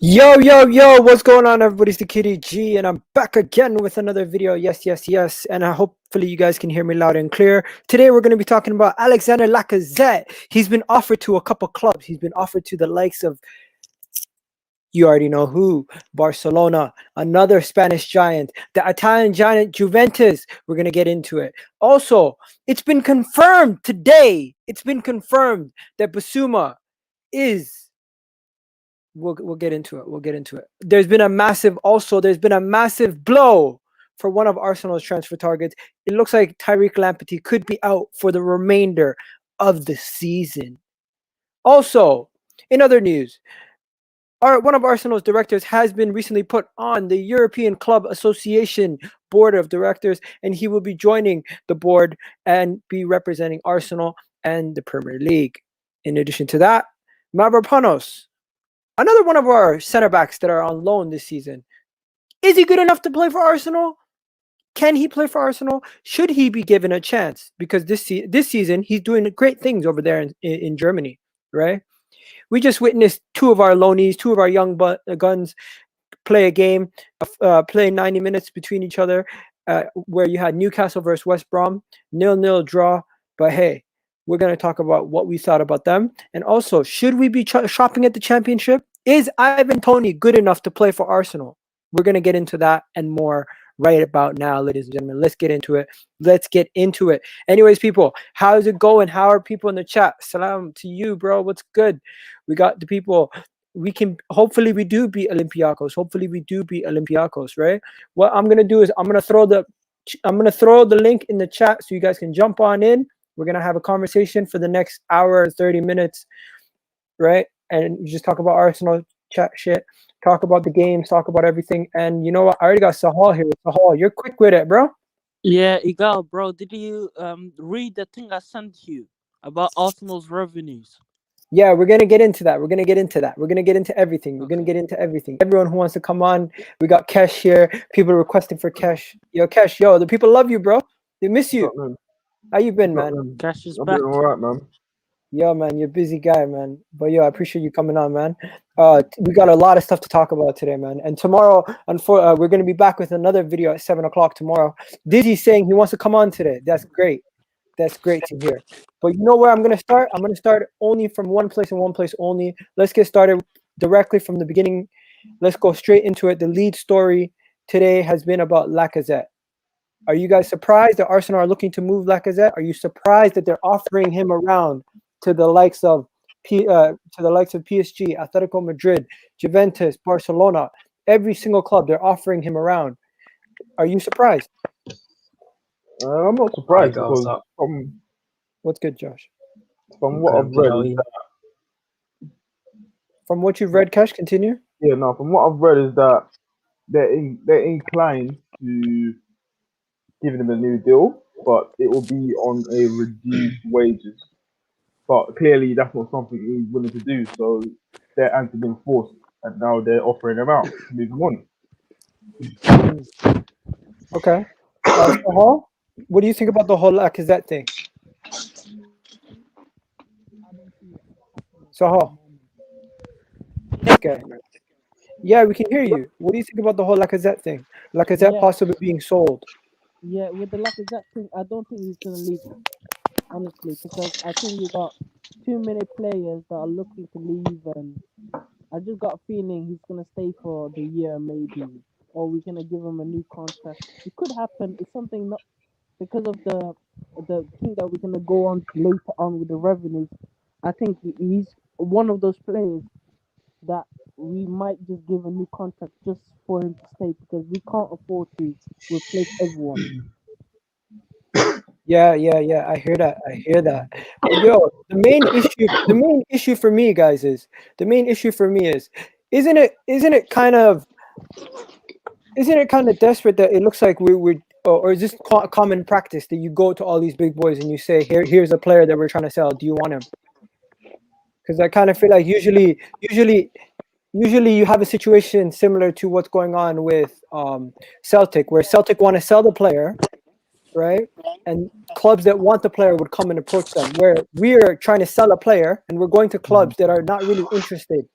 Yo, yo, yo, what's going on, everybody? It's the Kitty G, and I'm back again with another video. Yes, yes, yes. And hopefully you guys can hear me loud and clear. Today, we're going to be talking about Alexander Lacazette. He's been offered to a couple clubs. He's been offered to the likes of, you already know who, Barcelona, another Spanish giant, the Italian giant Juventus. We're going to get into it. Also, it's been confirmed today. It's been confirmed that Basuma is... We'll get into it. We'll get into it. There's been a massive blow for one of Arsenal's transfer targets. It looks like Tariq Lamptey could be out for the remainder of the season. Also, in other news, one of Arsenal's directors has been recently put on the European Club Association board of directors, and he will be joining the board and be representing Arsenal and the Premier League. In addition to that, Mavropanos, another one of our center backs that are on loan this season. Is he good enough to play for Arsenal? Can he play for Arsenal? Should he be given a chance? Because this season, he's doing great things over there in Germany, right? We just witnessed two of our loanees, two of our young guns play a game, play 90 minutes between each other, where you had Newcastle versus West Brom, 0-0 draw. But hey, we're going to talk about what we thought about them. And also, should we be shopping at the championship? Is Ivan Toney good enough to play for Arsenal? We're going to get into that and more right about now, ladies and gentlemen. Let's get into it. Let's get into it. Anyways, people, how's it going? How are people in the chat? Salam to you, bro. What's good? We got the people. Hopefully we do beat Olympiacos. Hopefully we do beat Olympiacos, right? What I'm going to do is I'm going to throw the link in the chat so you guys can jump on in. We're going to have a conversation for the next hour and 30 minutes, right? And just talk about Arsenal, chat shit, talk about the games, talk about everything. And you know what? I already got Sahal here. Sahal, you're quick with it, bro. Yeah, Igal, bro. Did you read the thing I sent you about Arsenal's revenues? Yeah, we're going to get into that. We're going to get into everything. We're going to get into everything. Everyone who wants to come on, we got Kesh here. People requesting for Kesh. Yo, Kesh, the people love you, bro. They miss you. How you been, man? Cash is I'm back. doing all right, man. Yo, man, you're a busy guy, man. But I appreciate you coming on, man. We got a lot of stuff to talk about today, man. And tomorrow, we're going to be back with another video at 7 o'clock tomorrow. Dizzy's saying he wants to come on today. That's great. That's great to hear. But you know where I'm going to start? I'm going to start only from one place and one place only. Let's get started directly from the beginning. Let's go straight into it. The lead story today has been about Lacazette. Are you guys surprised that Arsenal are looking to move Lacazette? Are you surprised that they're offering him around to the likes of PSG, Atletico Madrid, Juventus, Barcelona? Every single club, they're offering him around. Are you surprised? I'm not surprised because what's good, Josh? From what I've read, from what you've read, Cash, continue. Yeah, no. From what I've read is that they're inclined to giving him a new deal, but it will be on a reduced wages. But clearly, that's not something he's willing to do. So they're being forced, and now they're offering him out to move him on. Okay. Sahal, what do you think about the whole Lacazette thing? Sahal. Okay. Yeah, we can hear you. What do you think about the whole Lacazette thing? Lacazette possibly being sold. Yeah, with the Lacazette thing, I don't think he's going to leave, honestly, because I think we got too many players that are looking to leave, and I just got a feeling he's going to stay for the year, maybe, or we're going to give him a new contract. It could happen. It's something not because of the thing that we're going to go on later on with the revenues. I think he's one of those players that we might just give a new contract just for him to stay, because we can't afford to replace everyone. Yeah. I hear that. But yo, the main issue for me, guys, is isn't it kind of desperate that it looks like we're or is this common practice that you go to all these big boys and you say, here's a player that we're trying to sell. Do you want him? Because I kind of feel like usually you have a situation similar to what's going on with Celtic, where Celtic want to sell the player, right? And clubs that want the player would come and approach them, where we're trying to sell a player and we're going to clubs that are not really interested.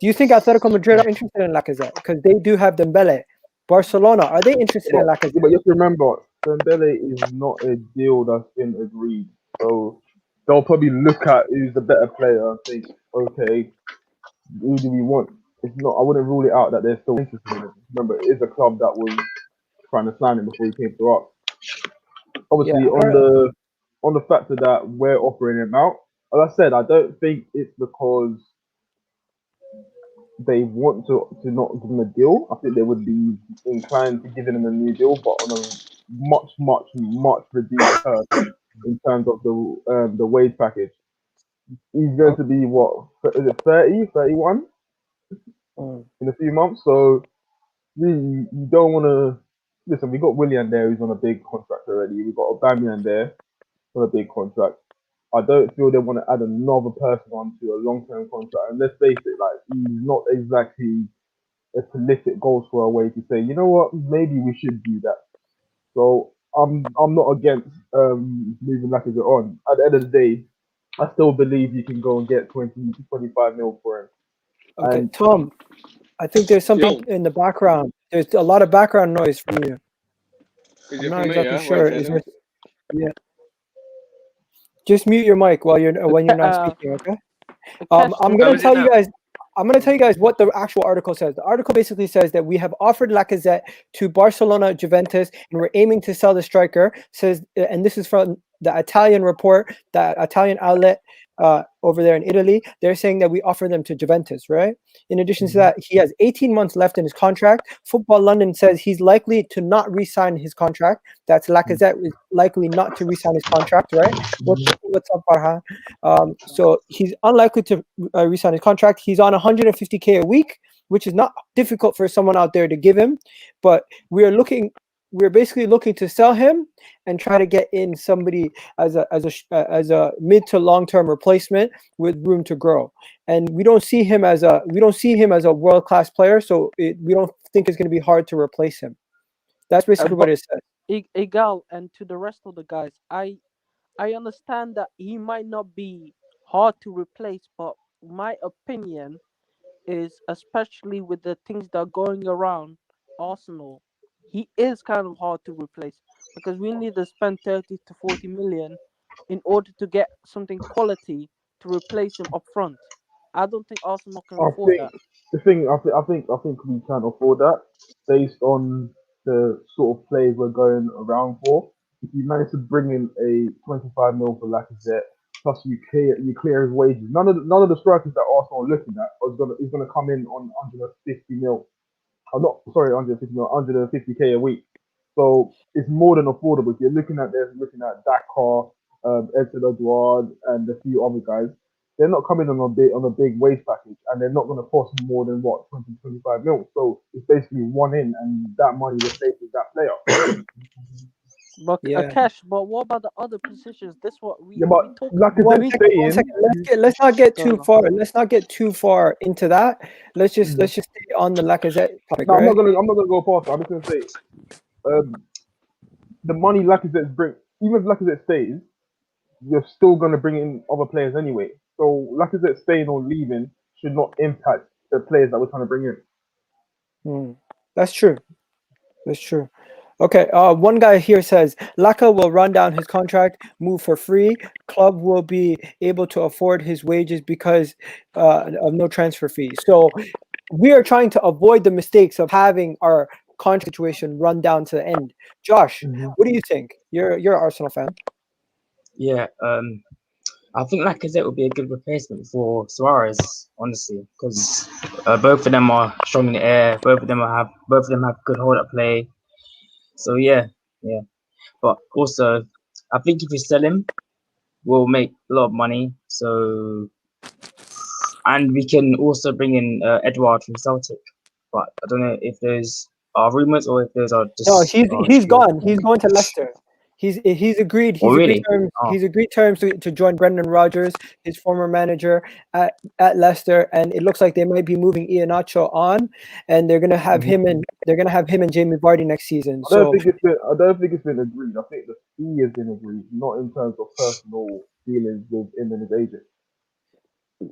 Do you think Atletico Madrid are interested in Lacazette? Because they do have Dembele. Barcelona, are they interested in But, Lacazette? but you have to remember, Dembele is not a deal that's been agreed. So they'll probably look at who's the better player and think, okay, who do we want? It's not. I wouldn't rule it out that they're still interested in him. Remember, it is a club that was trying to sign him before he came to us. Yeah, Obviously, on the factor that we're offering him out, as I said, I don't think it's because they want to not give him a deal. I think they would be inclined to giving him a new deal, but on a much reduced term in terms of the wage package. He's going to be what, is it 30, 31 in a few months? So really, you don't want to listen. We got Willian there, who's on a big contract already. We got Aubameyang there on a big contract. I don't feel they want to add another person onto a long-term contract. And let's face it, like he's not exactly a prolific goal scorer way to say, you know what, maybe we should do that. So I'm not against moving Lacazette on. At the end of the day, I still believe you can go and get 20 to 25 mil for him. okay, And Tom, I think there's something in the background. There's a lot of background noise from you. I'm not exactly sure. Is there, yeah. Just mute your mic when you're not speaking, okay? I'm gonna tell you guys. I'm going to tell you guys what the actual article says. The article basically says that we have offered Lacazette to Barcelona, Juventus, and we're aiming to sell the striker. Says, and this is from the Italian report, the Italian outlet over there in Italy. They're saying that we offer them to Juventus, right? In addition to that, he has 18 months left in his contract. Football London says he's likely to not re-sign his contract. That's Lacazette is likely not to re-sign his contract, right? What's up, Farhan? So he's unlikely to re-sign his contract. He's on 150K a week, which is not difficult for someone out there to give him. But we're basically looking to sell him and try to get in somebody as a mid to long term replacement with room to grow. And we don't see him as a world class player, so we don't think it's going to be hard to replace him. That's basically what it says. Egal, and to the rest of the guys, I understand that he might not be hard to replace, but my opinion is, especially with the things that are going around Arsenal, he is kind of hard to replace because we need to spend 30 to 40 million in order to get something quality to replace him up front. I don't think Arsenal can afford that. I think we can afford that based on the sort of players we're going around for. If you manage to bring in a 25 mil for Lacazette, plus you clear his wages. None of the strikers that Arsenal are looking at is gonna come in on 150 mil. I'm not sorry, 150 mil, 150K a week. So it's more than affordable. If you're looking at Dakar, Edson Edouard, and a few other guys. They're not coming on a big wage package, and they're not going to cost more than what 20, 25 mil. So it's basically one in, and that money replaces that player. But Yeah. Cash, but what about the other positions? This what we Yeah, but talk. like One I second, saying, let's not get too No. far. Let's not get too far into that. Let's just stay on the Lacazette topic. no, Right? I'm not gonna go past. I'm just gonna say, the money Lacazette bring, even if Lacazette stays, you're still gonna bring in other players anyway. So Lacazette staying or leaving should not impact the players that we're trying to bring in. That's true. That's true. Okay. One guy here says Laka will run down his contract, move for free. Club will be able to afford his wages because of no transfer fee. So we are trying to avoid the mistakes of having our contract situation run down to the end. Josh, what do you think? You're an Arsenal fan. Yeah, I think Lacazette would be a good replacement for Suarez, honestly, because both of them are strong in the air. Both of them have good hold up play. So yeah. But also, I think if we sell him, we'll make a lot of money. So, and we can also bring in Edouard from Celtic. But I don't know if those are rumors or if those are just. No, he's gone. He's going to Leicester. He's agreed. He's agreed terms to join Brendan Rodgers, his former manager at Leicester, and it looks like they might be moving Iheanacho on, and they're gonna have him and Jamie Vardy next season. I don't think it's been agreed. I think the fee has been agreed, not in terms of personal dealings with him and his agent.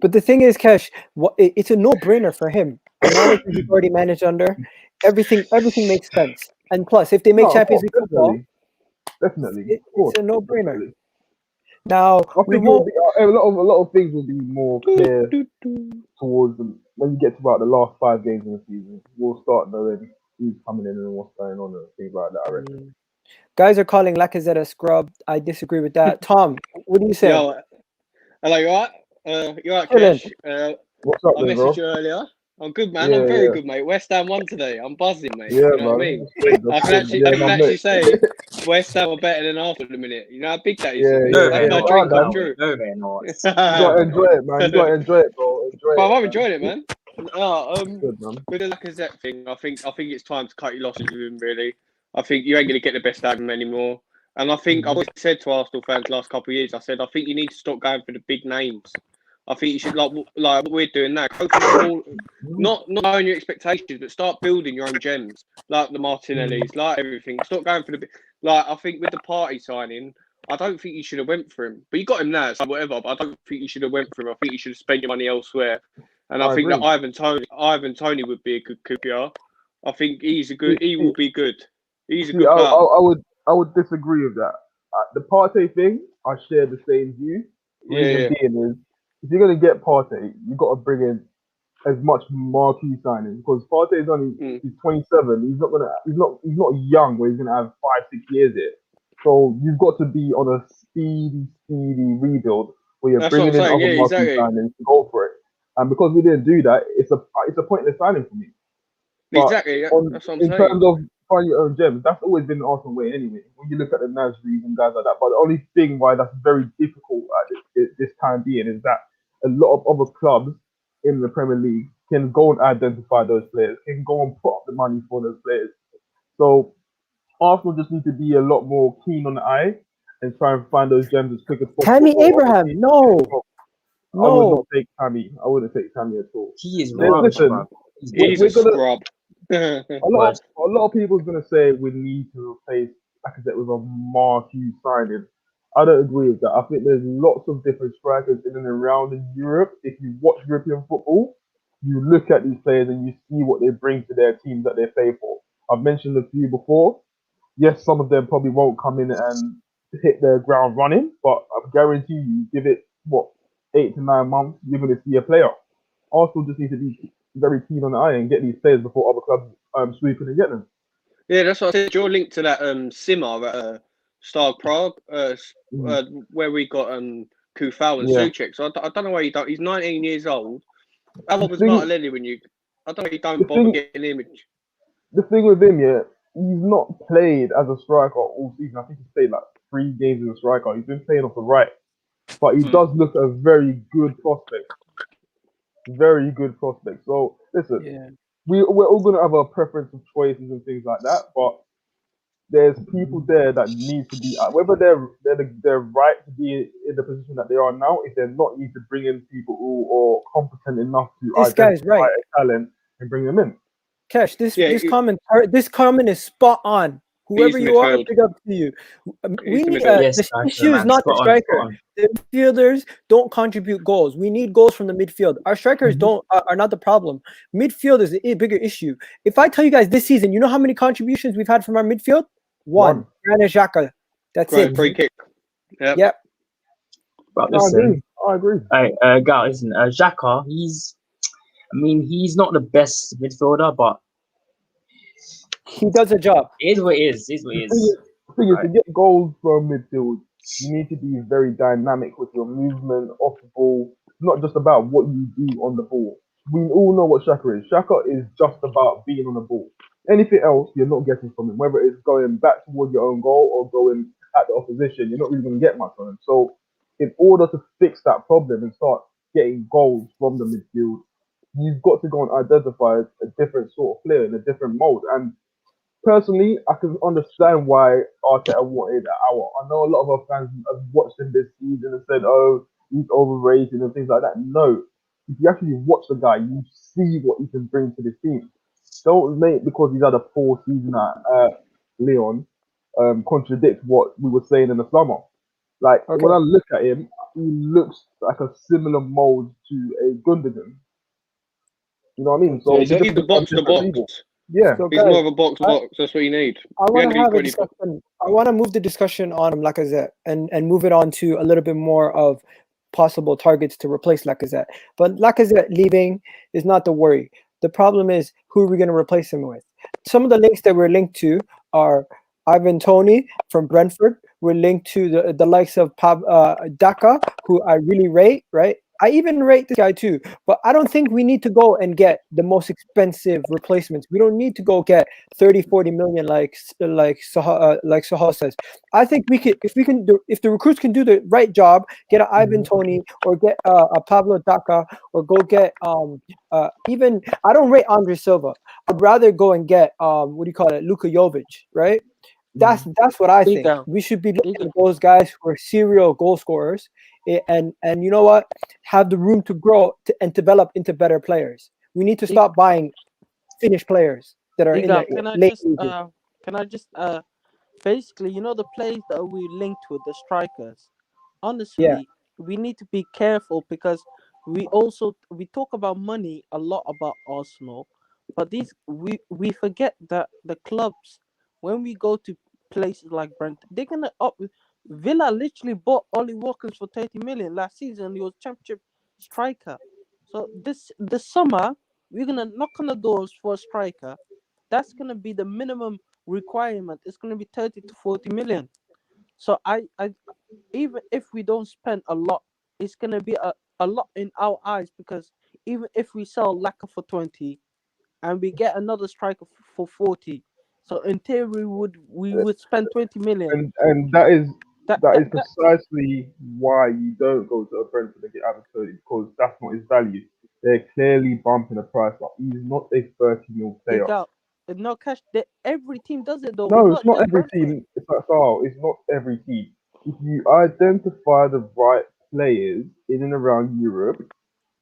But the thing is, Kesh, it's a no-brainer for him. The manager he's already managed under, everything makes sense. And plus, if they make No, of Champions course, League football, definitely, of it's course, a no-brainer. definitely. Now I we think it will won't. be a lot of things will be more clear towards when you get to about the last 5 games of the season. We'll start knowing who's coming in and what's going on and things like that. I reckon. Guys are calling Lacazette a scrub. I disagree with that. Tom, what do you say? Yo, hello, you alright? You alright, Chilling. Kesh? What's up, I there, bro? messaged you earlier. I'm good, man. Yeah, I'm very yeah. good, mate. West Ham won today. I'm buzzing, mate. Yeah, You know what I man. mean? That's I good. can Yeah, actually my say mate. West Ham are better than Arsenal at the minute. You know how big that is Yeah, for me. yeah, That's my yeah. dream Nah, come man. true. No, they're not. You gotta enjoy it, man. You gotta enjoy it, bro. Enjoy But it. I'm enjoying it, man. Good, man. With the Lacazette thing, I think it's time to cut your losses with him. Really, I think you ain't going to get the best out of him anymore. And I think I've always said to Arsenal fans the last couple of years, I said I think you need to stop going for the big names. I think you should like what we're doing now. Go for the small, not knowing your expectations, but start building your own gems, like the Martinellis, like everything. Stop going for the big. Like I think with the party signing, I don't think you should have went for him. But you got him now, so whatever. But I don't think you should have went for him. I think you should have spent your money elsewhere. And I think agree. that Ivan Toney would be a good QPR. I think he will be good. He's a good player. I would disagree with that. The Partey thing, I share the same view. Reason being is, if you're gonna get Partey, you got to bring in as much marquee signing because Partey is only he's 27. He's not young where he's gonna have 5-6 years here. So you've got to be on a speedy rebuild where you're That's what I'm bringing in saying. other Yeah, marquee exactly. signings to go for it. And because we didn't do that, it's a pointless signing for me. But Exactly. That's what I'm in saying. terms of finding your own gems, that's always been the Arsenal way anyway. When you look at the Nasris and guys like that, but the only thing why that's very difficult at this time being is that a lot of other clubs in the Premier League can go and identify those players, can go and put up the money for those players. So Arsenal just need to be a lot more keen on the eye and try and find those gems as quick as possible. Tammy Abraham, no. I would not take Tammy. I wouldn't take Tammy at all. He is rubbish, bro. He's a scrub. A lot of people are gonna say we need to replace Lacazette with a marquee signing. I don't agree with that. I think there's lots of different strikers in and around in Europe. If you watch European football, you look at these players and you see what they bring to their teams that they play for. I've mentioned a few before. Yes, some of them probably won't come in and hit their ground running, but I guarantee you, give it 8 to 9 months, you're going to see a player. Arsenal just need to be very keen on the eye and get these players before other clubs sweep in and get them. Yeah, that's what I said. You're linked to that Simmer at Stag Prague, where we got Kufal and Suchek. So I don't know why you don't. He's 19 years old. How old was Martinelli when you? I don't know. You don't bother getting an image. The thing with him, he's not played as a striker all season. I think he's played like 3 games as a striker. He's been playing off the right, but he does look a very good prospect. Very good prospect. So listen, we're all going to have a preference of choices and things like that, but there's people there that need to be, whether they're right to be in the position that they are now, if they're not, need to bring in people who are competent enough to identify a talent and bring them in. Kesh, this comment is spot on. Whoever you are, big up to you. We need the issue is not the striker. The midfielders don't contribute goals. We need goals from the midfield. Our strikers are not the problem. Midfield is a bigger issue. If I tell you guys this season, you know how many contributions we've had from our midfield? One. Granit Xhaka. That's it. Free kick. Yep. But listen, I agree. Guys, listen, Xhaka, he's not the best midfielder, but he does a job. It is what it is. It is what it is. The thing is, to get goals from midfield, you need to be very dynamic with your movement off the ball. It's not just about what you do on the ball. We all know what Xhaka is. Xhaka is just about being on the ball. Anything else, you're not getting from him. Whether it's going back towards your own goal or going at the opposition, you're not really going to get much from him. So, in order to fix that problem and start getting goals from the midfield, you've got to go and identify a different sort of player in a different mode. And personally, I can understand why Arteta wanted an hour. I know a lot of our fans have watched him this season and said, "Oh, he's overrated" and things like that. No, if you actually watch the guy, you see what he can bring to the team. Don't make because he's had a poor season at Leon contradict what we were saying in the summer. Like when I look at him, he looks like a similar mold to a Gundogan. You know what I mean? So He's he a just box to different people. box. Yeah. So He's guys, more of a box to I- box. That's what you need. I You want ain't to need have a 20 box. discussion. I want to move the discussion on Lacazette and move it on to a little bit more of possible targets to replace Lacazette. But Lacazette leaving is not the worry. The problem is, who are we going to replace him with? Some of the links that we're linked to are Ivan Toney from Brentford. We're linked to the likes of Daka, who I really rate, right? I even rate this guy too, but I don't think we need to go and get the most expensive replacements. We don't need to go get 30, 40 million like Sahal says. I think we could, if the recruits can do the right job, get an Ivan Toney or get a Pablo Daka, or go get even, I don't rate Andre Silva. I'd rather go and get what do you call it, Luka Jovic, right? That's what I think. Liga. We should be looking Liga. at those guys who are serial goal scorers, and you know what, have the room to grow and develop into better players. We need to stop buying finished players that are in Liga, the late ages. can I just basically, you know, the players that we linked with the strikers, honestly, Yeah. we need to be careful because we talk about money a lot about Arsenal, but we forget that the clubs, when we go to places like Brent, they're gonna up. Villa literally bought Ollie Watkins for 30 million last season. He was championship striker. So this summer we're gonna knock on the doors for a striker. That's gonna be the minimum requirement. It's gonna be 30 to 40 million. So I even if we don't spend a lot, it's gonna be a lot in our eyes, because even if we sell Laka for 20 and we get another striker for 40, so in theory we would spend 20 million. And that is That that precisely why you don't go to a Brentford and get Ivan Toney, because that's not his value. They're clearly bumping the price up. He's not a 30 mil they player. got no cash. Every team does it though. No, It's it's not just every Brentford. team. It's not all. It's not every team. If you identify the right players in and around Europe,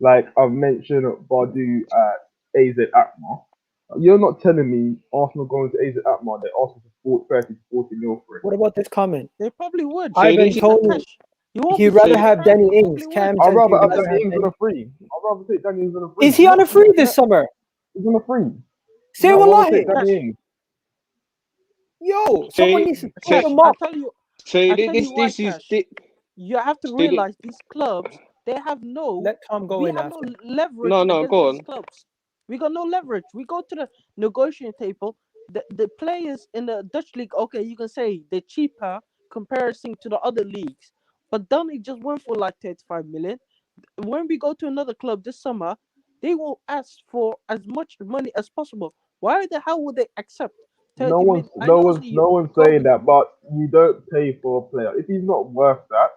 like I've mentioned Badu at AZ Akmar, you're not telling me Arsenal going to AZ Akmar, they're asking for 30 to 40 mil for it. What about this comment? They probably would. See, Ivan this is- Toney, Cash. You won't he'd be rather seeing have it, Danny probably Ings. would. Cam I'd says rather he'd have rather Danny have Ings on Danny. a free. I'd rather take Danny Ings on a free. Is he on a free this summer? He's on a free. Say No, I want to wallahi. take Danny Ings. Yo, someone needs to See, top Cash, him up. see, I tell this you why, this is Cash. thi- You have to see, thi- realize these clubs, they have no. Let Tom go We in have after. no leverage No, against go these on. clubs. We got no leverage. We go to the negotiating table. The players in the Dutch league, okay, you can say they're cheaper comparison to the other leagues, but Donny just went for like 35 million. When we go to another club this summer, they will ask for as much money as possible. Why the hell would they accept 30 million? I know No one's saying that, but you don't pay for a player if he's not worth that,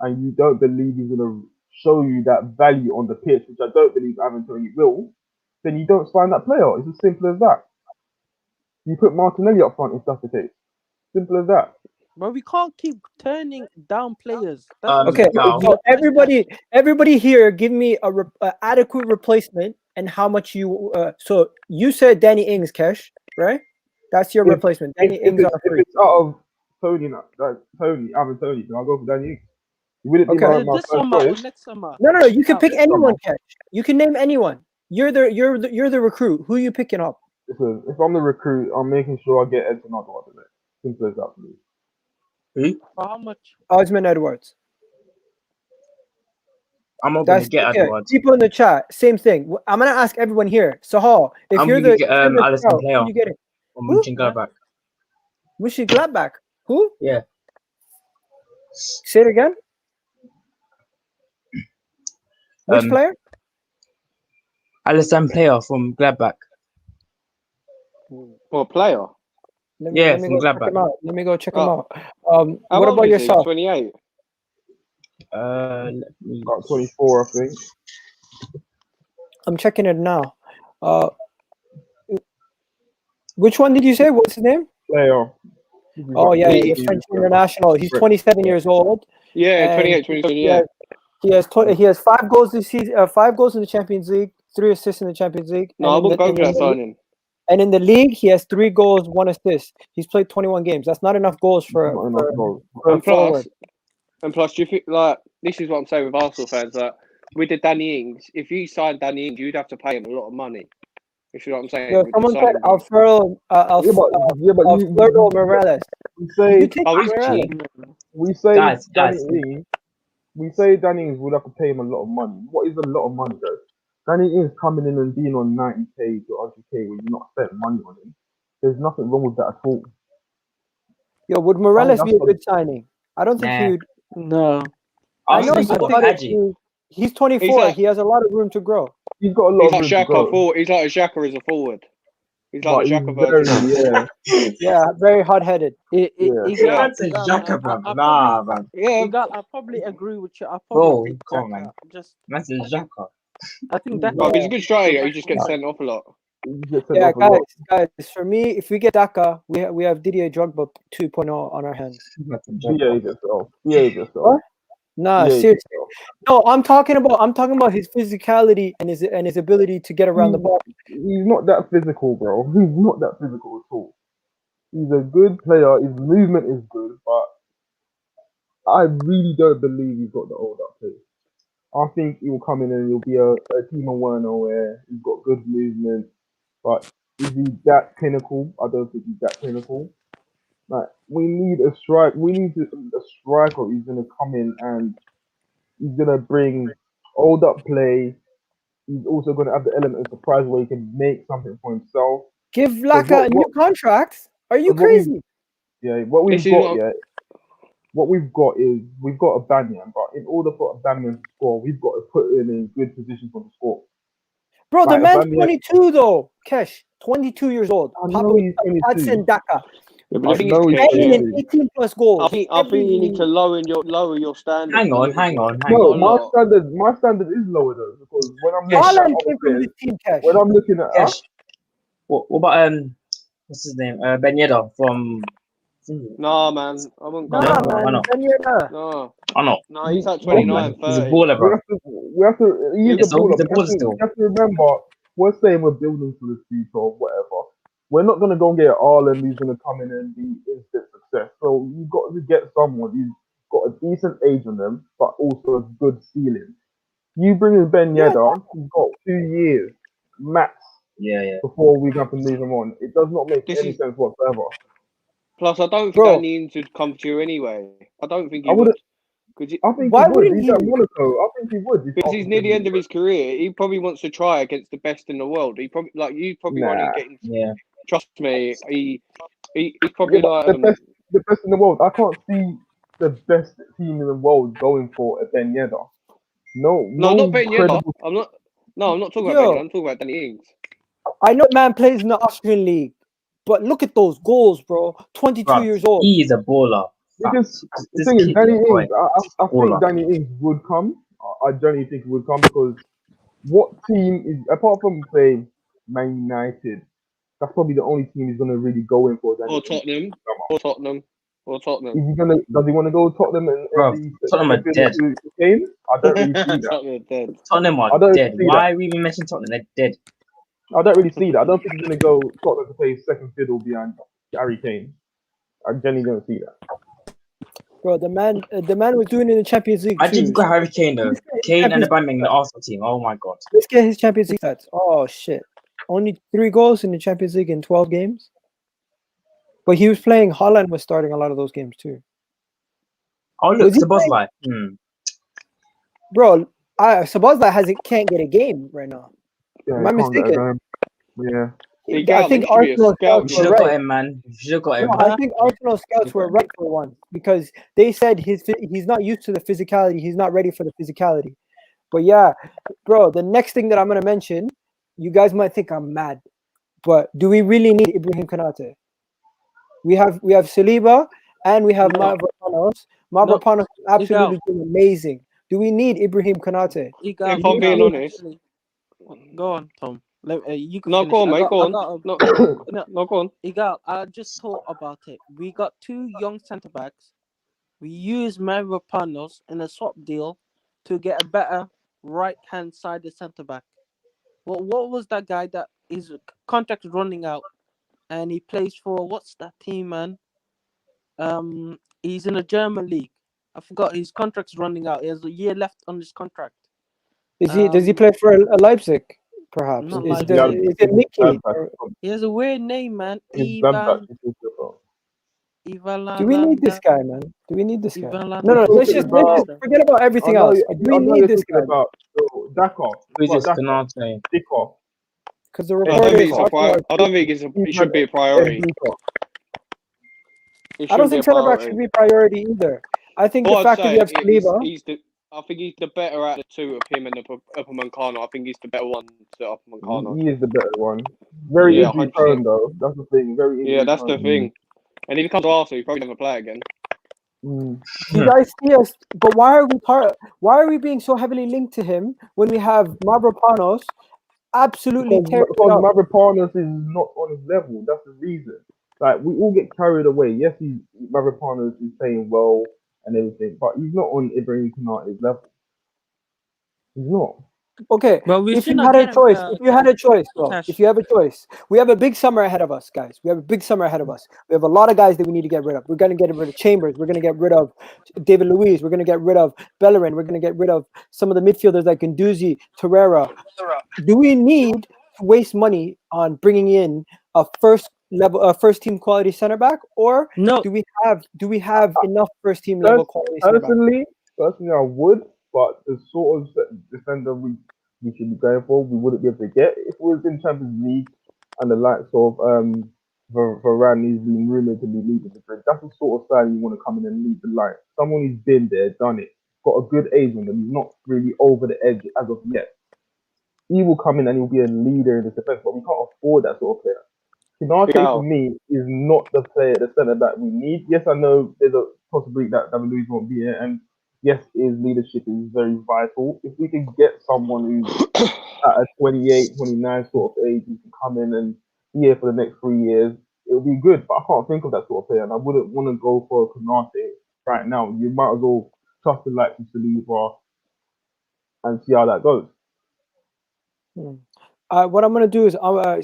and you don't believe he's gonna show you that value on the pitch, which I don't believe Ivan Toney will. Then you don't sign that player. It's as simple as that. You put Martinelli up front if that's the case. Simple as that. But we can't keep turning down players. That's what Okay, Cal. so everybody here, give me a adequate replacement and how much you. So you said Danny Ings, Kesh, right? That's your If replacement. if, Danny if, Ings it's, on if free. it's out of Ivan Toney, then I'll go for Danny Ings. He wouldn't be Okay. my this first summer or choice. next summer. No. You can Out. pick This anyone, summer. Kesh. You can name anyone. You're the recruit. Who you picking up? Listen, if I'm the recruit, I'm making sure I get Edson Alvarez in it. Simple as that for me. Who? For how much? Osman Edwards. I'm hoping to That's get okay. Edwards. People in the chat, same thing. I'm gonna ask everyone here. Sahal, if I'm you're gonna the get if you're the Alisson scout, Player who you getting? from Who? Mönchengladbach. Mushi Gladbach. Who? Yeah. Say it again. Which player? Alisson Player from Gladbach. Or a player. Let Yeah, me from go check Gladbach. him out. Let me go check him Oh. out. How What old about is he? yourself? 28. Let me. About 24, I think. I'm checking it now. Which one did you say? What's his name? Player. Oh yeah, He- he's French international. He's 27 years old. Yeah, And 28, 27, yeah. He has 5 goals this season. 5 goals in the Champions League, 3 assists in the Champions League. No, I wouldn't go for that signing. And in the league, he has 3 goals, 1 assist. He's played 21 games. That's not enough goals for Not enough goals. a forward. And plus, do you think, like, this is what I'm saying with Arsenal fans. That with the Danny Ings, if you sign Danny Ings, you'd have to pay him a lot of money. If you know what I'm saying. Yo, With the someone said signing bonus. but Alfredo Morales. we Did say you take Oh, he's Morales? cheap. we say Guys, Danny guys. Ings. We say Danny Ings would have to pay him a lot of money. What is a lot of money, though? Danny Ings coming in and being on 90k to 100k when you're not spending money on him. There's nothing wrong with that at all. Yo, would I think Morales that's be a what good signing? I don't think he Nah. would. No. I I know think he's you got got it. Aji. He's 24. He's like- He has a lot of room to grow. he's got a lot He's of like room to grow. Xhaka forward. He's like a Xhaka as a forward. He's like But the he's Xhaka very, version. yeah. Yeah, very hot-headed. Yeah. That's a Xhaka, bro. Nah, man. Yeah, I probably agree with you. I Bro, probably come on, man. Just That's a Xhaka. I think that. but he's a good striker. He just gets sent off a lot. He gets sent Yeah, off a lot. guys. For me, if we get Daka, we have Didier Drogba 2.0 on our hands. That's a Xhaka. Behave yourself. Behave yourself. What? Nah, Behave seriously. yourself. No, I'm talking about his physicality and his ability to get around the ball. He's not that physical, bro. He's not that physical at all. He's a good player. His movement is good, but I really don't believe he's got the hold up pace. I think he will come in and he'll be a Timo Werner where he's got good movement, but is he that clinical? I don't think he's that clinical. Like we need a strike. We need a striker who's gonna come in and he's gonna bring hold up play. He's also gonna have the element of surprise where he can make something for himself. Give Laka a new contract. Are you crazy? What we've This is got, what- what we've got is we've got a Banyan, but in order for a Banyan to score, we've got to put him in good position for the score. Bro, the Like, man's Aubameyang- 22 though. Kesh, 22 years old. I know he's 22. Hudson Daka. I think know it's he's Playing in 22. 18 plus goals. I think you need to lower your standard. Hang on. No, a my lot. standard is lower though because when I'm Yes. looking at Haaland other came from players, this team, Kesh. when I'm looking at Yes. What about what's his name? Ben Yedder from. Nah, man, I wouldn't go. No, Nah, why man. not? Ben Yedder. No, I know. no, he's like Come on, 29, He's a 30. baller, bro. we have to he's Yes, a baller. he's a but baller still. we have to remember we're saying we're building for the future or whatever. We're not gonna go and get Ireland who's gonna come in and be instant success. So you've got to get someone who's got a decent age on them, but also a good ceiling. You bring in Ben Yeah. Yedder, he's got 2 years max Yeah. before we have to move him on. It does not make This any is- sense whatsoever. Plus, I don't think Bro. Danny Ings would come to you anyway. I don't think he I would. wouldn't. Because I think Why he would. wouldn't He's he? at Monaco. I think he would. he's near the end of his career. He probably wants to try against the best in the world. He probably you probably want Nah. to get. Yeah. Trust me, he's probably Yeah, but like the best in the world. I can't see the best team in the world going for a Ben Yedder. No, not Ben Yedder. credible. I'm not talking about Yo. Ben Yedder. I'm talking about Danny Ings. I know man plays in the Austrian league, but look at those goals, bro. 22 Bro, years old. he is a baller. Because the This thing is, kid Danny is boy. Ings. I think Danny Ings would come. I genuinely think he would come because what team is apart from say Man United? That's probably the only team he's gonna really go in for. Danny Or Ings. Tottenham. Is he gonna? Does he want to go Tottenham and Bro, be Tottenham are dead. Kane? I don't really see that. Tottenham dead. Tottenham I are don't dead. see Why we even mention Tottenham? They're dead. I don't really see that. I don't think he's gonna go Tottenham to play second fiddle behind Harry Kane. I genuinely don't see that. Bro, the man was doing it in the Champions League I too. did got Harry Kane though. Let's get his Kane and the Champions- Baming in the Arsenal team. Oh my god. Let's get his Champions League stats. Oh shit. Only 3 goals in the Champions League in 12 games. But he was playing. Haaland was starting a lot of those games too. Oh look, Was he Szoboszlai. Bro, Szoboszlai can't get a game right now. Yeah, Am I he can't get mistaken? around. Yeah. I think Arsenal You scouts should were have got right. him, man. You should have got him. No, I think Arsenal scouts were right for one because they said he's not used to the physicality. He's not ready for the physicality. But yeah, bro, the next thing that I'm gonna mention, you guys might think I'm mad, but do we really need Ibrahim Konate? We have Saliba and we have Mavropanos. Mavropanos is absolutely doing amazing. Do we need Ibrahim Konate? If I'm being honest. Go on, Tom. You can No, finish. go on, I mate. got- Go I on. got No, go on. Igal, I just thought about it. We got 2 young centre backs. We used Mavropanos in a swap deal to get a better right hand sided centre back. Well, what was that guy that his contract is running out and he plays for what's that team, man? He's in the German league. I forgot his contract's running out. He has a year left on his contract. Does he play for a Leipzig? Perhaps Not is Leipzig. it Mickey? He has a weird name, man. It's Ivan Do we need this Landa. guy, man? Do we need this guy? Ivan No, Landa. let's just forget about everything else. Do we need this guy? Daka. Who's this Canate? Dicko. Because the I report don't is think it's a I don't think it should be a priority. It I don't shouldn't be a think centre back priority. should be priority either. I think the What I'd fact that you have say Saliba. I think he's the better out of the two of him and the Uppermancano. I think he's the better one to Uppermancano. He is the better one. Very Yeah, injury 100%. prone though. That's the thing. Very injury Yeah, that's the prone. thing. And if he comes to Arsenal, he's probably never play again. You guys see us, but why are we being so heavily linked to him when we have Mavropanos absolutely tearing it up? Mavropanos is not on his level. That's the reason. Like we all get carried away. Yes, Mavropanos is playing well and everything, but he's not on Ibrahim Konate's level. He's not. Okay, But we if should you not had a get him choice, for if you had a choice, bro, cash. if you have a choice, we have a big summer ahead of us, guys. We have a big summer ahead of us. We have a lot of guys that we need to get rid of. We're going to get rid of Chambers. We're going to get rid of David Luiz. We're going to get rid of Bellerin. We're going to get rid of some of the midfielders like Guendouzi, Torreira. Do we need to waste money on bringing in a first team quality center back, or No. do we have enough first team level quality center back? Personally, I would, but the sort of defender we should be going for, we wouldn't be able to get if it was in Champions League and the likes of Varane is being rumored to be leading the grid. That's the sort of style you want to come in and lead the line. Someone who's been there, done it, got a good age on them. He's not really over the edge as of yet. He will come in and he'll be a leader in the defense, but we can't afford that sort of player. Konate for me is not the centre back we need. Yes, I know there's a possibility that David Luiz won't be here, and yes, his leadership is very vital. If we can get someone who's at a 28, 29 sort of age who can come in and be here for the next 3 years, it'll be good. But I can't think of that sort of player, and I wouldn't want to go for Konate right now. You might as well trust the likes of Saliba and see how that goes. What I'm gonna do is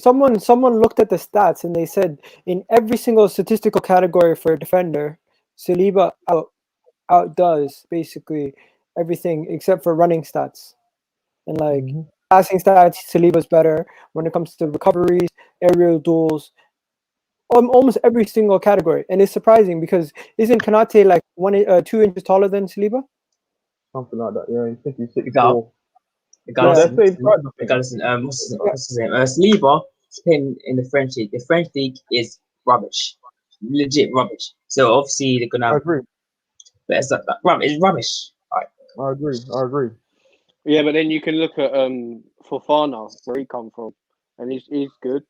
someone looked at the stats and they said in every single statistical category for a defender, Saliba outdoes basically everything except for running stats and like passing stats. Saliba's better when it comes to recoveries, aerial duels, almost every single category. And it's surprising because isn't Konate like 2 inches taller than Saliba? Something like that. Yeah, I think he's 6'4". What's his name? Saliba is playing in the French league. The French league is rubbish, legit rubbish. So obviously they're gonna. I agree. But it's rubbish. Right. I agree. Yeah, but then you can look at Fofana, where he come from, and he's good.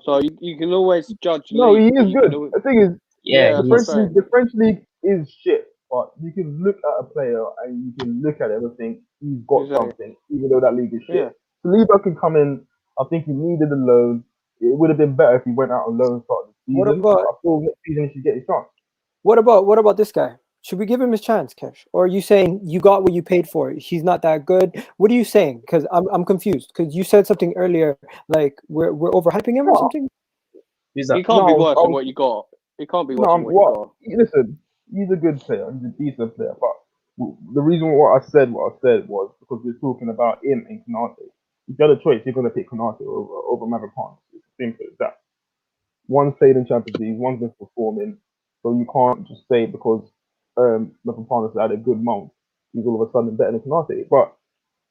So you can always judge. No, he is good. The thing is, the French league is shit. But you can look at a player and you can look at everything. He's got something, even though that league is shit. Yeah. Saliba can come in. I think he needed a loan. It would have been better if he went out on loan and started the season. I feel next season he should get his chance. What about this guy? Should we give him his chance, Kesh? Or are you saying you got what you paid for? He's not that good. What are you saying? Because I'm confused. Because you said something earlier, like we're overhyping him or something. He can't be worse than what you got. He can't be worse than what you got. Listen, he's a good player. He's a decent player. But the reason what I said was because we're talking about him and Konate. If you had a choice, you're going to pick Konate over Mavropanos. It's simple as that. One's played in Champions League, one's been performing. So you can't just say because Mavropanos had a good month, he's all of a sudden better than Konate. But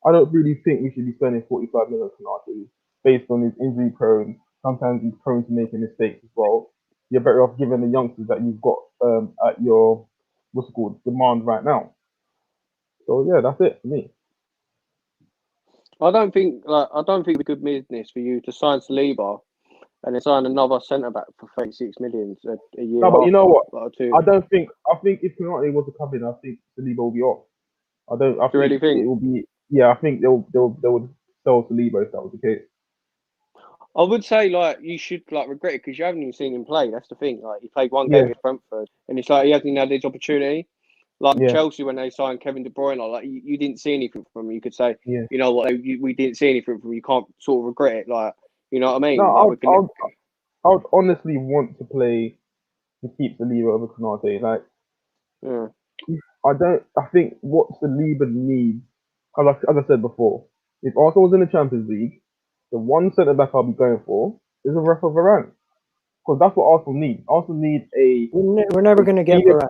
I don't really think we should be spending 45 million on Konate based on his injury prone. Sometimes he's prone to making mistakes as well. You're better off giving the youngsters that you've got at your demand right now. So yeah, that's it for me. I don't think it's good business for you to sign Saliba and then sign another centre back for 36 million a year. No, but you know what? I think if Konate was to come in, I think Saliba will be off. I think it will be. Yeah, I think they would sell Saliba if that was the case. I would say you should regret it because you haven't even seen him play. That's the thing. He played one game at Brentford, and it's he hasn't had his opportunity. Chelsea when they signed Kevin De Bruyne, you didn't see anything from him. You could say, you know what, we didn't see anything from him. You can't sort of regret it. You know what I mean? No, I would honestly want to keep Saliba over Konate. I think what Saliba needs, as I said before, if Arsenal was in the Champions League, the one centre back I'll be going for is a Rafa Varane, because that's what Arsenal need. Arsenal need We're never going to get senior,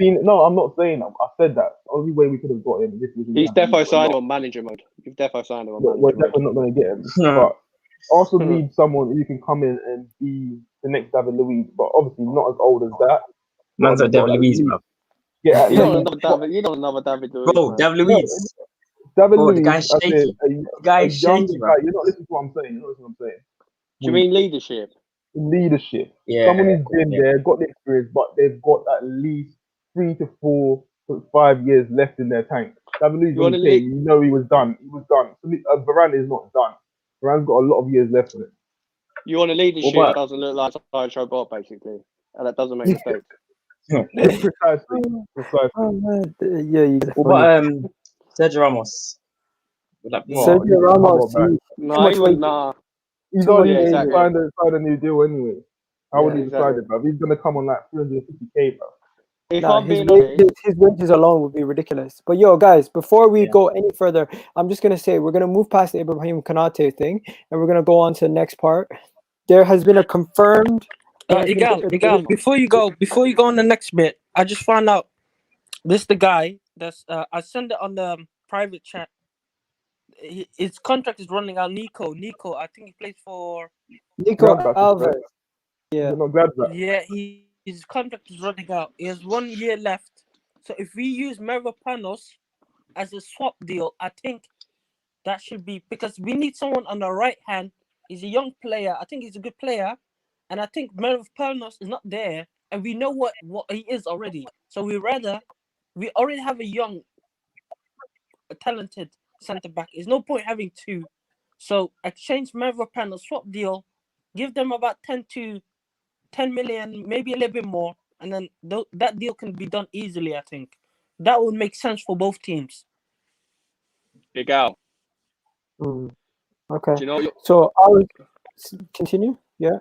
Varane. No, I'm not saying that. I said that. The only way we could have got him this was in the He's Champions defo League, signed on manager mode. You've defo signed him on we're manager mode. definitely not going to get him. But Arsenal need someone who can come in and be the next David Luiz, but obviously not as old as that. Man's like David Luiz, bro. Yeah, at You don't least. want another David. You don't want another David Luiz, Bro, man. David Luiz. David Bro, the Luiz, guy's as in shaky. The guy is younger shaky, guy. bro. You're not listening to what I'm saying. You're not listening to what I'm saying. Do you mean leadership? Leadership. Yeah. Someone who's been there, got the experience, but they've got at least 3 to 4 to 5 years left in their tank. David Luiz, You wanna when he came, you know he was done. He was done. Varane is not done. Varane's got a lot of years left in it. You want a leadership Well, that doesn't look like a sideshow bot, basically, and that doesn't make mistakes. Precisely. Oh man, yeah, you guys are What funny. about Sergio Ramos? Would that be Well, Sergio Ramos, come on, man. No, much he wouldn't. weight. Nah. He's Too much already Yeah, exactly. signed a new deal anyway. How would Yeah, he decide it, bro? He's gonna come on like 350k, bro. If Nah, I'm his, being wage, honest, his wages alone would be ridiculous. But yo, guys, before we Yeah. go any further, I'm just gonna say we're gonna move past the Ibrahim Konate thing, and we're gonna go on to the next part. There has been a confirmed. Igal, before you go on the next bit, I just found out this the guy that's I sent it on the private chat. His contract is running out. Nico, I think he plays for. Nico Gladbach, Alves. right? Yeah. Is it not Gladbach? Yeah, his contract is running out. He has 1 year left. So if we use Mavropanos as a swap deal, I think that should be, because we need someone on the right hand. He's a young player. I think he's a good player, and I think Mavropanos is not there, and we know what he is already. So we already have a young, talented centre back. There's no point having two. So exchange Mavropanos, swap deal, give them about 10 million, maybe a little bit more, and then that deal can be done easily. I think that would make sense for both teams. big out. Okay. Do you know? So I'll continue. Yeah.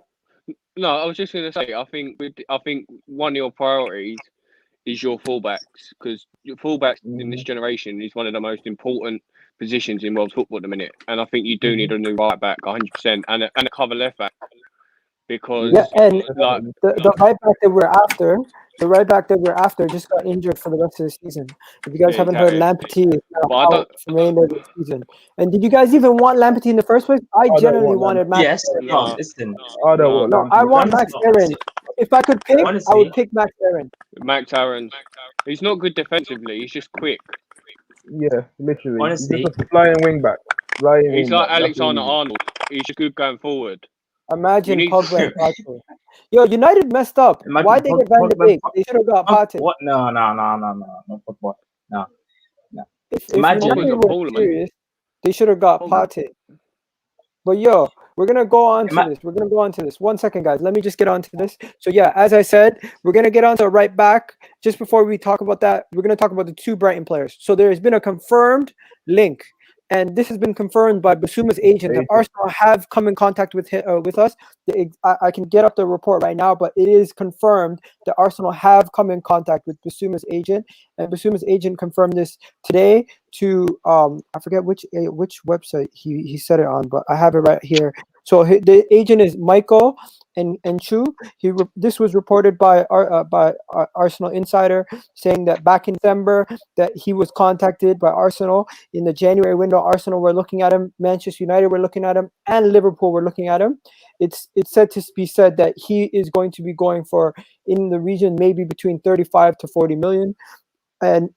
No, I was just going to say. I think one of your priorities is your fullbacks, because your fullbacks in this generation is one of the most important positions in world football at the minute. And I think you do need a new right back, 100%, and a cover left back, because and like the right back that we're after just got injured for the rest of the season. If you guys haven't heard, Lamptey is now out for the remainder of the season. And did you guys even want Lamptey in the first place? I genuinely wanted Max. Yes. Aaron. No, listen. I don't want No, I want Max Aaron. If I could pick, I would pick Max Aaron. Max Aaron. He's not good defensively. He's just quick. Yeah, literally. Honestly. He's just a flying wing back. He's like Alexander-Arnold. He's just good going forward. Imagine Pogba and Partey. Yo, United messed up. Why'd they get Van de Beek? They should have got Partey. What? No, football. No. If Imagine. United were serious, they should have got Partey. But yo, we're gonna go on to this. 1 second, guys. Let me just get on to this. So yeah, as I said, we're gonna get on to right back. Just before we talk about that, we're gonna talk about the two Brighton players. So there has been a confirmed link, and this has been confirmed by Basuma's agent that Arsenal have come in contact with us. I can get up the report right now, but it is confirmed that Arsenal have come in contact with Basuma's agent, and Basuma's agent confirmed this today to I forget which website he said it on, but I have it right here. So the agent is Michael and Chu. This was reported by Arsenal Insider, saying that back in December that he was contacted by Arsenal in the January window. Arsenal were looking at him, Manchester United were looking at him, and Liverpool were looking at him. It's said to be said that he is going to be going for, in the region, maybe between 35 to 40 million, and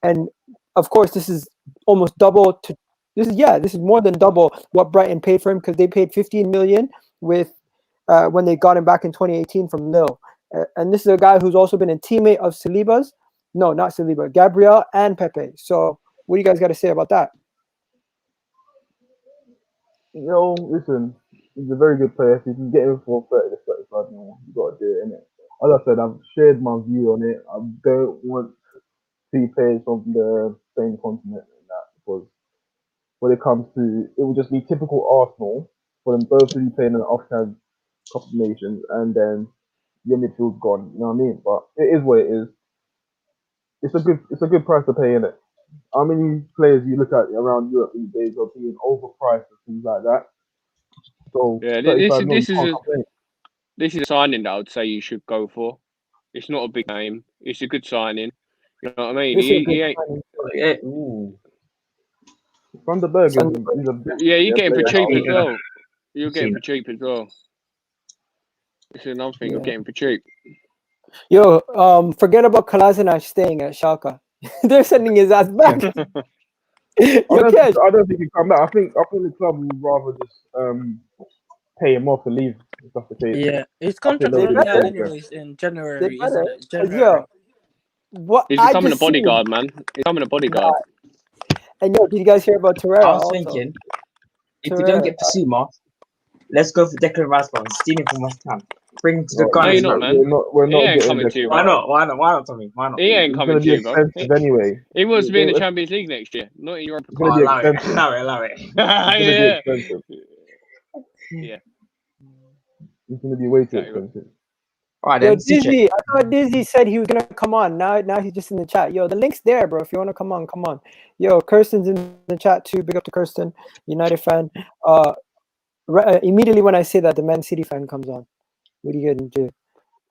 of course this is almost double to. This is more than double what Brighton paid for him, because they paid 15 million with when they got him back in 2018 from Lille. And this is a guy who's also been a teammate of Saliba's. No, not Saliba, Gabriel and Pepe. So what do you guys got to say about that? Yo, listen, he's a very good player. If you can get him for 30 to 35 million, you got to do it, innit? As I said, I've shared my view on it. I don't want two players from the same continent and that, because when it comes to, it will just be typical Arsenal for them both to be playing an off-hand Cup of Nations, and then your midfield's gone. You know what I mean? But it is what it is. it's a good price to pay in it. How many players you look at around Europe these days are being overpriced and things like that? So Yeah, 35 mil, you can't complain. this is a signing that I would say you should go for. It's not a big name. It's a good signing. You know what I mean? This is a He good ain't. signing. Yeah, ooh. Van der Berg Son- is a big Yeah, you get him for player. cheap as Yeah. well. You'll get him Seen for cheap as well. It's another thing. You'll Yeah. get him for cheap. Yo, forget about Kolasinac staying at Schalke. They're sending his ass back. Yo, Cash. I don't think he come back. I think the club would rather just pay him off and leave. If that's the case. Yeah, his I think contract they'll runs just out stay there. anyways in They January, better. isn't it? 'Cause, January. yo, what He's I becoming a just seen, bodyguard, man. He's becoming a bodyguard. and yo, did you guys hear about Torreira? I was also? thinking, if we don't get Basuma, let's go for Declan Rice, bro. Steal him from West Ham. Bring him to the No, Gunners. you're not, man. We're He not ain't getting coming to you, Declan bro. Why Rice. not? Why not? Why not, Tommy? Why not? He ain't It's coming going to to be you, bro. expensive anyway. He wants to be in the It's Champions League next year, not in Europa. going to be Allow it, expensive. allow it. It's going to be Yeah. expensive. Yeah. It's going to be way too Exactly. expensive. All right, Yo, then. CJ. Dizzy, I thought Dizzy said he was gonna come on. Now he's just in the chat. Yo, the link's there, bro. If you wanna come on, come on. Yo, Kirsten's in the chat too. Big up to Kirsten, United fan. Immediately when I say that, the Man City fan comes on. What are you gonna do?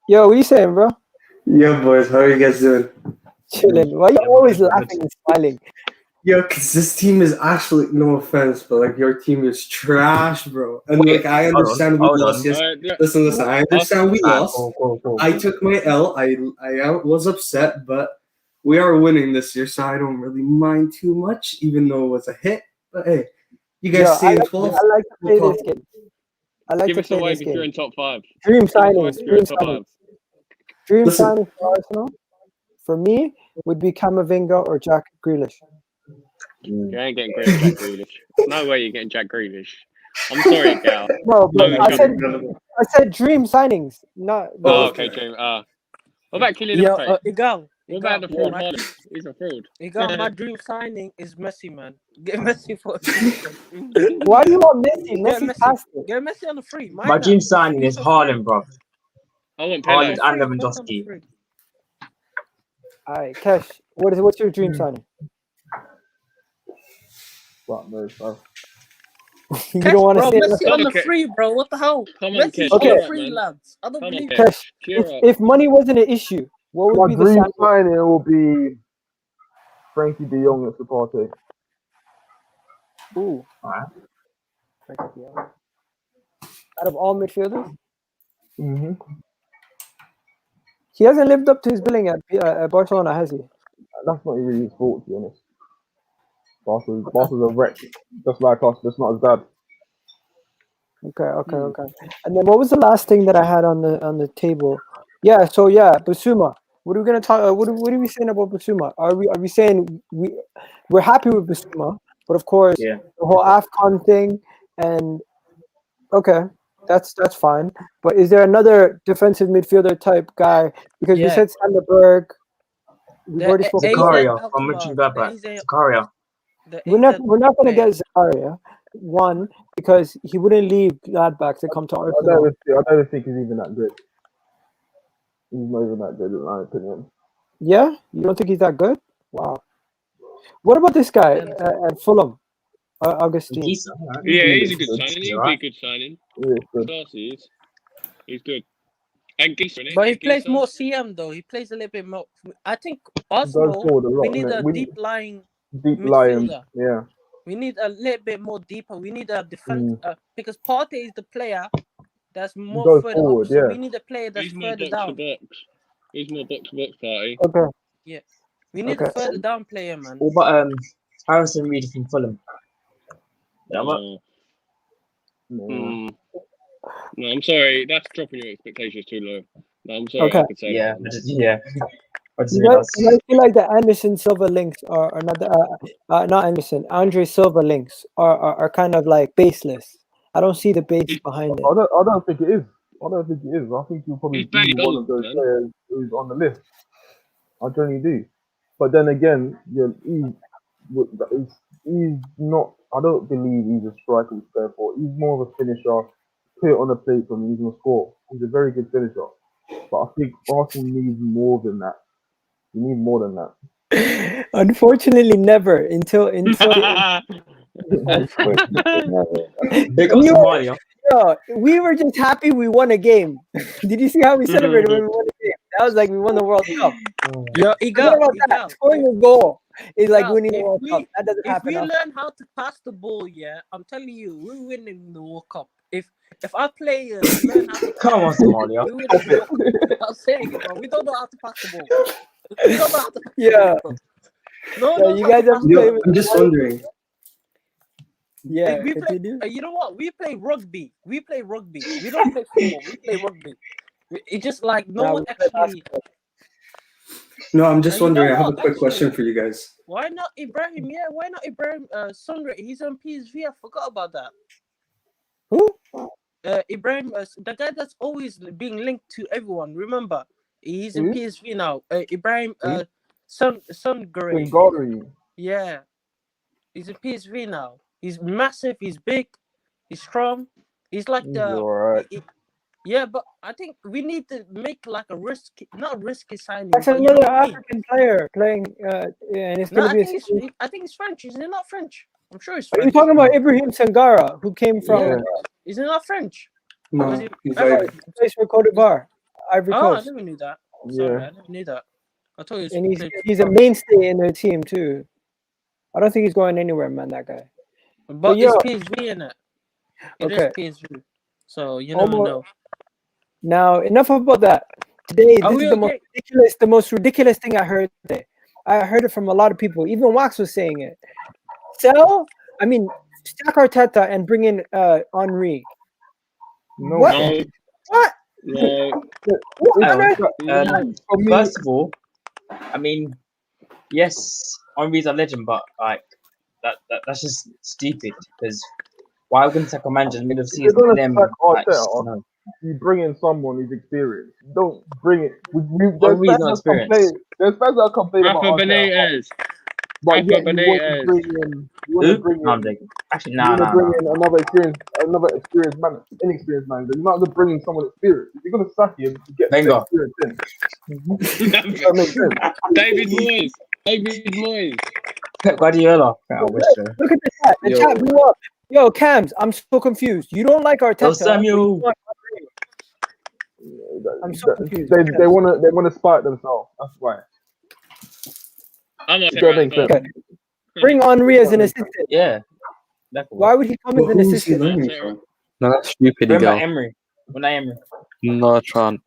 Yo, what you saying, bro? Yo, boys, how are you guys doing? Chilling. Why you Yeah, always good. laughing and smiling? Yo, cause this team is actually, no offense, but like your team is trash, bro. And Wait, like I hold on, understand we hold lost. on. Yes, Yeah. listen. I understand we Alright, lost. cool. I took my L. I was upset, but we are winning this year, so I don't really mind too much, even though it was a hit. But hey, you guys Yo, stay in 12th. I like to play this game. I like Give to us a play wave this if you're game. in top 5. Dream Give us a wave signings. if you're Dream in top signings. 5. Dream Listen. signings for Arsenal. For me, would be Camavinga or Jack Grealish. You ain't getting Jack Grealish. No way you're getting Jack Grealish. I'm sorry, Gal. No, but No, I said dream signings, not. Oh, okay. okay, James. What about Kylian Yo, Mbappe? Igal. What about the Igal, fraud my, Haaland? He's a fraud. Igal, my dream signing is Messi, man. Get Messi for Why do you want Messi? Get Messi's Messi. past it. Get Messi on the free. My dream signing is Haaland, bro. I want Haaland Pele. and Lewandowski. All right, Kesh, what's your dream signing? Fuck knows, bro. You don't want to bro, say Messi Come on on, the free, bro. What the hell? Come on, Messi's Kesh. on Okay. the Cheer up, free, man. lads. I don't Come on, believe Kesh. it. Kesh, Cheer up. if money wasn't an issue, what would My be the dream signing? signing will be Frankie De Jong at Supporte. Ooh. Alright. Out of all midfielders, Mm-hmm. he hasn't lived up to his billing at Barcelona, has he? That's not really his fault, to be honest. Barca's a wreck, just like us, just not as bad. Okay. And then what was the last thing that I had on the table? Yeah, so Basuma. What are we gonna talk? What are we saying about Basuma? Are we saying we're happy with Basuma, but of course Yeah. the whole AFCON thing and okay, that's fine. But is there another defensive midfielder type guy? Because we Yeah. said Sanderberg. We've already spoken about. Zakaria from Mönchengladbach. Zakaria. We're not gonna get Zakaria. One, because he wouldn't leave Gladbach to come to I Arsenal. don't think he's even that good. He's not even that good, in my opinion. Yeah, you don't think he's that good? Wow. What about this guy at Fulham, Augustine? Decent, right? Yeah, he's a good Good. signing. He'd be a Alright. good signing. Yeah, it's good. Class he is. He's good. And Geezer, innit? But he plays Geezer. more CM though. He plays a little bit more. I think He does Arsenal. forward a lot, We need innit? a deep lying deep lying. midfielder. Yeah. We need a little bit more deeper. We need a defense because Partey is the player that's more goes further forward, up. So yeah. we need a player that's He's more further box down. to box. He's more box to box party. Okay. We need a further down player, man. What about Harrison Reed from Fulham? Yeah, what? No, I'm sorry. That's dropping your expectations too low. No, I'm sorry. Okay. I could say Yeah, that. yeah. I just You guys realized. feel like the Anderson Silva links are not Anderson, Andre Silva links are kind of like baseless. I don't see the base behind it. I don't think it is. I don't think it is. I think he'll probably He's be bang one on, of those man. players who's on the list. I generally do. But then again, he's not. I don't believe he's a striker who's fair for. He's more of a finisher. Put it on the plate for me, he's gonna score. He's a very good finisher. But I think Arsenal needs more than that. You need more than that. Unfortunately, never until unfortunately, never. Big up We were, Somalia. we were just happy we won a game. Did you see how we celebrated when we won a game? That was like we won the World Cup. Yo, What Igal, about that? Igal, Scoring a goal is like Igal, winning the World Cup. That doesn't if happen we often. learn how to pass the ball, yeah, I'm telling you, we're winning the World Cup. If our players learn how to Come on, Somalia. we win the World Cup. I'm saying it, bro. We don't know how to pass the ball. We don't know how to pass Yeah. the ball. No, Yeah, you guys have to Yo, play with I'm just wondering. Yeah, we play. continue. You know what? We play rugby. We play rugby. We don't play football. We play rugby. It's just like no Nah, one we play actually. basketball. No, I'm just You know wondering. I have a what, quick question actually? for you guys. Why not Ibrahim? Yeah, why not Ibrahim? Sundre, he's on PSV. I forgot about that. Who? Ibrahim, the guy that's always being linked to everyone. Remember, he's in Who? PSV now. Ibrahim, Sundre. Singari. Yeah, he's in PSV now. He's massive. He's big. He's strong. He's like He's the. alright. Yeah, but I think we need to make like a not a risky signing. That's but you know another what I mean? African player playing, and it's No, gonna I be. think it's French. Is it not French? I'm sure it's Are you French. talking about Ibrahim Sangara, who came from? Yeah. Is it not French? No, Was it he's Ivory? like, He plays for Cote d'Ivoire, Ivory Oh, I Coast, never knew that. Sorry, Yeah. I never knew that. I thought he was. and he's played for a France. mainstay in their team too. I don't think he's going anywhere, man. That guy. But yo- it's PSV in it. It is Okay. PSV. So you never know. Now, enough about that. Today, Are this we is the most ridiculous thing I heard today. I heard it from a lot of people. Even Wax was saying it. Sack Arteta and bring in Henri. No. What? No, What? no. What on earth? For me, First of all, I mean, yes, Henri's a legend, but like that's just stupid. Because why are we going to take a manager in the middle of the You're season? gonna And then, sack like, Arteta. no. You bring in someone who's experienced. Don't bring it. Henri's not experienced. There's fans that complain about Rafa Arteta, Benitez. but Rafa yet you want to Benitez. bring in. You want Who? to bring No, I'm in. joking. Actually, You no, want to no, bring no. in another experienced man, inexperienced manager. You're not going to bring in someone experienced. If you're going to sack him, you get the Wenger. experience in. That makes sense. David Moyes. David Moyes. Pep Guardiola. I wish so. Look at the chat. The Yo. chat blew up. Yo, Cams, I'm so confused. You don't like Arteta. Yo, but Samuel. you want Henry. I'm so confused. They want to spite themselves. That's why. I'm not It don't make sense. Okay. Bring Henri as an assistant. Yeah. Definitely. Why would he come but as an who is he assistant? learning from? No, that's stupid, Remember girl. Emery? When I Emery. Not a chance.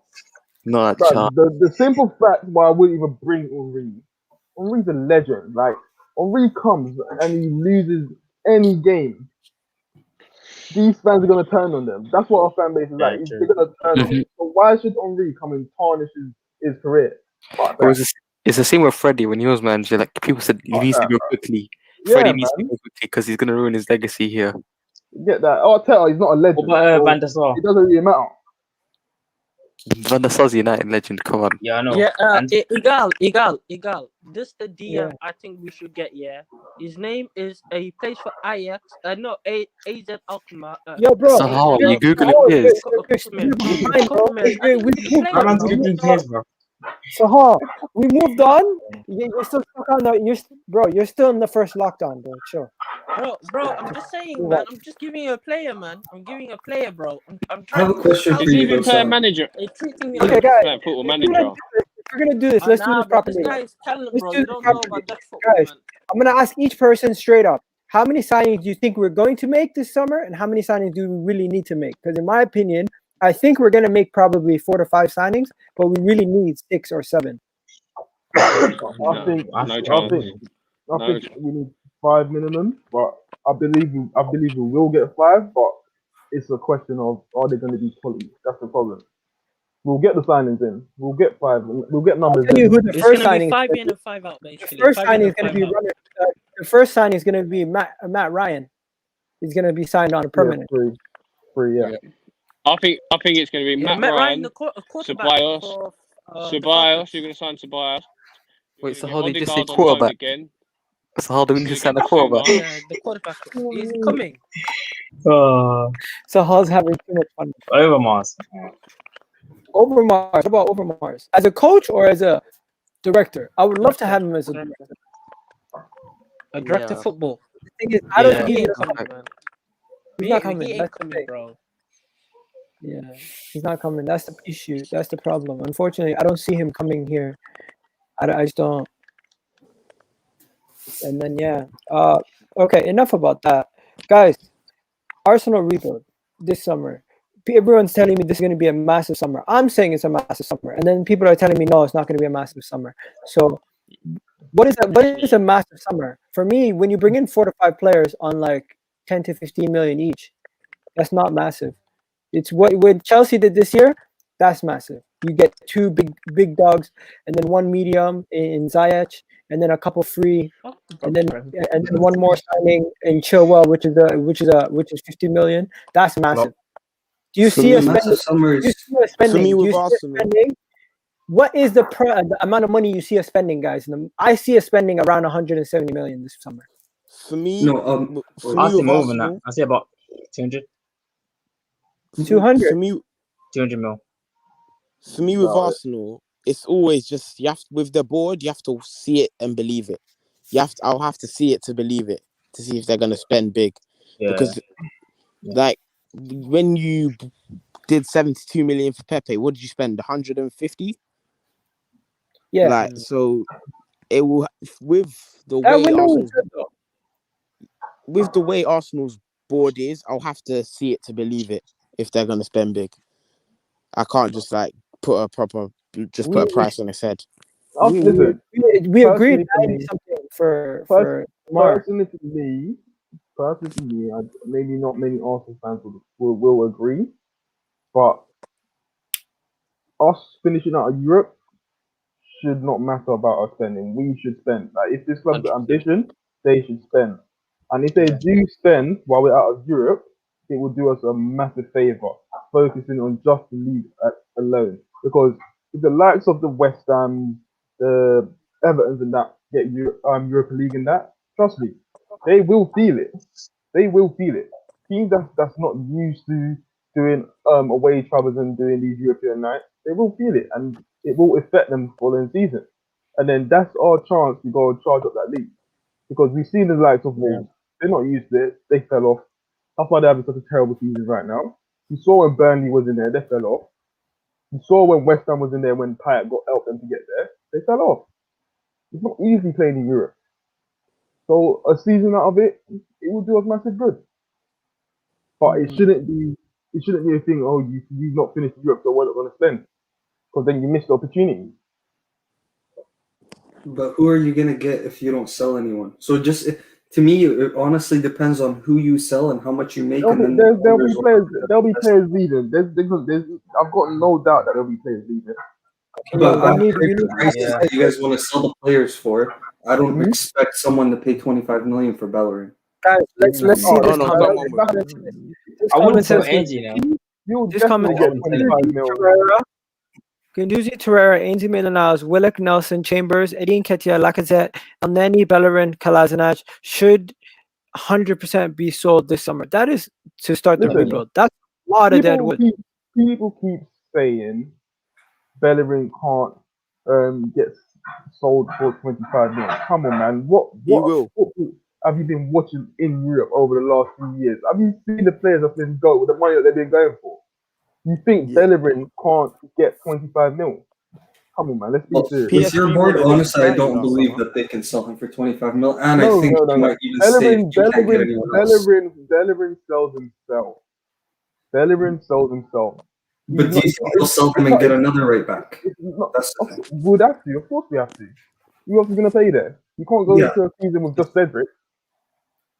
Not a But chance. the simple fact why I wouldn't even bring Henri. Henri's a legend. Like Henri comes and he loses any game. These fans are gonna turn on them. That's what our fan base is like. Yeah, true. They're gonna turn on him. So why should Henri come and tarnish his career? Fuck It was that. it's the same with Freddie when he was manager. Like people said, he Fuck needs to that, go bro. quickly. Yeah, Freddie needs to man. go quickly because he's gonna ruin his legacy here. Get that. Arteta, he's not a legend. What about so Van der Sar? it doesn't really matter. Van der Sar's United legend. Come on. Yeah, I know. Yeah, And Egal. This is the DM Yeah. I think we should get. Yeah, his name is he plays for Ajax. No, AZ Alkmaar. Yo, bro. So how are Yo, you Googling Sahar, his? we I'm Googling his, bro. Sahar, we moved on. You're still stuck on the. You're still in the first lockdown, bro. Sure. Bro, I'm just saying, man. I'm just giving you a player, man. I'm giving you a player, bro. I'm I have trying a question for Is he you, even though, player Sam. manager? They're treating me Okay, like guys. Like football If manager. we're gonna do this, let's do this bro, this properly. guy is talent, Let's bro. do You this don't know properly. about Dutch football, Guys, man. I'm gonna ask each person straight up. How many signings do you think we're going to make this summer, and how many signings do we really need to make? Because in my opinion, I think we're gonna make probably 4 to 5 signings, but we really need 6 or 7. I think we need 5 minimum, but I believe we will get 5, but it's a question of are they going to be quality? That's the problem. We'll get the signings in. We'll get 5. We'll get I'll numbers tell you in. who the It's first gonna be signing. 5 in and 5 out, The basically. first 5 in signing is and going to 5 be out. running. The first signing is going to be Matt Ryan. He's going to be signed on a permanent. Free, yeah. I think it's going to be Yeah, Matt Ryan, the quarterback Ceballos. for Ceballos, you're going to sign Ceballos. Wait, so how did you just say Odegaard on loan quarterback? again. So how do we need to sign a Again, quarterback? Yeah, the quarterback. He's coming. So Hall's having too much fun. Overmars. Overmars. What about Overmars? As a coach or as a director. I would love to have him as a director. A director Yeah. of football. The thing is, I don't Yeah. think He he's ain't coming, man. not coming. He ain't That's the coming, thing. bro. Yeah, he's not coming. That's the issue. That's the problem. Unfortunately, I don't see him coming here. I just don't. And then yeah. Okay. Enough about that, guys. Arsenal rebuild this summer. Everyone's telling me this is going to be a massive summer. I'm saying it's a massive summer, and then people are telling me no, it's not going to be a massive summer. So, what is that? What is a massive summer for me? When you bring in 4 to 5 players on like 10 to 15 million each, that's not massive. It's what Chelsea did this year. That's massive. You get 2 big dogs, and then 1 medium in Ziyech, and then a couple free, and then one more signing in Chilwell, which is 50 million. That's massive. Do you For see me, a spending? massive summer Do you is see a spending? For me, Do with you see a Arsenal, spending? What is the amount of money you see us spending, guys? I see us spending around 170 million this summer. for me, no. for I me see with more than that. Arsenal, I see about 200, 200. for me, 200 mil. for me with No, Arsenal, it's always just with the board, you have to see it and believe it. I'll have to see it to believe it to see if they're gonna spend big, Yeah. because like when you did 72 million for Pepe, what did you spend? 150? Yeah, Like, so it will, with the that way window was Arsenal's good though. board is, I'll have to see it to believe it if they're gonna spend big. I can't just like put a price on its head. Listen, We agreed personally for 90 me, something for Mar. personally for me, maybe not many Arsenal fans will agree, but us finishing out of Europe should not matter about us spending. We should spend. Like if this club's got 100%. ambition, they should spend. And if they do spend while we're out of Europe, it will do us a massive favour, focusing on just the league alone. Because if the likes of the West Ham, the Evertons and that get Europa League and that, trust me, they will feel it. They will feel it. Teams that's not used to doing away travels and doing these European nights, they will feel it, and it will affect them the following season. And then that's our chance to go and charge up that league. Because we've seen the likes of Wolves. They're not used to it. They fell off. That's why they're having such a terrible season right now. You saw when Burnley was in there, they fell off. You saw when West Ham was in there, when Payet helped them to get there, they fell off. It's not easy playing in Europe. So a season out of it, it will do us massive good. But it shouldn't be a thing, oh, you've not finished Europe, so we're not going to spend. Because then you miss the opportunity. But who are you gonna get if you don't sell anyone? So just to me, it honestly depends on who you sell and how much you make. There'll be players leaving. I've got no doubt that there'll be players leaving. But I'm you need the prices that you guys want to sell the players for. I don't expect someone to pay 25 million for Bellerin. guys, let's see this no, comment. someone will. This I comment wouldn't says sell Angie now. You'll this definitely comment get says 25 mil. Guendouzi, Torreira, Ainsley Maitland-Niles, Willock, Nelson, Chambers, Eddie Nketiah, Lacazette, Elneny, Bellerin, Kolasinac should 100% be sold this summer. That is to start the Listen, rebuild. That's a lot of dead wood. People keep saying Bellerin can't get sold for 25 mil. Come on, man. What have you been watching in Europe over the last few years? Have you seen the players that been going with the money that they've been going for? You think Bellerin can't get 25 mil? Come on, man. Let's be serious. With your PSV board, wanted honestly, I 30 don't last believe summer. that they can sell him for 25 mil. And I think you might even say if you can't get anyone else. Bellerin sells himself. Bellerin sells himself. But do you think he'll sell them and get another right back? That's the thing. We'd have to. Of course we have to. Who else is going to pay there? You can't go into a season with just Cedric.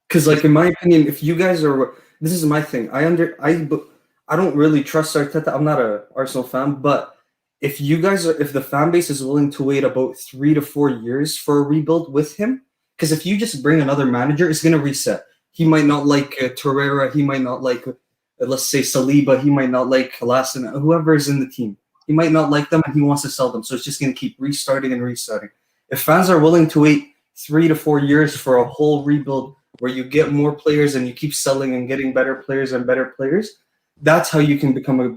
Because, like, in my opinion, if you guys are, this is my thing. I don't really trust Arteta. I'm not a Arsenal fan, but if the fan base is willing to wait about 3 to 4 years for a rebuild with him, because if you just bring another manager, it's gonna reset. He might not like Torreira. He might not like, let's say Saliba. He might not like Kolasinac. Whoever is in the team, he might not like them, and he wants to sell them. So it's just gonna keep restarting and restarting. If fans are willing to wait 3 to 4 years for a whole rebuild, where you get more players and you keep selling and getting better players and better players, that's how you can become a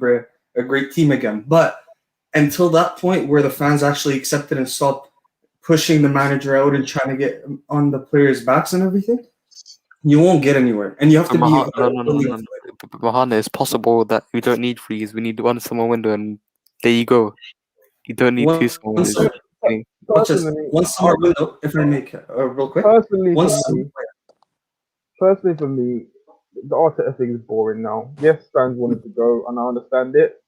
great team again. But until that point where the fans actually accept it and stop pushing the manager out and trying to get on the players' backs and everything, you won't get anywhere. And you have to be No. willing to Mahana, it's possible that we don't need threes. We need one summer window, and there you go. You don't need two summer windows. Personally, one summer window. If I make real quick, personally one for summer. me, personally for me, the Arteta thing is boring now. Yes, fans wanted to go, and I understand it.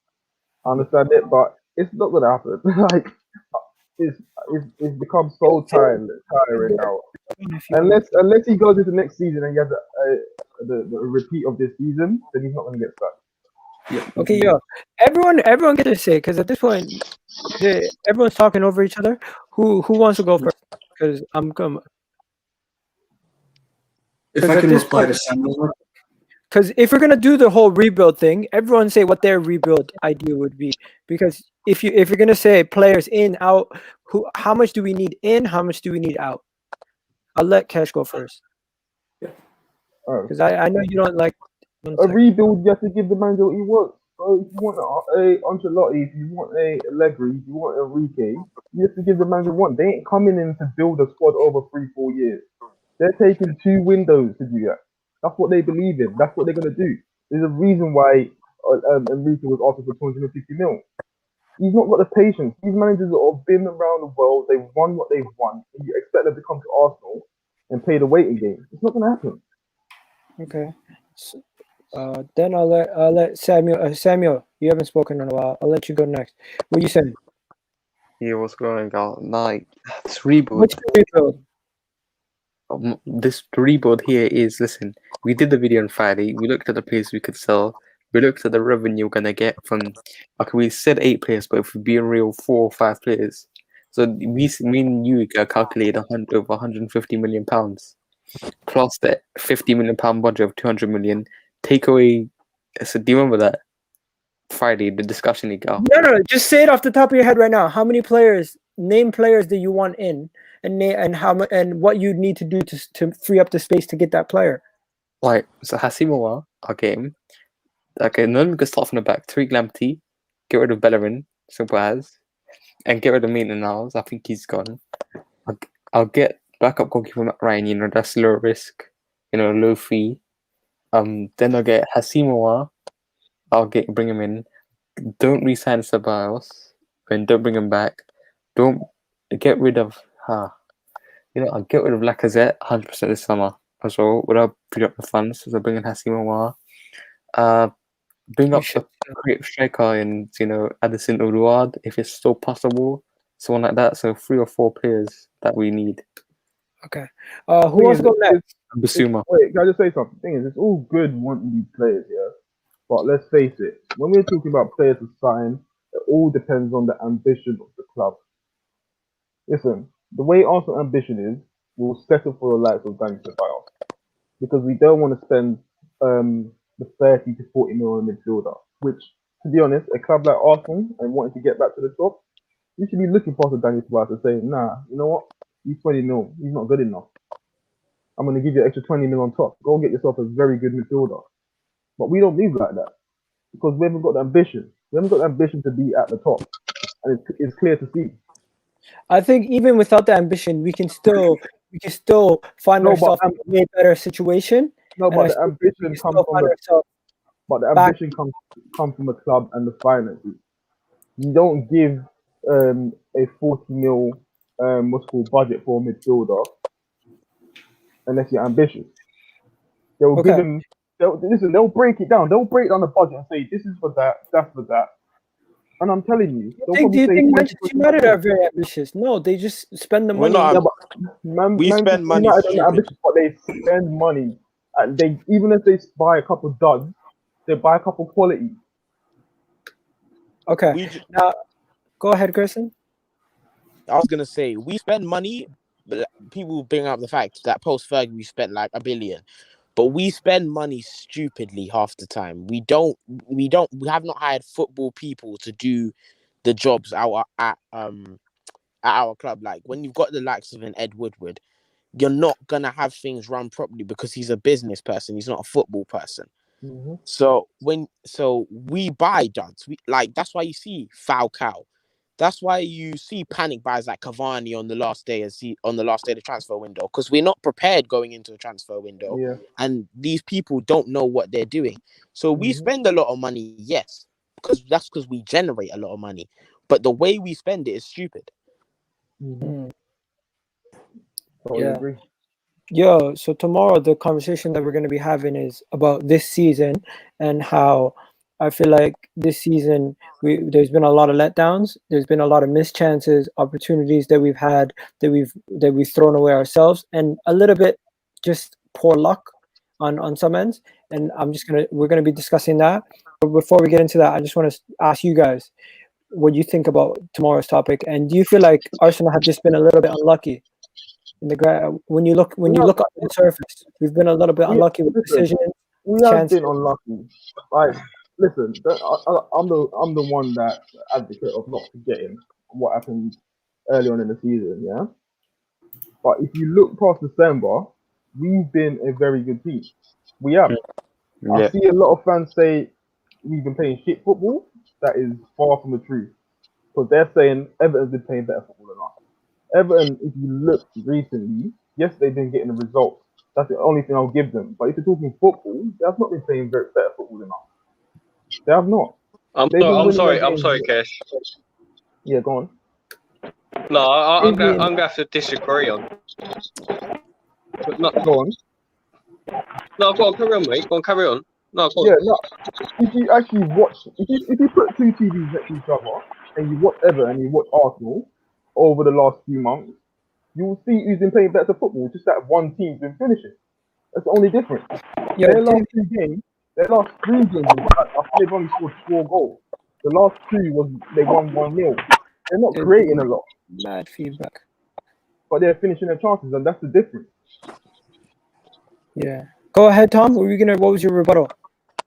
But it's not gonna happen. Like it's become so tiring now. Unless he goes into next season and he has the repeat of this season, then he's not gonna get sacked. Yeah. Okay, yo, everyone get to say, because at this point, everyone's talking over each other. Who wants to go first? Because I'm coming. If I can reply to Samuel. Because if we're gonna do the whole rebuild thing, everyone say what their rebuild idea would be. Because if you're gonna say players in, out, how much do we need in? How much do we need out? I'll let Cash go first. Because I know you don't like a rebuild. You have to give the manager what he wants. So if you want a Ancelotti, if you want a Allegri, if you want a Enrique, you have to give the manager one. They ain't coming in to build a squad over 3-4 years. They're taking 2 windows to do that. That's what they believe in. That's what they're going to do. There's a reason why Enrique was offered for 250 mil. He's not got the patience. These managers have been around the world. They've won what they've won. And you expect them to come to Arsenal and play the waiting game. It's not going to happen. Okay. So, then I'll let Samuel. Samuel, you haven't spoken in a while. I'll let you go next. What you saying? Yeah, what's going on? Like, this rebuild. What's your rebuild? This rebuild here is, listen, we did the video on Friday. We looked at the players we could sell. We looked at the revenue we're gonna get from. Okay, we said 8 players, but if we're being real, 4 or 5 players. So me and you calculated over 150 million pounds, plus the 50 million pound budget of 200 million. Take away. So do you remember that Friday the discussion you got? No. Just say it off the top of your head right now. How many players? Name players that you want in, and how much, and what you need to do to free up the space to get that player. Like, so Hasimoa, our game. Okay, none can start from the back. Tariq Lamptey, get rid of Bellerin, simple as, and get rid of Maitland-Niles. I think he's gone. I'll get backup goalkeeper Matt Ryan. That's low risk, low fee. Then I'll get Hasimoa. Bring him in. Don't re-sign Ceballos, and don't bring him back. Don't get rid of I'll get rid of Lacazette 100% this summer as well without putting up the funds. So bring in Hasimoa. Bring up a creative striker and Addison Uruad if it's still possible, someone like that. So 3 or 4 players that we need. Okay. Who wants to go next? Basuma. Wait, can I just say something? Thing is, it's all good wanting these players, yeah. But let's face it, when we're talking about players to sign, it all depends on the ambition of the club. Listen, the way Arsenal ambition is, we'll settle for the likes of Dani Ceballos because we don't want to spend the 30 to 40 mil on a midfielder. Which, to be honest, a club like Arsenal and wanting to get back to the top, you should be looking past Dani Ceballos and saying, nah, you know what? He's 20 mil. He's not good enough. I'm going to give you an extra 20 mil on top. Go and get yourself a very good midfielder. But we don't move like that because we haven't got the ambition. We haven't got the ambition to be at the top, and it's clear to see. I think even without the ambition, we can still find ourselves in a better situation. No, but the ambition comes from the club and the finances. You don't give a 40 mil budget for a midfielder unless you're ambitious. They'll give him. They'll break it down. They'll break down the budget and say this is for that, that's for that. And I'm telling you, do you think Manchester United are very ambitious? No, they just spend the money. We spend money. Ambitious, but they spend money. Even if they buy a couple of duds, they buy a couple of quality. Okay. Now, go ahead, Gerson. I was gonna say we spend money, but people bring up the fact that post Fergie we spent like $1 billion. But we spend money stupidly half the time. We have not hired football people to do the jobs at our club. Like when you've got the likes of an Ed Woodward, you're not gonna have things run properly because he's a business person. He's not a football person. Mm-hmm. So we buy duds. That's why you see Falcao. That's why you see panic buys like Cavani on the last day of the transfer window, because we're not prepared going into a transfer window, Yeah. and these people don't know what they're doing. So we spend a lot of money, yes, because we generate a lot of money, but the way we spend it is stupid. Mm. Totally Yeah. agree. Yo, so tomorrow the conversation that we're going to be having is about this season and how I feel like this season there's been a lot of letdowns. There's been a lot of missed chances, opportunities that we've had that we've thrown away ourselves, and a little bit just poor luck on some ends. And we're gonna be discussing that. But before we get into that, I just want to ask you guys what you think about tomorrow's topic, and do you feel like Arsenal have just been a little bit unlucky? In the when you look under the surface, we've been a little bit unlucky with decisions. We have chances. been unlucky. Like, listen, I'm the one that's advocate of not forgetting what happened early on in the season, yeah. But if you look past December, we've been a very good team. We have. I Yeah. see a lot of fans say we've been playing shit football. That is far from the truth, because they're saying Everton's been playing better football than us. Everton, if you look recently, yes, they've been getting the results. That's the only thing I'll give them. But if you're talking football, they have not been playing very better football than us. They have not. I'm They've been winning their sorry, games. Kesh. Yeah, go on. No, I'm gonna have to disagree on. But not, Go on. no, go on, carry on, mate. Go on, carry on. No, go on. Yeah, no. If you actually watch, if you put two TVs next to each other and you watch Everton and you watch Arsenal over the last few months, you will see who's been playing better football. Just that one team's been finishing. That's the only difference. Yo, Their last three games, I think they've only scored 4 goals. The last 2 was they won 1-0. They're not creating a lot, mad feedback. but they're finishing their chances, and that's the difference. Yeah. Go ahead, Tom. What was your rebuttal?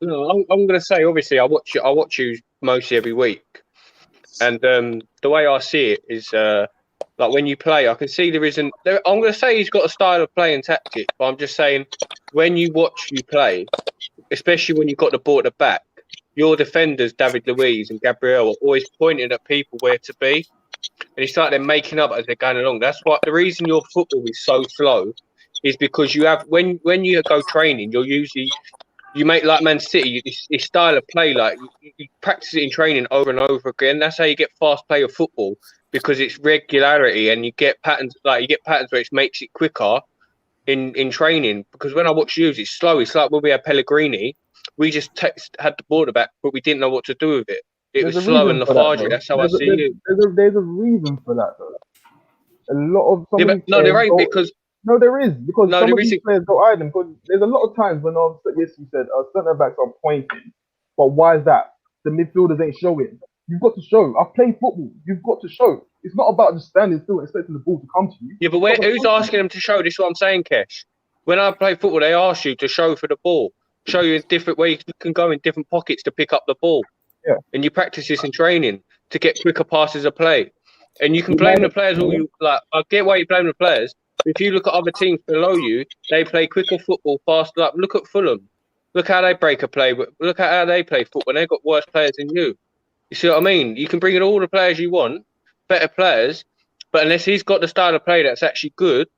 No, I'm gonna say, obviously, I watch you mostly every week, and the way I see it is like when you play, I can see there isn't. I'm gonna say he's got a style of play and tactic, but I'm just saying when you watch you play, especially when you've got the ball at the back, your defenders, David Luiz and Gabriel, are always pointing at people where to be, and it's like they're making up as they're going along. That's what the reason your football is so slow is because you have when you go training, you make like Man City, this style of play, like you practice it in training over and over again. That's how you get fast play of football, because it's regularity and you get patterns where it makes it quicker in training. Because when I watch you, it's slow. It's like when we had Pellegrini, we just had the ball back, but we didn't know what to do with it. It was slow and lethargic. That's how I see you. There's a reason for that, though. A lot of some of these no, there players ain't because. No, there is, because No, some of there these isn't. players go iron them. Because there's a lot of times when yes, you said centre backs are pointing, but why is that? The midfielders ain't showing. You've got to show. I've played football. You've got to show. It's not about just standing still and expecting the ball to come to you. Yeah, but who's asking them to show? This is what I'm saying, Kesh. When I play football, they ask you to show for the ball, show you in different ways you can go in different pockets to pick up the ball. Yeah. And you practice this in training to get quicker passes of play. And you can blame the players all you like. I get why you blame the players. If you look at other teams below you, they play quicker football, faster. Like, look at Fulham. Look how they break a play. Look at how they play football. They've got worse players than you. You see what I mean? You can bring in all the players you want, better players, but unless he's got the style of play that's actually good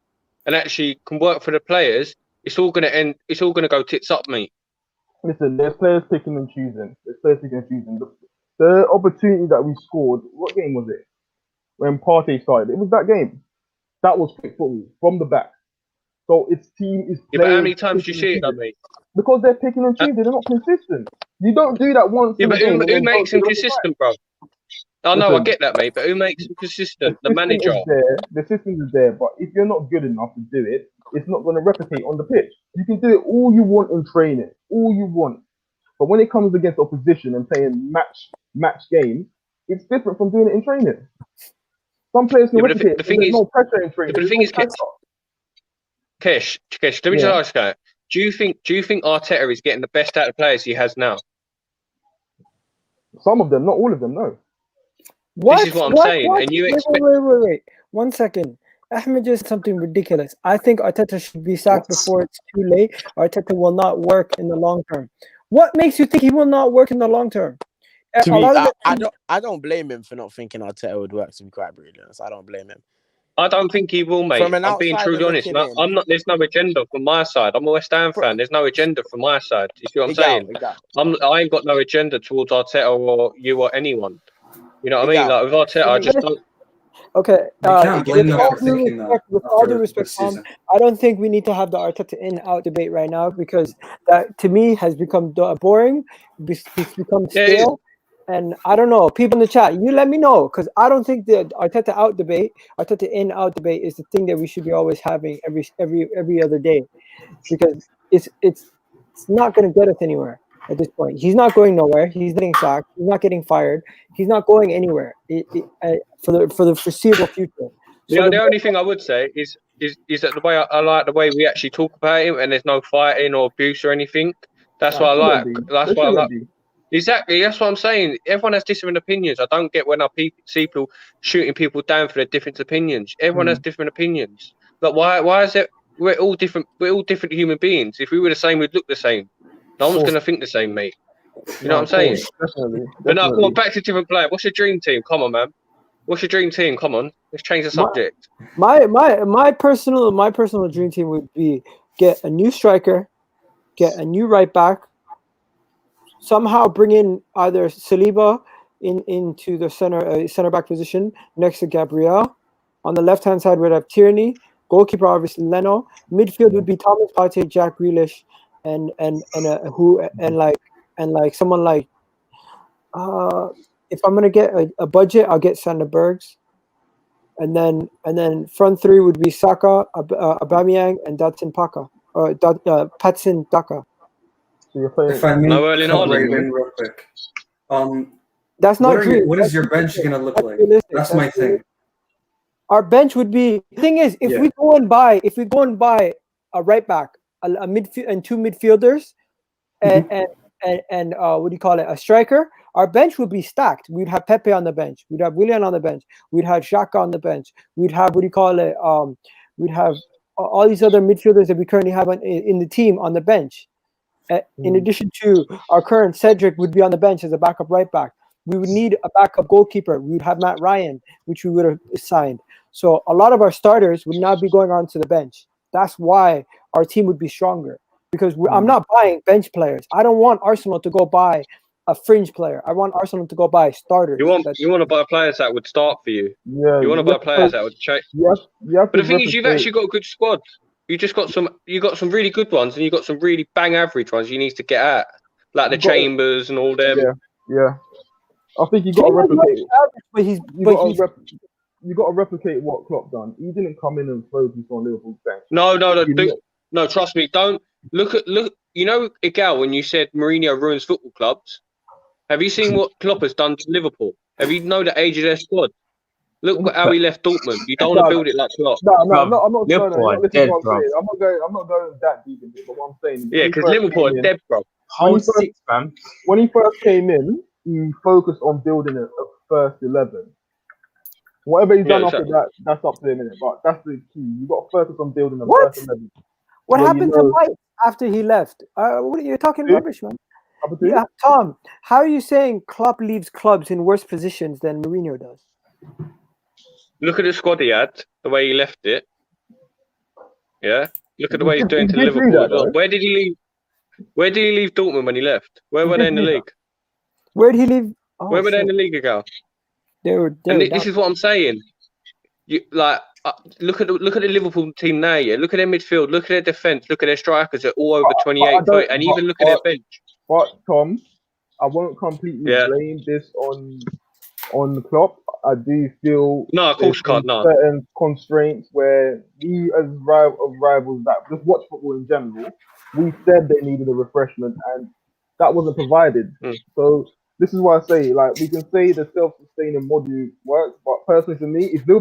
and actually can work for the players, it's all going to end. It's all going to go tits up, mate. Listen, there's players picking and choosing. The opportunity that we scored, what game was it? When Partey started, it was that game. That was quick football from the back. So its team is playing. Yeah, but how many times do you see it, though, mate? Because they're picking and choosing. They're not consistent. You don't do that once. Yeah, in but a game who makes them consistent, bro? I know, I get that, mate. But who makes them consistent? The manager. The system is there, but if you're not good enough to do it, it's not going to replicate on the pitch. You can do it all you want in training, all you want. But when it comes against opposition and playing match games, it's different from doing it in training. Some players can replicate. There's no pressure in training. But the thing is, Kesh, let me just ask you, do you think Arteta is getting the best out of the players he has now? Some of them, not all of them, no. What? This is what I'm saying. And you expect... Wait. 1 second. Ahmed just something ridiculous. I think Arteta should be sacked before it's too late. Arteta will not work in the long term. What makes you think he will not work in the long term? To a be, lot of the I don't blame him for not thinking Arteta would work. To be quite brutally honest, I don't blame him. I don't think he will, mate. From an I'm being outsider truly honest. looking No, in, I'm not. There's no agenda from my side. I'm a West Ham Bro. fan. There's no agenda from my side. You see what I'm saying? Egal. I ain't got no agenda towards Arteta or you or anyone. You know what I mean? Egal. Like with Arteta, I just don't. Okay. You can't blame them for due thinking that respect, with all due after respect, this Tom, season. I don't think we need to have the Arteta in out debate right now because that to me has become boring. It's become Yeah, it is. stale. And I don't know. People in the chat, you let me know because I don't think the Arteta out debate, Arteta in out debate, is the thing that we should be always having every other day, because it's not going to get us anywhere at this point. He's not going nowhere. He's getting sacked. He's not getting fired. He's not going anywhere for the foreseeable future. So The only thing I would say is that the way I like the way we actually talk about him, and there's no fighting or abuse or anything. That's what I like. That's what I like. Exactly, that's what I'm saying. Everyone has different opinions. I don't get when I see people shooting people down for their different opinions. Everyone has different opinions. But why is it? We're all different. We're all different human beings. If we were the same, we'd look the same. No one's going to think the same, mate. You know what I'm saying? Definitely. But no, come on, back to different player. What's your dream team? Come on, man. What's your dream team? Come on, let's change the subject. My personal dream team would be get a new striker, get a new right back, somehow bring in either Saliba into the center back position next to Gabriel. On the left hand side, we'd have Tierney. Goalkeeper obviously Leno. Midfield would be Thomas Partey, Jack Grealish, and someone like. If I'm gonna get a budget, I'll get Sander Bergs. And then front three would be Saka, Aubameyang, and Patson Daka. If I may No Erling come right Haaland. in real quick. That's not dream. What is your bench gonna look like? That's my thing. Our bench would be. The thing is, if we go and buy a right back, a midfield, and two midfielders, and what do you call it? A striker. Our bench would be stacked. We'd have Pepe on the bench. We'd have Willian on the bench. We'd have Xhaka on the bench. We'd have we'd have all these other midfielders that we currently have in the team on the bench. In addition to our current Cedric would be on the bench as a backup right back. We would need a backup goalkeeper. We would have Matt Ryan, which we would have signed. So a lot of our starters would not be going on to the bench. That's why our team would be stronger. Because I'm not buying bench players. I don't want Arsenal to go buy a fringe player. I want Arsenal to go buy starters. You want to buy players that would start for you. Yeah. You want to buy players that would change. Yes. But the thing is, you've actually got a good squad. You got some really good ones, and you got some really bang average ones. You need to get at, like the Chambers and all them. Yeah. I think you got to replicate. You got to replicate what Klopp done. He didn't come in and focus on Liverpool's bench. No. Trust me. Don't look. You know, Igal, when you said Mourinho ruins football clubs, have you seen what Klopp has done to Liverpool? Have you know the age of their squad? Look how he left Dortmund. You don't want to build it like Klopp. No, I'm not saying Liverpool that. are dead, bro. I'm not going that deep into it. But what I'm saying, Yeah, because Liverpool are dead, bro. Whole six, fam. When he first came in, he focused on building a first 11. Whatever he's done after that, that's up to him, innit? But that's the key. You got to focus on building a first 11. What happened to Mike after he left? You're talking rubbish, man. Yeah, Tom, how are you saying Klopp leaves clubs in worse positions than Mourinho does? Look at the squad he had, the way he left it. Yeah. Look at the way he's doing to Liverpool. Where did he leave? Where did he leave Dortmund when he left? Where were they in the league? Where did he leave? Where were they in the league ago? This is what I'm saying. Look at the Liverpool team now. Yeah, look at their midfield. Look at their defense. Look at their strikers. They're all over 28, 30, and even look at their bench. But Tom, I won't completely blame this on Klopp. I do feel of course you can't. No, certain constraints where we as rivals that just watch football in general, we said they needed a refreshment and that wasn't provided. So this is why I say, like, we can say the self-sustaining model works, but personally for me, if the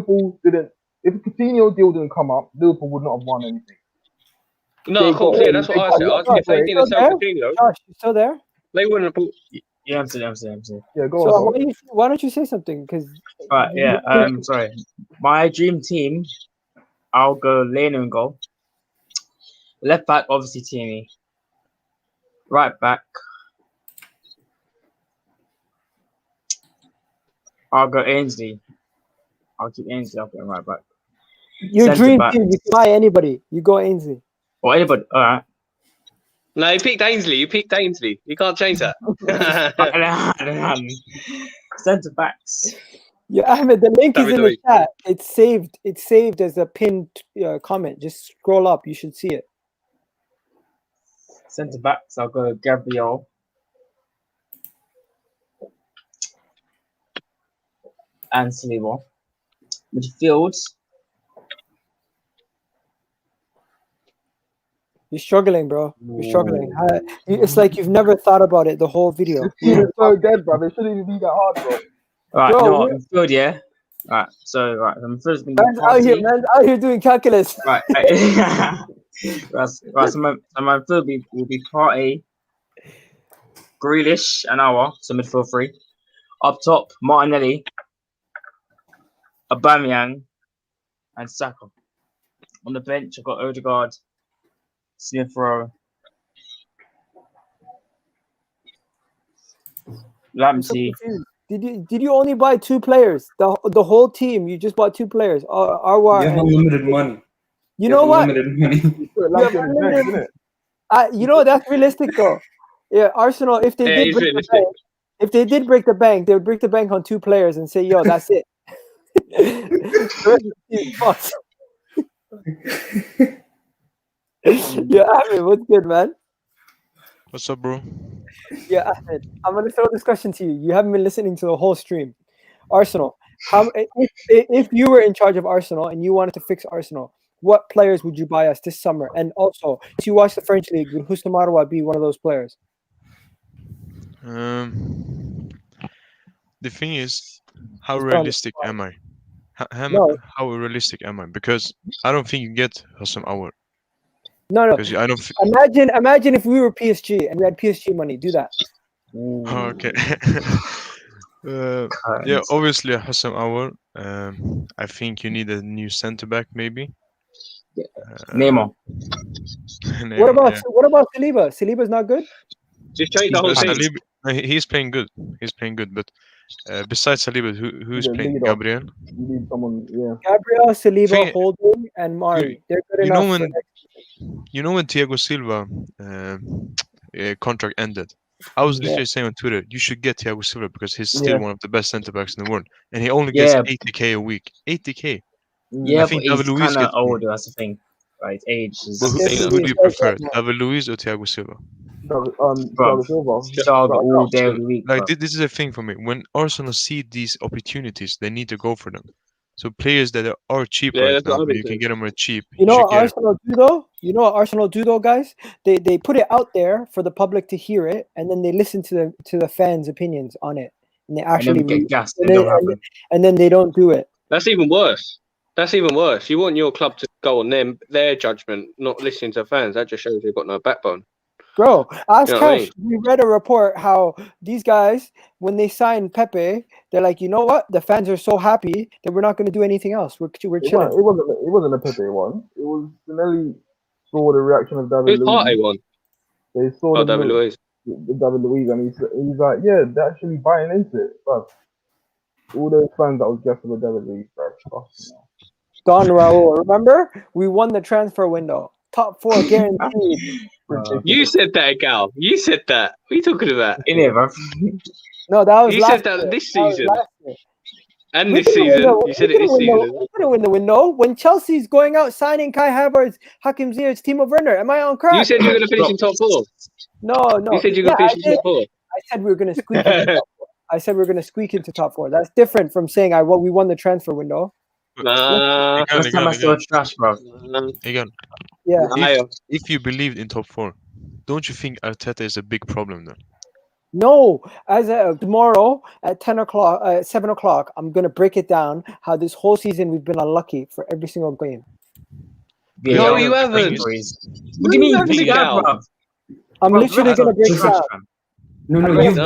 Coutinho deal didn't come up, Liverpool would not have won anything. No, of course, that's what I said. If they didn't sell Coutinho, Josh, you still there? They wouldn't have. Yeah, I'm saying. Yeah, go on. So why don't you say something? Right, yeah. Sorry. My dream team, I'll go Leno in goal. Left back, obviously Tierney. Right back, I'll go Ainsley. I'll keep Ainsley. I'll put him right back. Your Centre dream back. team, you can buy anybody. You go Ainsley. Or anybody. All right. No, you picked Ainsley. You picked Ainsley. You can't change that. Centre backs. Yeah, Ahmed, the link is David in the Luiz. chat. It's saved. It's saved as a pinned comment. Just scroll up. You should see it. Centre backs. I'll go Gabriel. And Saliba. Midfield. You're struggling, bro. You're struggling. Ooh. It's like you've never thought about it the whole video. This team is so dead, bro. It shouldn't even be that hard, bro. Right, Bro, you know what? Midfield, yeah. Right. So midfield's been Man's out here doing calculus. Right. right. So my midfield will be Partey, Grealish, and Aouar. So midfield 3. Up top, Martinelli, Aubameyang, and Saka. On the bench, I've got Odegaard, Smith Rowe, Lamptey. Did you only buy 2 players? The whole team, you just bought 2 players. Aouar You have and unlimited money. you know what? Unlimited money. You know that's realistic though. Yeah, Arsenal. If they did break the bank, they would break the bank on 2 players and say, "Yo, that's it." Yeah, Ahmed, what's good, man? What's up, bro? Yeah, Ahmed, I'm gonna throw this question to you. You haven't been listening to the whole stream. Arsenal. If you were in charge of Arsenal and you wanted to fix Arsenal, what players would you buy us this summer? And also, if you watch the French league, would Houssem Aouar be one of those players? The thing is, how realistic am I? How realistic am I? Because I don't think you get Houssem Aouar. No. Because I don't. Imagine if we were PSG and we had PSG money. Do that. Okay. Yeah, obviously Houssem Aouar. I think you need a new centre back, maybe. Neymar. What about Saliba? Saliba's not good. Just change the whole team. He's playing good. But besides Saliba, who's playing? Gabriel. You need someone, yeah. Gabriel, Saliba, Holding, and Mari. They're good enough. You know when Thiago Silva contract ended, I was literally saying on Twitter, you should get Thiago Silva because he's still one of the best centre backs in the world, and he only gets 80k a week. 80k. Yeah, I think but he's David Luiz kind of gets more. older. That's the thing. Right, age is. Who do you prefer, David Luiz or Thiago Silva? Thiago Silva. Thiago all day of the week. Like this is a thing for me. When Arsenal see these opportunities, they need to go for them. So players that are cheap right now, but you can get them at cheap. You know what Arsenal do though? You know what Arsenal do though, guys? They put it out there for the public to hear it, and then they listen to the fans' opinions on it, and they actually get gassed. And then they don't do it. That's even worse. You want your club to go on their judgment, not listening to fans. That just shows you've got no backbone. Bro, ask Cash. We read a report how these guys, when they signed Pepe, they're like, you know what? The fans are so happy that we're not going to do anything else. We're chilling. It wasn't a Pepe one. It was Spinelli saw the reaction of David Luiz. Whose party one? They saw David Luiz. David Luiz, and he's like, yeah, they're actually buying into it. But all those fans that was guessing with David Luiz, bro. Don Raul, remember? We won the transfer window. Top 4 guaranteed. You said that, Gal. You said that. What are you talking about? No, that was you said that this season. And this season. You said it this season. We couldn't win the window. When Chelsea's going out signing Kai Havertz, Hakim Ziyech, Timo Werner. Am I on crack? You said you were going to finish in top 4. No. You said you were going to finish in top 4. I said we were going to squeak into top 4. I said we were going to squeak into top 4. That's different from saying we won the transfer window. Nah. Last time I saw trash, bro. Again. Yeah. If you believed in top 4, don't you think Arteta is a big problem then? No, as tomorrow at 7 o'clock, I'm gonna break it down how this whole season we've been unlucky for every single game. Yeah, no, you haven't. What do you mean? I'm literally gonna break it down. No, you've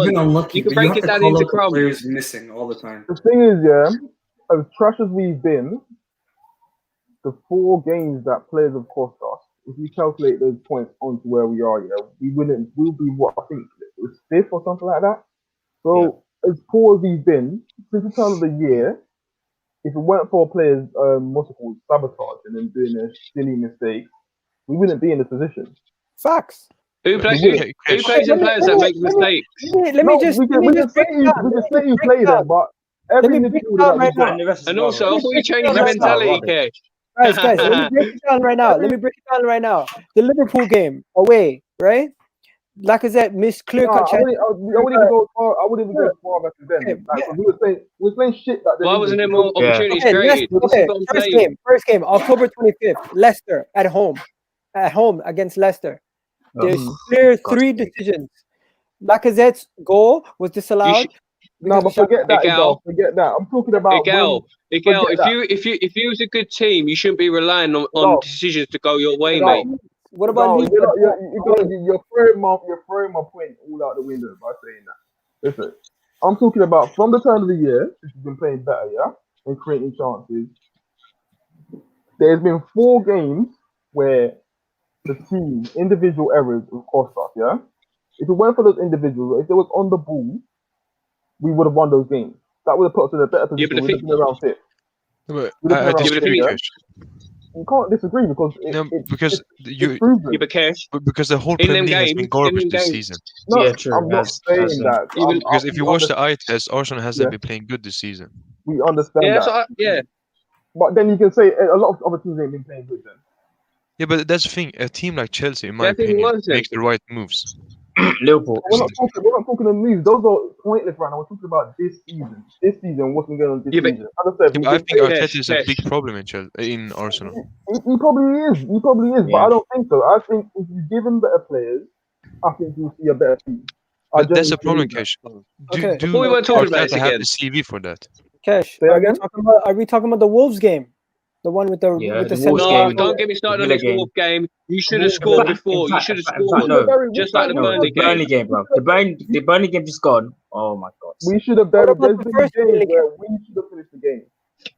been unlucky. You can break it down into crumbs. Players missing all the time. The thing is, as trash as we've been, the 4 games that players have cost us, if you calculate those points onto where we are, we'll be what, I think it was 5th or something like that. So as poor as he's been since the turn of the year, if it weren't for players, what's it called, sabotage and then doing a silly mistake, we wouldn't be in this position. Facts. Who plays in players that make mistakes? Let me just say you play them, but every midfielder that we got. And also, I thought you changed your mentality, Kesh. Guys, let me break it down right now. The Liverpool game away, right? Lacazette missed clear-cut chances. I wouldn't even go as far back as then. We were playing shit back then. Why wasn't there more opportunities created? First game, October 25th, Leicester at home against Leicester. There's clear 3 decisions. Lacazette's goal was disallowed. No, but forget that. Forget that. I'm talking about Miguel, if you was a good team, you shouldn't be relying on decisions to go your way, mate. What about you're throwing my point all out the window by saying that. Listen, I'm talking about from the turn of the year, since you've been playing better, yeah, and creating chances. There's been 4 games where the team individual errors have cost us, yeah. If it weren't for those individuals, if it was on the ball, we would have won those games. That would have put us in a better position. We would have been around 5th. I disagree. You can't disagree because because the whole in Premier them League has games, been garbage this season. No, Yeah, true. I'm not saying that. Because if you watch the eye test, Arsenal hasn't been playing good this season. We understand that. But then you can say a lot of other teams ain't been playing good then. Yeah, but that's the thing. A team like Chelsea, in my opinion, makes the right moves. Liverpool. We're not talking the moves. Those are pointless right now. We're talking about this season. This season, what's been going on this season. I think Arteta is a big problem in Arsenal. He probably is. But I don't think so. I think if you give him better players, I think you'll see a better team. But that's a problem, Cash. Before we weren't talking about Arteta have the CV for that? Cash, are we talking about the Wolves game? The one with the Wolves game. Don't get me started on this Wolves game. You should have scored before. You should have scored. Just like the Burnley game, bro. The Burnley game just gone. Oh my god. We should have better. There's been a game where we should have finished the game.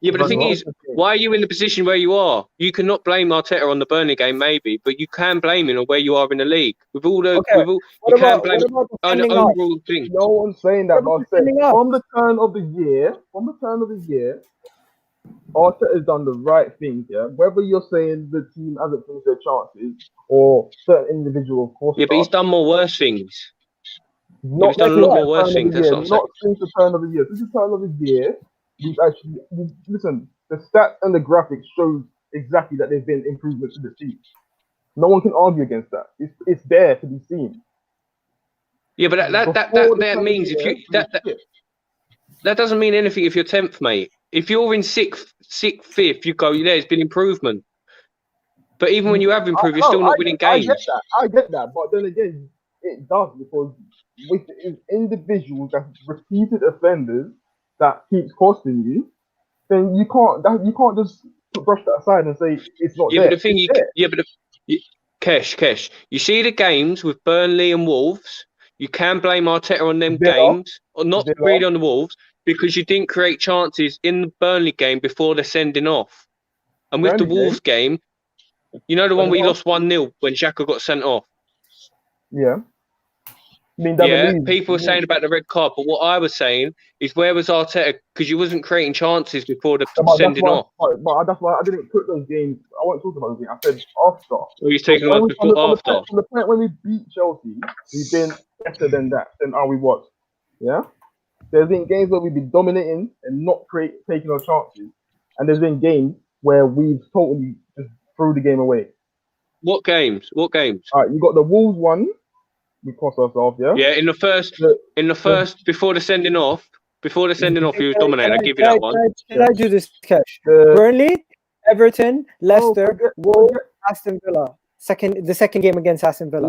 Yeah, but the thing is, why are you in the position where you are? You cannot blame Arteta on the Burnley game, maybe, but you can blame him on where you are in the league. With all the, you can blame on the overall thing. No one's saying that, but from the turn of the year, Arteta has done the right things, yeah. Whether you're saying the team hasn't finished their chances or certain individual, of course. Yeah, but he's done more worse things. He's done a lot more worse things. That's what I'm saying. Not since the turn of the year. Since the turn of the year, we've actually listen. The stats and the graphics shows exactly that there's been improvements to the team. No one can argue against that. It's there to be seen. Yeah, but that means if you that doesn't mean anything if you're 10th, mate. If you're in 6th, 5th, you go, there's been improvement. But even when you have improved, you're still not winning games. I get that. But then again, it does because with individuals that repeated offenders that keeps costing you, then you can't just brush that aside and say it's not there. But the thing Kesh, you see the games with Burnley and Wolves, you can blame Arteta on them games, or not really on the Wolves, because you didn't create chances in the Burnley game before the sending off. And with the Wolves game, you know the one we lost 1-0 when Xhaka got sent off? Yeah. People were saying about the red card, but what I was saying is where was Arteta? Because you wasn't creating chances before the sending off. But that's why I didn't put those games. I wasn't talking about those games. I said after. So he's taking about before after. From the point when we beat Chelsea, we've been better than that. Than we was. Yeah. There's been games where we've been dominating and not taking our chances, and there's been games where we've totally just threw the game away. What games? All right, you got the Wolves one. We cost ourselves, yeah. Yeah, in the first, before the sending off, he was dominating. I give you that one. Should I do this, Cash? Burnley, Everton, Leicester, Wolves, Aston Villa. The second game against Aston Villa.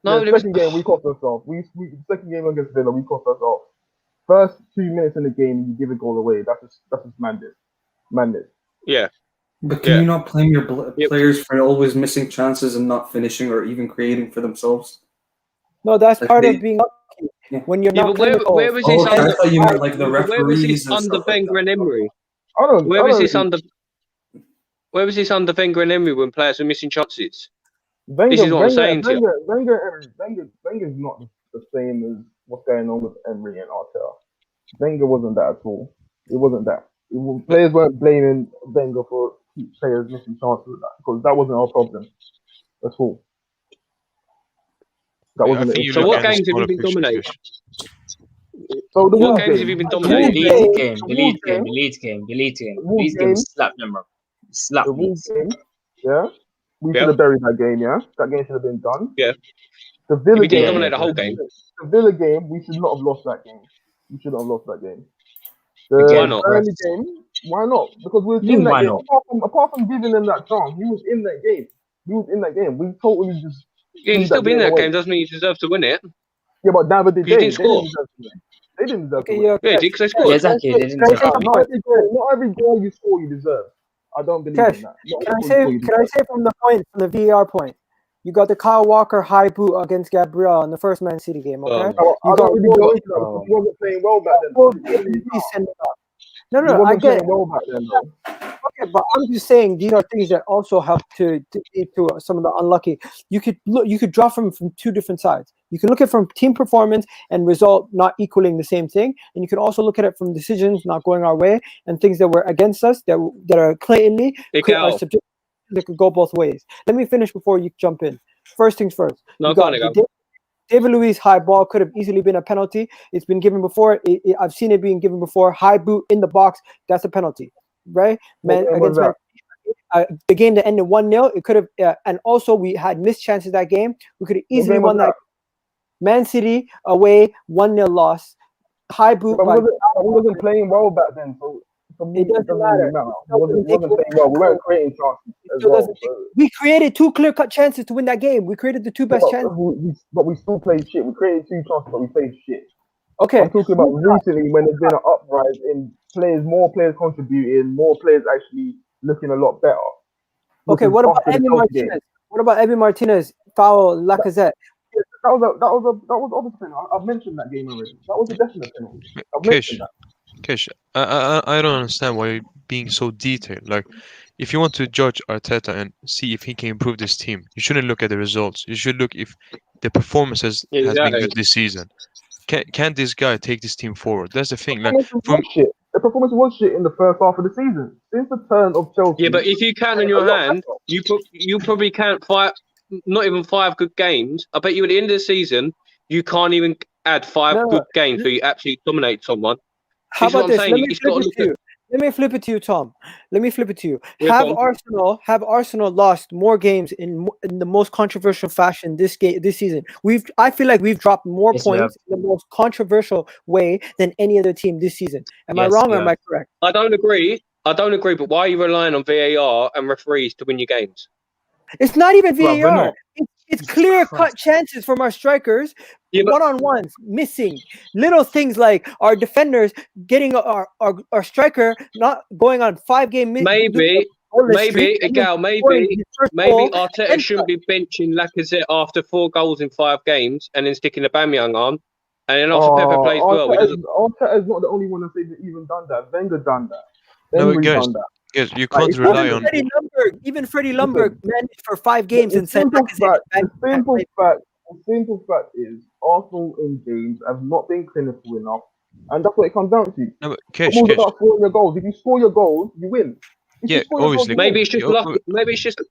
No, the second game we cost ourselves. Second game against Villa, we cost ourselves. First 2 minutes in the game, you give a goal away. That's just madness. Yeah. But can you not blame your players for always missing chances and not finishing or even creating for themselves? No, that's part of being lucky. Yeah. When you're not. Where was this? I thought you meant like the referees. Where was this under Wenger and Emery? Where was this under Wenger and Emery when players were missing chances? Wenger, this is what I'm saying to you. Wenger's not the same as what's going on with Emery and Arteta. Wenger wasn't that at all. It wasn't that. Players weren't blaming Wenger for players missing chances with that, because that wasn't our problem at all. That I wasn't think the you issue. So look what at the games have you smaller been picture, dominated? Kish. So the What Wolves games have game, you been The dominated? Leeds game, the the Wolves Leeds game, game, the Leeds game, the the Wolves Leeds game game, slapped them, bro. the Slapped Wolves Leeds. game, yeah, we should Yep. have buried that game, yeah. That game should have been done. Yeah. The Villa If you didn't game, dominate the whole game, the Villa game, we should not have lost that game. We should not have lost that game. why The not? Burnley game, why not? Because we was You in that why game. not? Apart from giving them that chance, he was in that game. He was in that game. We totally just Yeah, you threw still that been in game that away. game doesn't mean you deserve to win it. Yeah, but neither did You they. didn't score. Deserve to win. They didn't deserve to Okay, win. yeah, Yeah, Kesh, because they Yeah, scored. exactly. They didn't Can I deserve say, to Not win. every goal you score, you deserve. I don't believe Kesh, in that. Not can I every goal you say, score, you can I deserve. say from the VAR point, you got the Kyle Walker high boot against Gabriel in the first Man City game, okay? I You don't got really go into that because he wasn't playing well back then. Wolves He wasn't Wolves send it off. No, he no, I wasn't get it. playing well back then, though. Okay, but I'm just saying these are things that also help to lead to some of the unlucky. You could draw from two different sides. You can look at it from team performance and result not equaling the same thing, and you can also look at it from decisions not going our way and things that were against us that are blatantly subjective, that could go both ways. Let me finish before you jump in. First things first. No, You got David Luiz high ball could have easily been a penalty. It's been given before. I've seen it being given before. High boot in the box. That's a penalty, right? Man, against Man, the game that ended 1-0, it could have, and also we had missed chances that game. We could have easily won that. Man City away, 1-0 loss. High boot. But we wasn't playing well back then, so it doesn't really matter. Wasn't playing well. We weren't creating chances as well. We created 2 clear-cut chances to win that game. We created the 2 best chances. But we still played shit. We created 2 chances, but we played shit. Okay. I'm talking about recently when there's been an uprise in more players contributing, more players actually looking a lot better. Okay, what about Emi Martinez? What about Emi Martinez foul Lacazette? That was obviously. I've mentioned that game already. That was a definite penalty. I've mentioned that. Kish, I don't understand why you're being so detailed. Like, if you want to judge Arteta and see if he can improve this team, you shouldn't look at the results. You should look if the performances has been good this season. Can this guy take this team forward? That's the thing. Like, the performance was shit in the first half of the season. Since the turn of Chelsea. Yeah, but if you count on your hand, you probably count 5, not even 5 good games. I bet you at the end of the season, you can't even add 5 good games where you actually dominate someone. How about this? Let me flip it to you, Tom. Let me flip it to you. Have Arsenal lost more games in the most controversial fashion this season? I feel like we've dropped more points in the most controversial way than any other team this season. Am I wrong or am I correct? I don't agree. But why are you relying on VAR and referees to win your games? It's not even VAR. It's clear-cut chances from our strikers, one-on-ones, missing. Little things like our defenders getting our striker not going on 5-game Maybe Arteta shouldn't be benching Lacazette after 4 goals in 5 games and then sticking the Aubameyang on. And then after Pepe plays well, Arteta's not the only one that's even done that. Wenger done that. No, guys, you can't rely on. Even Freddie Ljungberg managed for 5 games and said. The simple fact is Arsenal in games have not been clinical enough, and that's what it comes down to. No, but it's about scoring your goals. If you score your goals, you win. Obviously. Maybe it's just luck. Maybe it's just.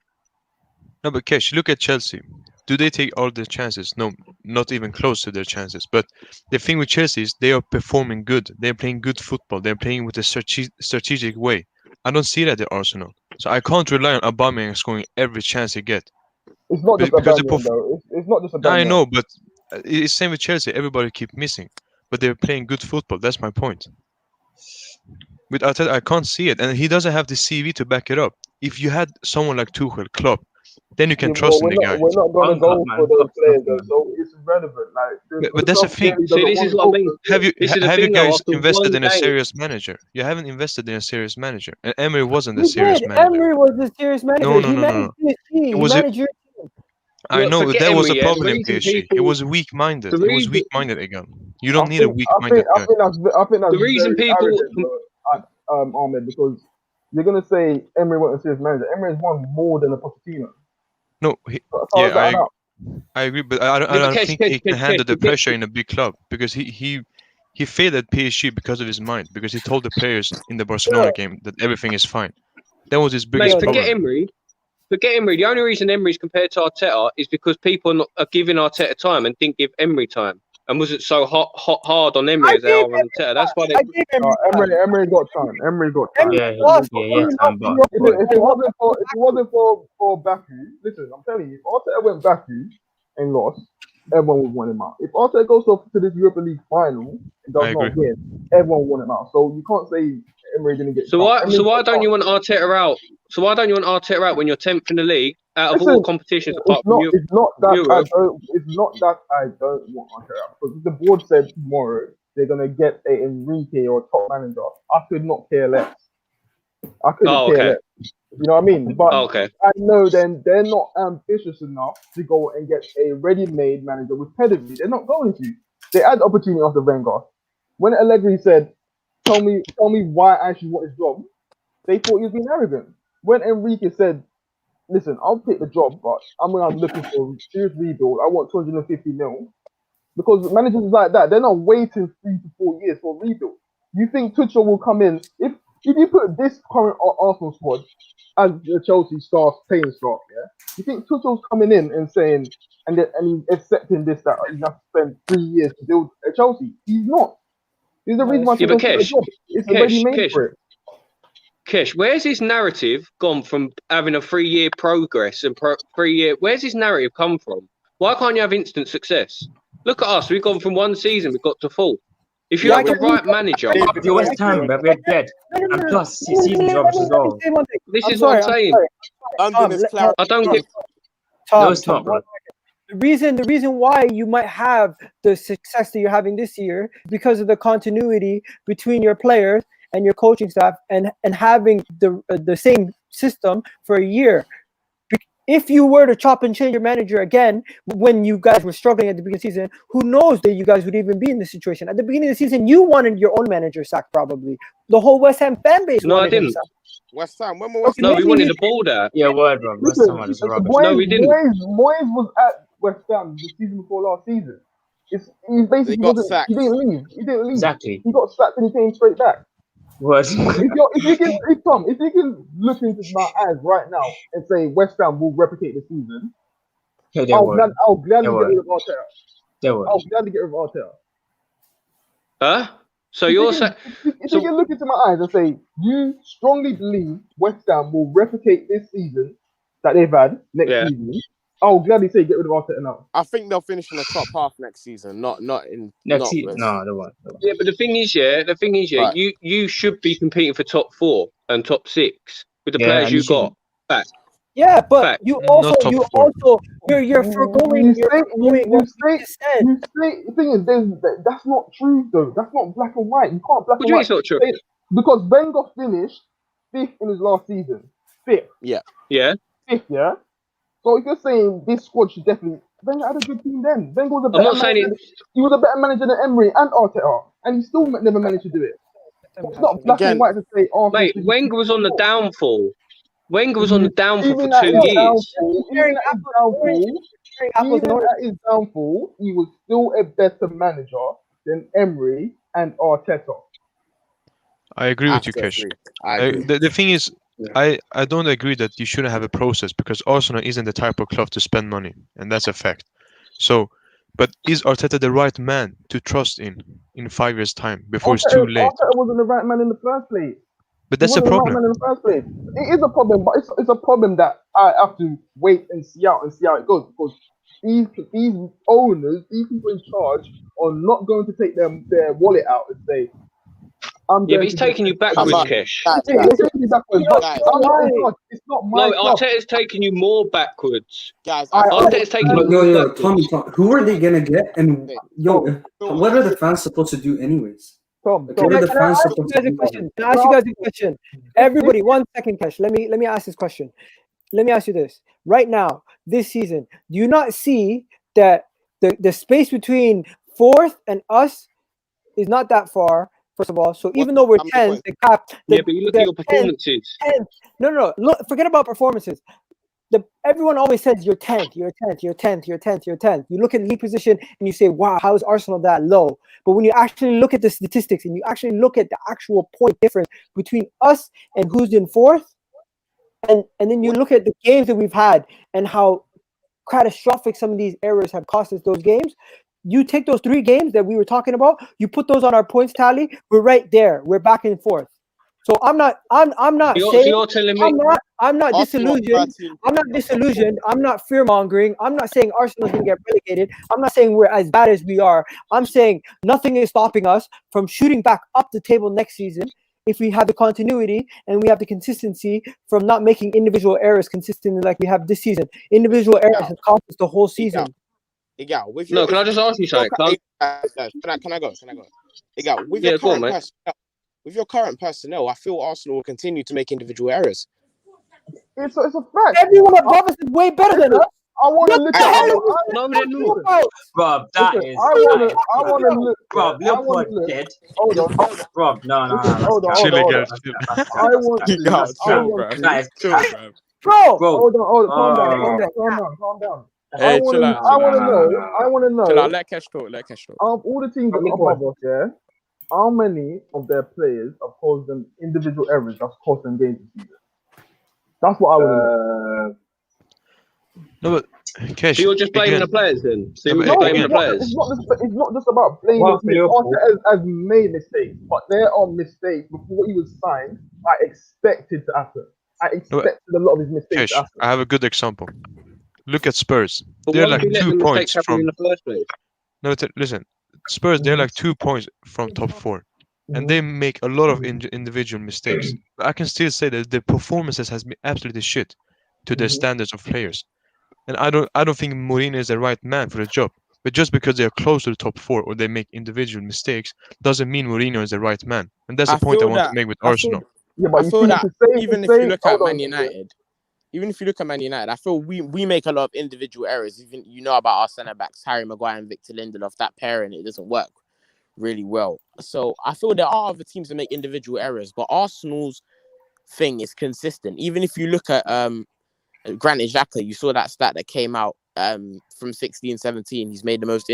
No, but Kesh, look at Chelsea. Do they take all their chances? No, not even close to their chances. But the thing with Chelsea is they are performing good. They're playing good football. They're playing with a strategic way. I don't see that at Arsenal. So I can't rely on Aubameyang scoring every chance he gets. It's not just Aubameyang, though. It's not just Aubameyang. I know, but it's same with Chelsea. Everybody keep missing. But they're playing good football. That's my point. With Arteta, I can't see it. And he doesn't have the CV to back it up. If you had someone like Tuchel, Klopp, then you can trust in the guy. We're not going to go for those players, though, so it's irrelevant. But that's the thing. This is what I mean. Have you guys invested in a serious manager? You haven't invested in a serious manager. And Emery wasn't a serious manager. Emery was a serious manager. No. He managed your team. I know that was a problem in PSG. It was weak-minded. It was weak-minded again. You don't need a weak-minded guy. I think that's the reason people. Ahmed, because you're gonna say Emery wasn't a serious manager. Emery has won more than a Pochettino. No, I agree, but I don't think he can handle the pressure in a big club because he failed at PSG because of his mind, because he told the players in the Barcelona game that everything is fine. That was his biggest Mate, problem. forget Emery. The only reason Emery's compared to Arteta is because people are giving Arteta time and didn't give Emery time, and wasn't so hard on Emery as they are on Arteta. That's why they. Emery got time. Emery got time. Yeah, time, but If it wasn't for Baku, listen, I'm telling you, if Arteta went Baku and lost, everyone would want him out. If Arteta goes to this Europa League final and does not win, everyone would want him out. So you can't say Emery didn't get. So why don't you want Arteta out? So why don't you want Arteta out when you're 10th in the league out of all competitions apart from Europe? It's not that I don't want Arteta out. Because the board said tomorrow they're gonna get a Enrique or a top manager. I could not care less. I couldn't care less. You know what I mean? But I know then they're not ambitious enough to go and get a ready-made manager with pedigree. They're not going to. They had the opportunity after Wenger. When Allegri said, "Tell me why I should want this job," they thought he was being arrogant. When Enrique said, "Listen, I'll take the job, but I'm looking for a serious rebuild. I want 250 mil," because managers like that, they're not waiting 3 to 4 years for a rebuild. You think Tuchel will come in if you put this current Arsenal squad as the Chelsea playing staff, yeah? You think Tuchel's coming in and saying and he's accepting this that he's going to spend 3 years to build a Chelsea? He's not. There's a reason why he's a job. It's already made for it. Kesh, where's his narrative gone from having a 3-year progress and 3-year? Where's his narrative come from? Why can't you have instant success? Look at us. We've gone from one season, we've got to 4. If you have the right manager, if you're West Ham, we're dead. And plus, season jobs as well. This is what I'm saying. I don't get. Tom, the reason why you might have the success that you're having this year is because of the continuity between your players and your coaching staff and having the same system for a year. If you were to chop and change your manager again when you guys were struggling at the beginning of the season, who knows that you guys would even be in this situation? At the beginning of the season, you wanted your own manager sacked, probably. The whole West Ham fan base. No, I didn't. West Ham. When was we wanted the ball there. Yeah, word, bro. West Ham was rubbish. No, we didn't. Moyes was at West Ham the season before last season. He basically sacked. He didn't leave. Exactly. He got sacked and he came straight back. Word. If you can look into my eyes right now and say West Ham will replicate the season, I'll gladly get rid of Arteta. I'll gladly get rid of Arteta. Huh? So you're saying if you can look into my eyes and say you strongly believe West Ham will replicate this season that they've had next season, I'll gladly say get rid of Arteta now. I think they'll finish in the top half next season, not in next season. No, they won't. Yeah, but the thing is, right. you should be competing for top 4 and top 6 with the players you got back. Yeah, but you're foregoing. The thing is, that's not true though. That's not black and white. You can't black and white. It's not true. Because Wenger finished 5th in his last season. 5th. Yeah. 5th. Yeah. So if you're saying this squad should definitely, Wenger had a good team then. Wenger was a better manager. He was a better manager than Emery and Arteta, and he still never managed to do it. It's not black and white to say. Mate, Wenger was on the downfall. Wenger was on the downfall for 2 years. Even at his downfall, he was still a better manager than Emery and Arteta. I agree with you, Kesh. The thing is, I don't agree that you shouldn't have a process because Arsenal isn't the type of club to spend money, and that's a fact. So, but is Arteta the right man to trust in 5 years' time before it's too late? Arteta wasn't the right man in the first place. But that's a problem. In the first place. It is a problem, but it's a problem that I have to wait and see how it goes because these owners, these people in charge, are not going to take their wallet out and say, but he's taking you backwards, Kesh. It's not my club. Arteta's taking you more backwards. Guys, Arteta's taking you Tommy, who are they gonna get? And what are the fans supposed to do anyways? Tom, can I ask you guys a question? Can I ask you guys a question? Everybody, 1 second, Kesh. Let me ask this question. Let me ask you this. Right now, this season, do you not see that the space between 4th and us is not that far? First of all, so even though we're 10th, the gap. But you look at your performances. No. Look, forget about performances. everyone always says you're 10th, you're 10th, you're 10th, you're 10th, you're 10th. You look at league position and you say, wow, how is Arsenal that low? But when you actually look at the statistics and you actually look at the actual point difference between us and who's in fourth, and then you look at the games that we've had and how catastrophic some of these errors have cost us those games. You take those 3 games that we were talking about, you put those on our points tally, we're right there. We're back and forth. So I'm not You're telling me I'm not Arsenal are disillusioned. 13 I'm not disillusioned. I'm not fear mongering. I'm not saying Arsenal's gonna get relegated. I'm not saying we're as bad as we are. I'm saying nothing is stopping us from shooting back up the table next season if we have the continuity and we have the consistency from not making individual errors consistently like we have this season. Individual errors have cost us the whole season. Igal, with no. your, Can I just ask you something? can I go? Igal, with your Go on, current mate. personnel, with your current personnel, I feel Arsenal will continue to make individual errors. It's a fact. Everyone above us is way better than us. I want to What look the at hell it. are you No, they're talking not. about? Bro, that Listen, is. I want to look. Bro, I Liverpool want are to look. dead. Hold on. Bro, no, Hold on. Chilly, Hold on. guys. Chill. I want to. Igal, I chill, want bro. to. That is Chill, cap. bro. Bro, Bro, Hold on. Calm down. oh, Calm down. Hey, chill out. I want to know. I want to Chill out. know. Let Cash talk. Let Cash talk. Of all the teams that are above us, yeah, how many of their players have caused them individual errors that's cost them games this season? That's what I want to know. No, but Kesh, So you're just blaming again, the players then? So No, you're but just No, blaming the players? it's not just about blaming Well, the players. Liverpool. Arteta has made mistakes, but there are mistakes. Before he was signed, I expected to happen. I expected a lot of his mistakes to Kesh, happen. I have a good example. Look at Spurs. But They're why like would you let 2 the mistakes points happen from. in the first place? No, listen. Spurs, they're like 2 points from top 4, and they make a lot of individual mistakes. But I can still say that the performances has been absolutely shit to their standards of players. And I don't think Mourinho is the right man for the job. But just because they are close to the top 4 or they make individual mistakes doesn't mean Mourinho is the right man. And that's the I point I feel want that. to make with I feel. Arsenal. Yeah, but I you feel see, that to say, even if you look at hold Man on, United, I feel we make a lot of individual errors. Even about our centre backs, Harry Maguire and Victor Lindelof, that pairing, it doesn't work really well. So I feel there are other teams that make individual errors, but Arsenal's thing is consistent. Even if you look at Granit Xhaka, you saw that stat that came out from 16-17. He's made the most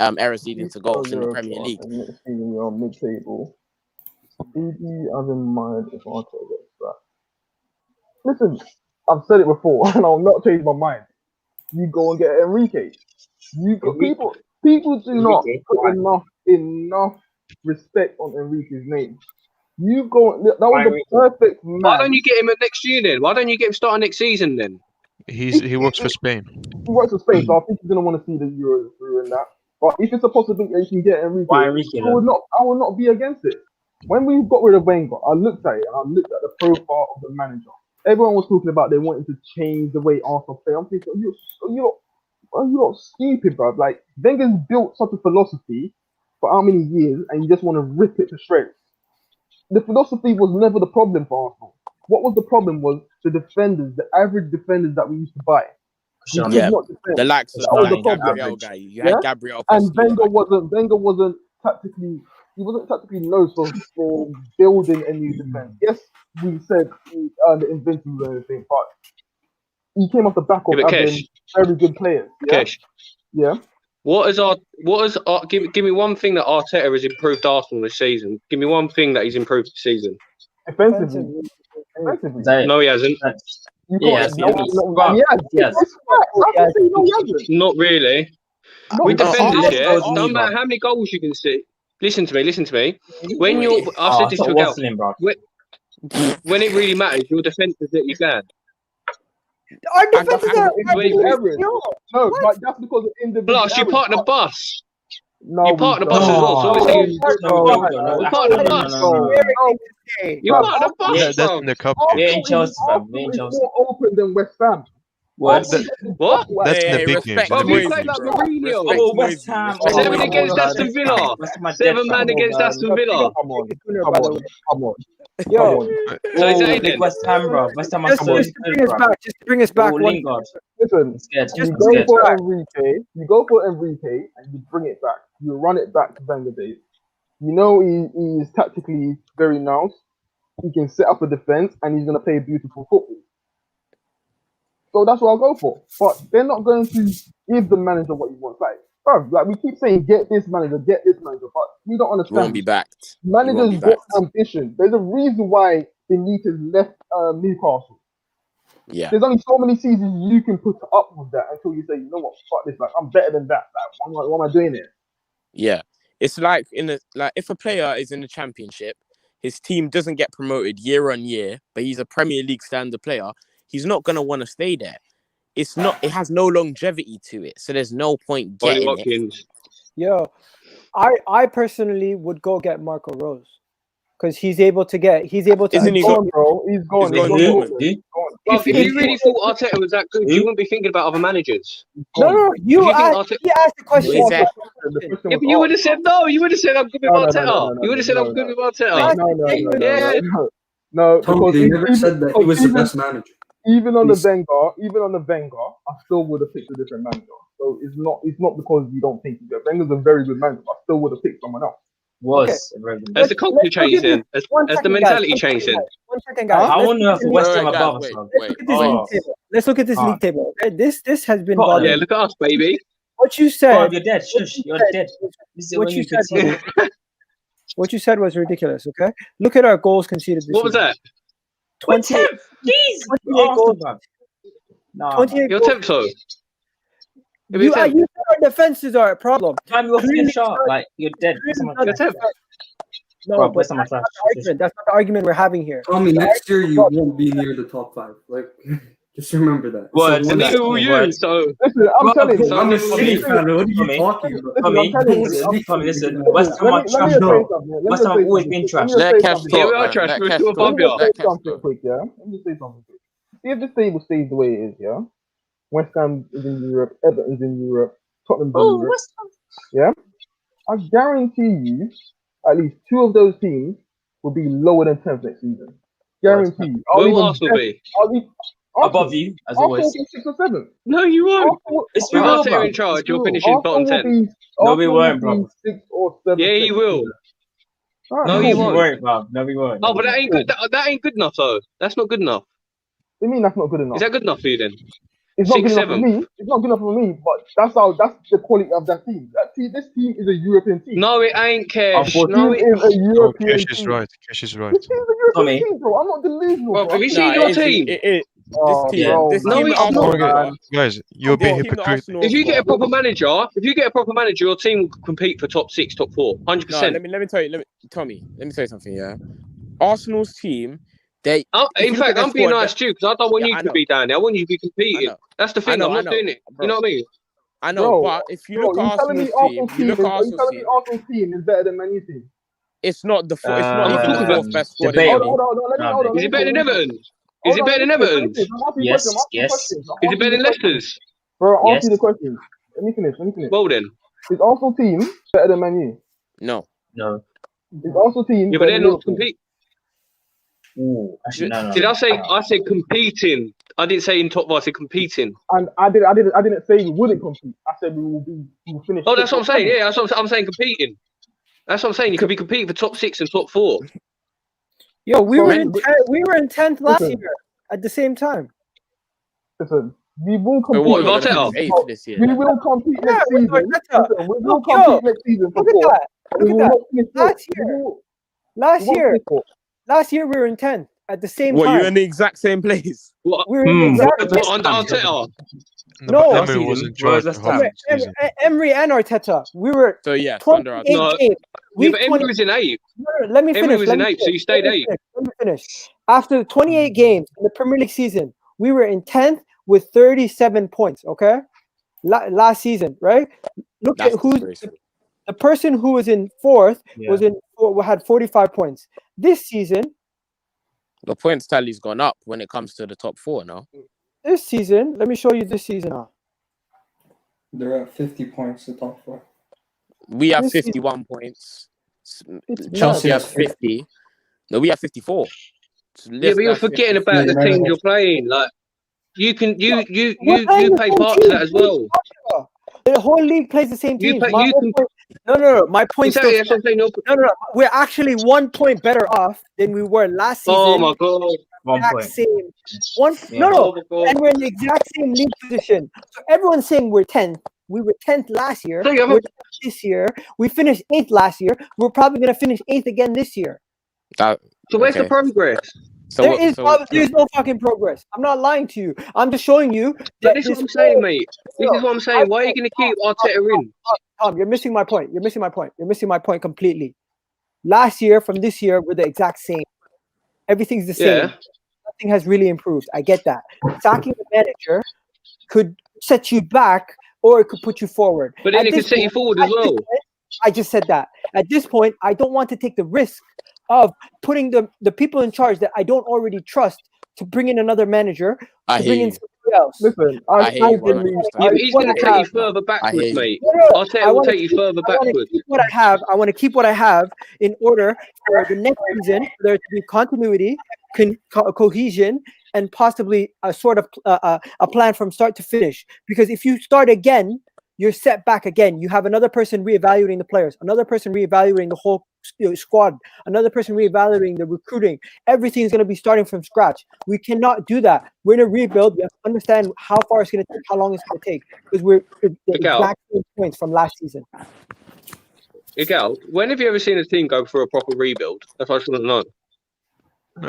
errors leading to goals in the Premier League. Next season you're on mid-table. Who do you have in mind if Arteta gets that? Listen, I've said it before, and I'll not change my mind. You go and get Enrique. People do not Enrique, put why? enough respect on Enrique's name. You go. That Why was the perfect man. Why don't you get him at next year then? Why don't you get him starting next season then? He works for Spain. He works for Spain, so I think he's gonna want to see the Euros through and that. But if it's a possibility that you can get Enrique, Why Enrique, I would not be against it. When we got rid of Wenger, I looked at it and I looked at the profile of the manager. Everyone was talking about they wanted to change the way Arsenal play. I'm thinking, you're not stupid, bro. Like Wenger's built such a philosophy for how many years, and you just want to rip it to shreds. The philosophy was never the problem for Arsenal. What was the problem was the defenders, the average defenders that we used to buy. We could Yeah, not defend. the likes of That was the that problem. Gabriel guy. You Yeah? had Gabriel And Pescia. Wenger wasn't tactically known for building a new defense. Yes, we said the invincible and everything, but he came off the back of Yeah, but having Kesh, very good players. Yeah, Kesh, yeah. give me one thing that Arteta has improved Arsenal this season. Give me one thing that he's improved this season. Defensively. Is that it? No, he hasn't. You Yeah, can't. yes. It's facts. I can say no, he hasn't. Not really. No, With defenders, let's yeah, go don't Neva. matter how many goals you can see. Listen to me. When you're, I've said this stop to a girl. waffling, bro. When it really matters, your defenders that you can. Our defenses are average. No, but that's because of individual. Plus, you park the bus. No, you park the bus as well. So obviously, you park the bus. You park the bus, That's bro. in the cup We're game. in Chelsea, fam. We're in It's Chelsea. more open than West Ham. What? What? That's in the big games. respect In the Bro, big you played games. like Mourinho. Oh, West Ham. Oh, 7 my against God, Aston West Villa. Ham. West Ham are 7 dead, man fam. against Aston Villa. Come on. Yo, So is that Oh, it big then? West Ham, bro. West Ham are just so to good, bring us bro. back, Oh, one. Lingard. Listen, I'm scared. you I'm go scared. for Enrique. You go for Enrique, and you bring it back. You run it back to Wenger days. You know he is tactically very nice. He can set up a defense, and he's gonna play beautiful football. So that's what I'll go for. But they're not going to give the manager what he wants. Like we keep saying, get this manager, but you don't He won't understand. be backed. Managers got ambition. There's a reason why Benitez left Newcastle. Yeah. There's only so many seasons you can put up with that until you say, you know what, fuck this. Like, I'm better than that. Like, what am I doing here? Yeah. It's like if a player is in the Championship, his team doesn't get promoted year on year, but he's a Premier League standard player, he's not gonna want to stay there. It has no longevity to it, so there's no point getting it. Yo, I personally would go get Marco Rose because he's able to. Isn't he gone, bro? He's gone. If you really thought Arteta was that good, you wouldn't be thinking about other managers. No. You asked the question. If you would have said no, you would have said I'm good with Arteta. You would have said I'm good with Arteta. No. Tommy, they never said that he was the best manager. Even on the Wenger, I still would have picked a different manager. So it's not because you don't think he's good. Wenger's a very good manager. I still would have picked someone else. As the culture changed in, as the mentality changed in. 1 second, guys. I want to know if West Ham above us. Let's look at this league table. Okay? This has been. Yeah, look at us, baby. What you said. You're dead. Shush. You're dead. What you said was ridiculous. Okay, look at our goals conceded. What was that? 28 goals. 28 You're goals. 10th, so. You said our defenses are a problem. Time you off the shot, like you're dead. You're 10th. No, but that's not the argument we're having here. Tommy, next year you won't be near the top 5. Like, just remember that. What? So neither will you. So listen, I'm telling you. I'm a City fan. What are you talking about? Tommy, listen. West Ham are trash. West Ham have always been trash. Yeah, we are trash. We're still above you. Let me say something quick. See if this table stays the way it is, yeah. West Ham is in Europe, Everton's in Europe, Tottenham's in Europe. Yeah, I guarantee you, at least 2 of those teams will be lower than 10th next season. Guarantee you. Where will Arsenal be? Above you, as always. 6 or 7. No, you won't. With Arteta in charge, you're finishing bottom 10. No, we won't, bro. 6 or 7. Yeah, you will. No, you won't. No, we won't. Oh, but that ain't good. That ain't good enough, though. That's not good enough. What do you mean that's not good enough? Is that good enough for you then? It's not 6, good enough 7. for me. It's not good enough for me, but that's the quality of that team. This team is a European team. No, it ain't, Cash. No, it is a European Cash is team. right. Cash is right. This team is a European team, bro. I'm not delusional. Bro, have you seen your team? Guys, you're being hypocritical. If you get a proper manager, your team will compete for top 6, top 4, 100%. No, let me tell you, Tommy. Let me tell you something. Yeah, Arsenal's team. In fact, I'm being nice to you because I don't want you to be down there. I want you to be competing. That's the thing. I'm not doing it. You know what I mean? I know, but if you look at Arsenal's team, Arsenal's team is better than Man U's team. It's not the fourth best squad. Hold on. Is it better than Everton? Is it better than Everton? Yes. Is it better than Leicester's? Bro, I'll ask you the question. Let me finish. Well then. Is Arsenal team better than Man U? No. Is Arsenal team? Yeah, but they're not competing. Ooh, actually, no. Did I say? I said competing. I didn't say in top 5. I said competing. And I didn't say we wouldn't compete. I said we will finish. Oh, that's what I'm saying. Yeah, that's what I'm saying. Competing. That's what I'm saying. You could be competing for top 6 and top 4. Yo, we were in 10th last year at the same time. Listen, we will compete. What, with Arteta? This year. We will compete next season. Listen, we will compete next season for 4. Look at that. Last year we were in 10th at the same time. What, you're in the exact same place? What? We were in the exact same Under Arteta? No, Emery was in charge. Emery and Arteta. We were 28 games. But Emery was in 8. Let me finish. Emery was in 8, so you stayed 8. Let me finish. After 28 games in the Premier League season, we were in 10th with 37 points, okay? Last season, right? Look at who's the person who was in 4th had 45 points. This season, the points tally's gone up when it comes to the top 4 now. This season, let me show you this season now. They're at 50 points, the top 4. We have 51 points. Chelsea has 50. No, we have 54. Yeah, but you're forgetting about the teams you're playing. Like you pay part to that as well. The whole league plays the same team. No. My point is we're actually 1 point better off than we were last season. Oh my god! 1 exact point. same one. Yeah. No, and we're in the exact same league position. So everyone's saying we're 10th. We were 10th last year. So you have a- We're 10th this year. We finished 8th last year. We're probably going to finish 8th again this year. So where's the Okay. progress? So There what- is so- probably, there's no fucking progress. I'm not lying to you. I'm just showing you But that this is what I'm this saying, mate. This is what I'm saying. Why are you going to keep Arteta in? Tom, you're missing my point. You're missing my point. You're missing my point completely. Last year from this year, we're the exact same. Everything's the same. Yeah. Nothing has really improved. I get that. Sacking the manager could set you back or it could put you forward. But then At it could this set you point- forward at as this well. point, I just said that. At this point, I don't want to take the risk of putting the people in charge that I don't already trust to bring in another manager, I to hear bring in you. somebody else. Listen, I hear you 100%. Yeah, but he's What going to I take you have. further I backwards, hear you. mate. No, Arteta I will wanna take you keep- further I want to backwards. keep what I have. I want to keep what I have in order for the next season for there to be continuity, cohesion, and possibly a sort of a plan from start to finish. Because if you start again, you're set back again. You have another person reevaluating the players, another person reevaluating the whole squad, another person reevaluating the recruiting. Everything's going to be starting from scratch. We cannot do that. We're in a rebuild. We have to understand how far it's going to take, how long it's going to take, because we're the Miguel. exact same points from last season. Miguel, when have you ever seen a team go through a proper rebuild? That's what I just want to know.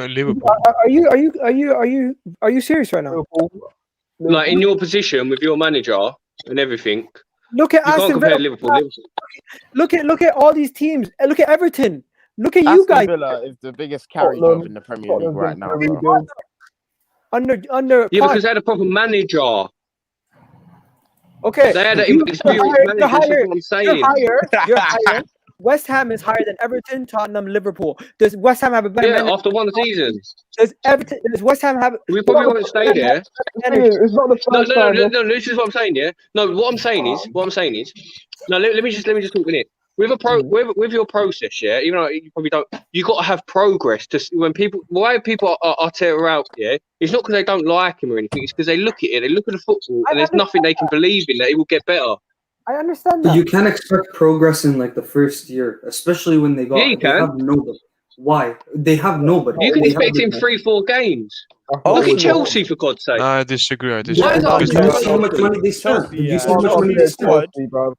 Liverpool. Are you serious right now? Like in your position with your manager and everything, Look at you can't Aston compare Villa. Liverpool. Look at all these teams. Look at Everton. Look at you Aston guys. Villa is the biggest carry Tottenham- job in the Premier League right now. Tottenham's Bro. rebuild. Under Yeah, Poch. because they had a proper manager. Okay. They had an You're experienced higher- manager. you're That's higher- what I'm saying. You're higher. West Ham is higher than Everton, Tottenham, Liverpool. Does West Ham have a better Yeah, manager? after one season. Does West Ham have? We probably won't stay there. It's not the No, first no, time. no, no, no, this is what I'm saying, yeah? No, what I'm saying is, no, let me just talk in it. With your process, yeah, even though you probably don't, you got to have progress to why people are tear out, yeah, it's not because they don't like him or anything, it's because they look at it, they look at the football, and there's nothing they can believe in that it will get better. I understand But that. you can't expect progress in like the first year, especially when they got. Yeah, you they can. have nobody. Why? They have nobody. You can They expect have in nobody. 3-4 games. Oh, Look no. at Chelsea, for God's sake. I disagree. Why Did is that you so see how much money they spent? Chelsea, Did you see yeah. how much money they spent?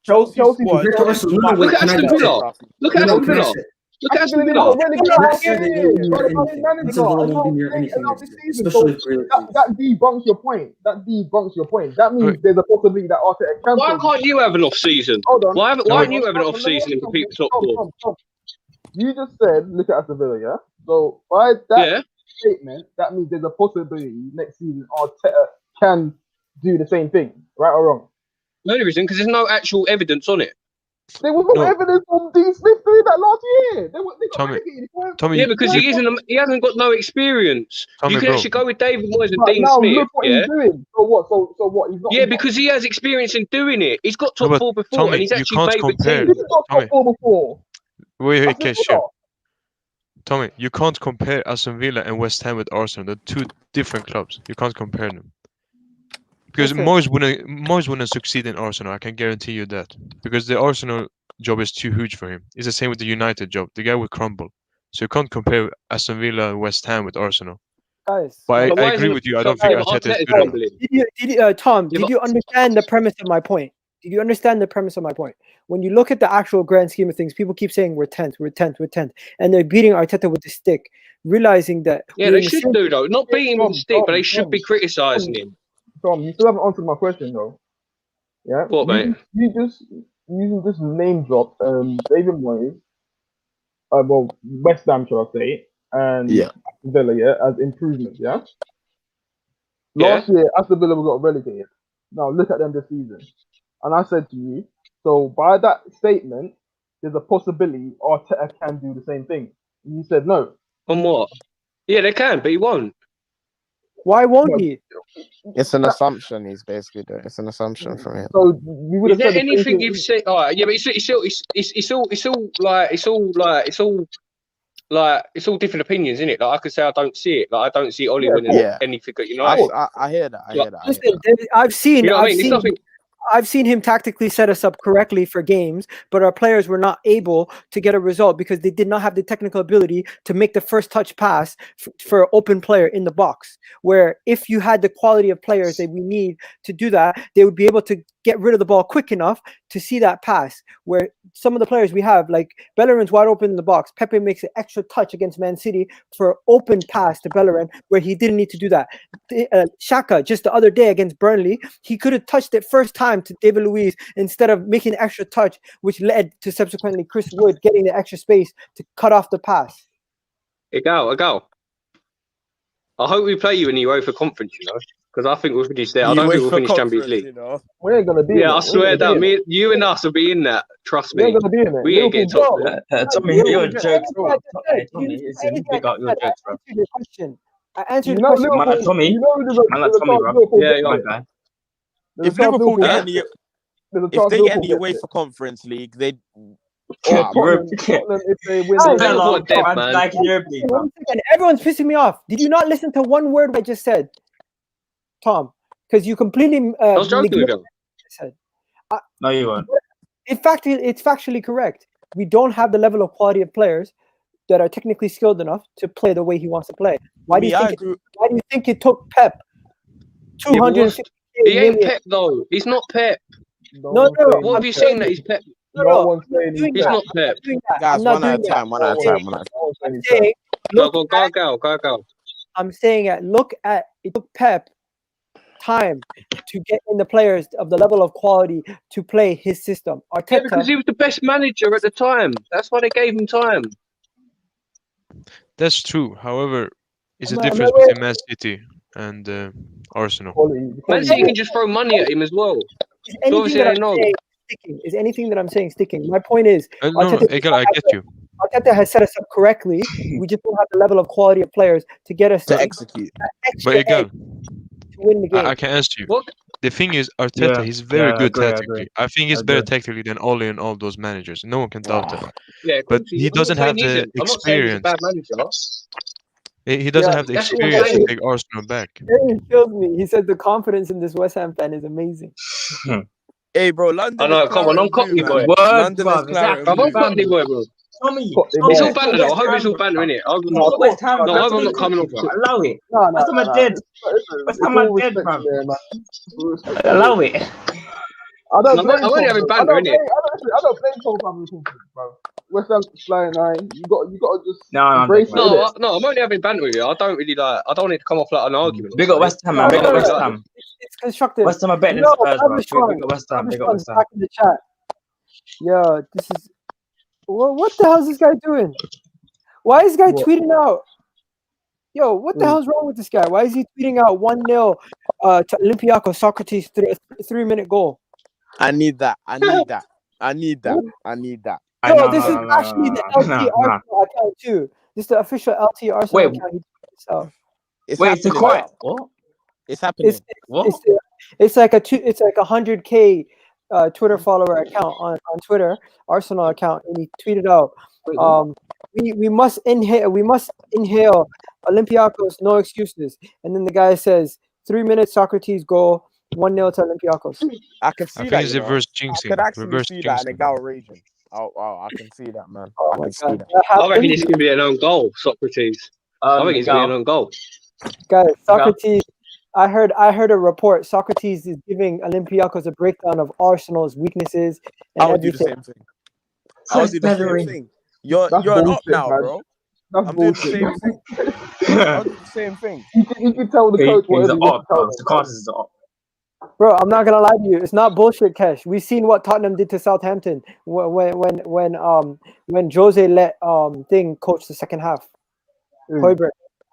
Chelsea squad. compared to Arsenal. No, Look wait, Look at can I Aston just say? Villa. Look at No, Aston can I Villa. say? Look at Aston Aston Villa. Next year they won't be near anything. Aston Villa won't be near anything next year, especially if Grealish leaves. That debunks your point. That means there's a possibility that Arteta can. Why can't you have an off season? Hold on. Why aren't you having an Hold off season and compete for top four? Tom. You just said, look at Aston Villa, yeah? So by that Yeah. statement, that means there's a possibility next season Arteta can do the same thing, right or wrong? The only reason because there's no actual evidence on it. There was no No. evidence from Dean Smith doing that last year. They got Tommy, relegated. Tommy, Yeah, because he hasn't got no experience. Tommy, You can bro. actually go with David Moyes and Right, Dean now Smith. look what Yeah. he's doing. So what? So what? He's not. Yeah, because he has experience in doing it. He's got No, top but four before, Tommy, and he's you actually can't made the compare. team. This is not Tommy. top four before. Wait, Aston Kesh, Villa. Tommy, you can't compare Aston Villa and West Ham with Arsenal. They're two different clubs. You can't compare them. Because Listen. Moyes wouldn't succeed in Arsenal. I can guarantee you that. Because the Arsenal job is too huge for him. It's the same with the United job. The guy would crumble. So you can't compare Aston Villa and West Ham with Arsenal. Guys. But But I why agree isn't- with you. I so- don't think yeah, but Arteta is Arteta's good enough. crumbling. Tom, Yeah, did but- you understand the premise of my point? Did you understand the premise of my point? When you look at the actual grand scheme of things, people keep saying we're 10th, and they're beating Arteta with the stick, realizing that Yeah, we're they in the should same- do though. Not beating him with a stick, but they should Tom. be criticising him. Tom, you still haven't answered my question though. Yeah. What, mate? You just name drop David Moyes, well West Ham, shall I say, and Yeah. Aston Villa, yeah, as improvements, yeah. Yeah. Last year, Aston Villa got relegated. Now look at them this season, and I said to you, so by that statement, there's a possibility Arteta can do the same thing. And you said no. On what? Yeah, they can, but he won't. Why won't he? It's an assumption he's basically doing. It's an assumption from him. So we would Is have there said the same anything thing. you've said? All right, yeah, but it's all different opinions, isn't it? Like I could say I don't see it. Like I don't see Ollie winning Yeah. anything at United. I hear that. I hear that. Listen, I've seen. You know what I I've mean? It's seen. nothing. I've seen him tactically set us up correctly for games, but our players were not able to get a result because they did not have the technical ability to make the first touch pass for an open player in the box. Where if you had the quality of players that we need to do that, they would be able to get rid of the ball quick enough to see that pass. Where some of the players we have, like Bellerin's wide open in the box, Pepe makes an extra touch against Man City for open pass to Bellerin where he didn't need to do that. Xhaka, just the other day against Burnley, he could have touched it first time to David Luiz instead of making an extra touch, which led to subsequently Chris Wood getting the extra space to cut off the pass. Egal. I hope we play you in the UEFA Conference, because I think we'll finish there. I don't think we'll finish Champions League. We ain't gonna be. Yeah, I swear that you and us will be in that. Trust me. We ain't gonna be in it. We ain't getting top. Tommy, you're jokes, bro. Tommy, it's a big out your jokes, bro. I answered the question. Man, like Tommy. Man, like Tommy, bro. Yeah, my guy. If Liverpool get any, if they get any UEFA Conference League, they. Tottenham, if they win, everyone's pissing me off. Did you not listen to one word I just said, Tom? Because you completely. I was joking with you. No, you weren't. In fact, it's factually correct. We don't have the level of quality of players that are technically skilled enough to play the way he wants to play. Why do you think it took Pep 250 He ain't Pep though. He's not Pep. No. What have you seen that he's Pep? No, he's not Pep. Guys, one at a time. Go. I'm saying it took Pep time to get in the players of the level of quality to play his system. Arteta, Yeah, because he was the best manager at the time. That's why they gave him time. That's true. However, it's a difference between Man City and Arsenal. Man City can just throw money at him as well. Is anything that I'm saying sticking? My point is, Arteta, I get you. Arteta has set us up correctly. We just don't have the level of quality of players to get us to execute. But again, to win the game. I can answer you. What? The thing is, Arteta, he's very good tactically. I think he's better tactically than Ole and all those managers. No one can doubt that. Yeah, but he doesn't have the experience. He doesn't have the experience to take Arsenal back. It kills me. He said the confidence in this West Ham fan is amazing. Hey, bro, London. I know, come on, I'm Cockney boy. London is I'm Cockney boy, bro. Tommy, it's all banter though. I hope it's all banter, innit? I hope I'm not coming off. Allow it. West Ham are dead. West Ham are dead, man. Allow it. I'm only having banter, innit? I don't blame Cole Palmer, bro. West Ham's flying high. You got to just embrace it. No, I'm only having banter with you. I don't really like. I don't need to come off like an argument. Big up West Ham, man. Big up West Ham. It's constructive. West Ham are better than Spurs, bro. Big up West Ham. Big up West Ham. Back in the chat. Yo, this is. What the hell is this guy doing? Why is this guy tweeting out? Yo, what the hell's wrong with this guy? Why is he tweeting out 1-0 to Olympiacos? Socrates 3-minute goal. I need that. Yo, this is actually the LT Arsenal account too. This is the official LT Arsenal account. It's quiet. What? It's happening. It's like a 100K Twitter follower account on Twitter, Arsenal account, and he tweeted out, we must inhale Olympiacos, no excuses. And then the guy says 3 minutes Socrates goal, 1-0 to Olympiacos. I can see that. It's reverse jinxing. I could actually see that in a Gal region. Oh, I can see that, man. I can see that. I reckon it's gonna be an own goal, Socrates. I think it's gonna be an own goal. Guys, Socrates. I heard a report. Socrates is giving Olympiacos a breakdown of Arsenal's weaknesses. And I would do the same thing. You're an up now, bro. I'm doing the same thing. I'll do the same thing. You can tell the coach what the card is up. Bro, I'm not gonna lie to you. It's not bullshit, Kesh. We've seen what Tottenham did to Southampton when Jose let thing coach the second half. Højbjerg.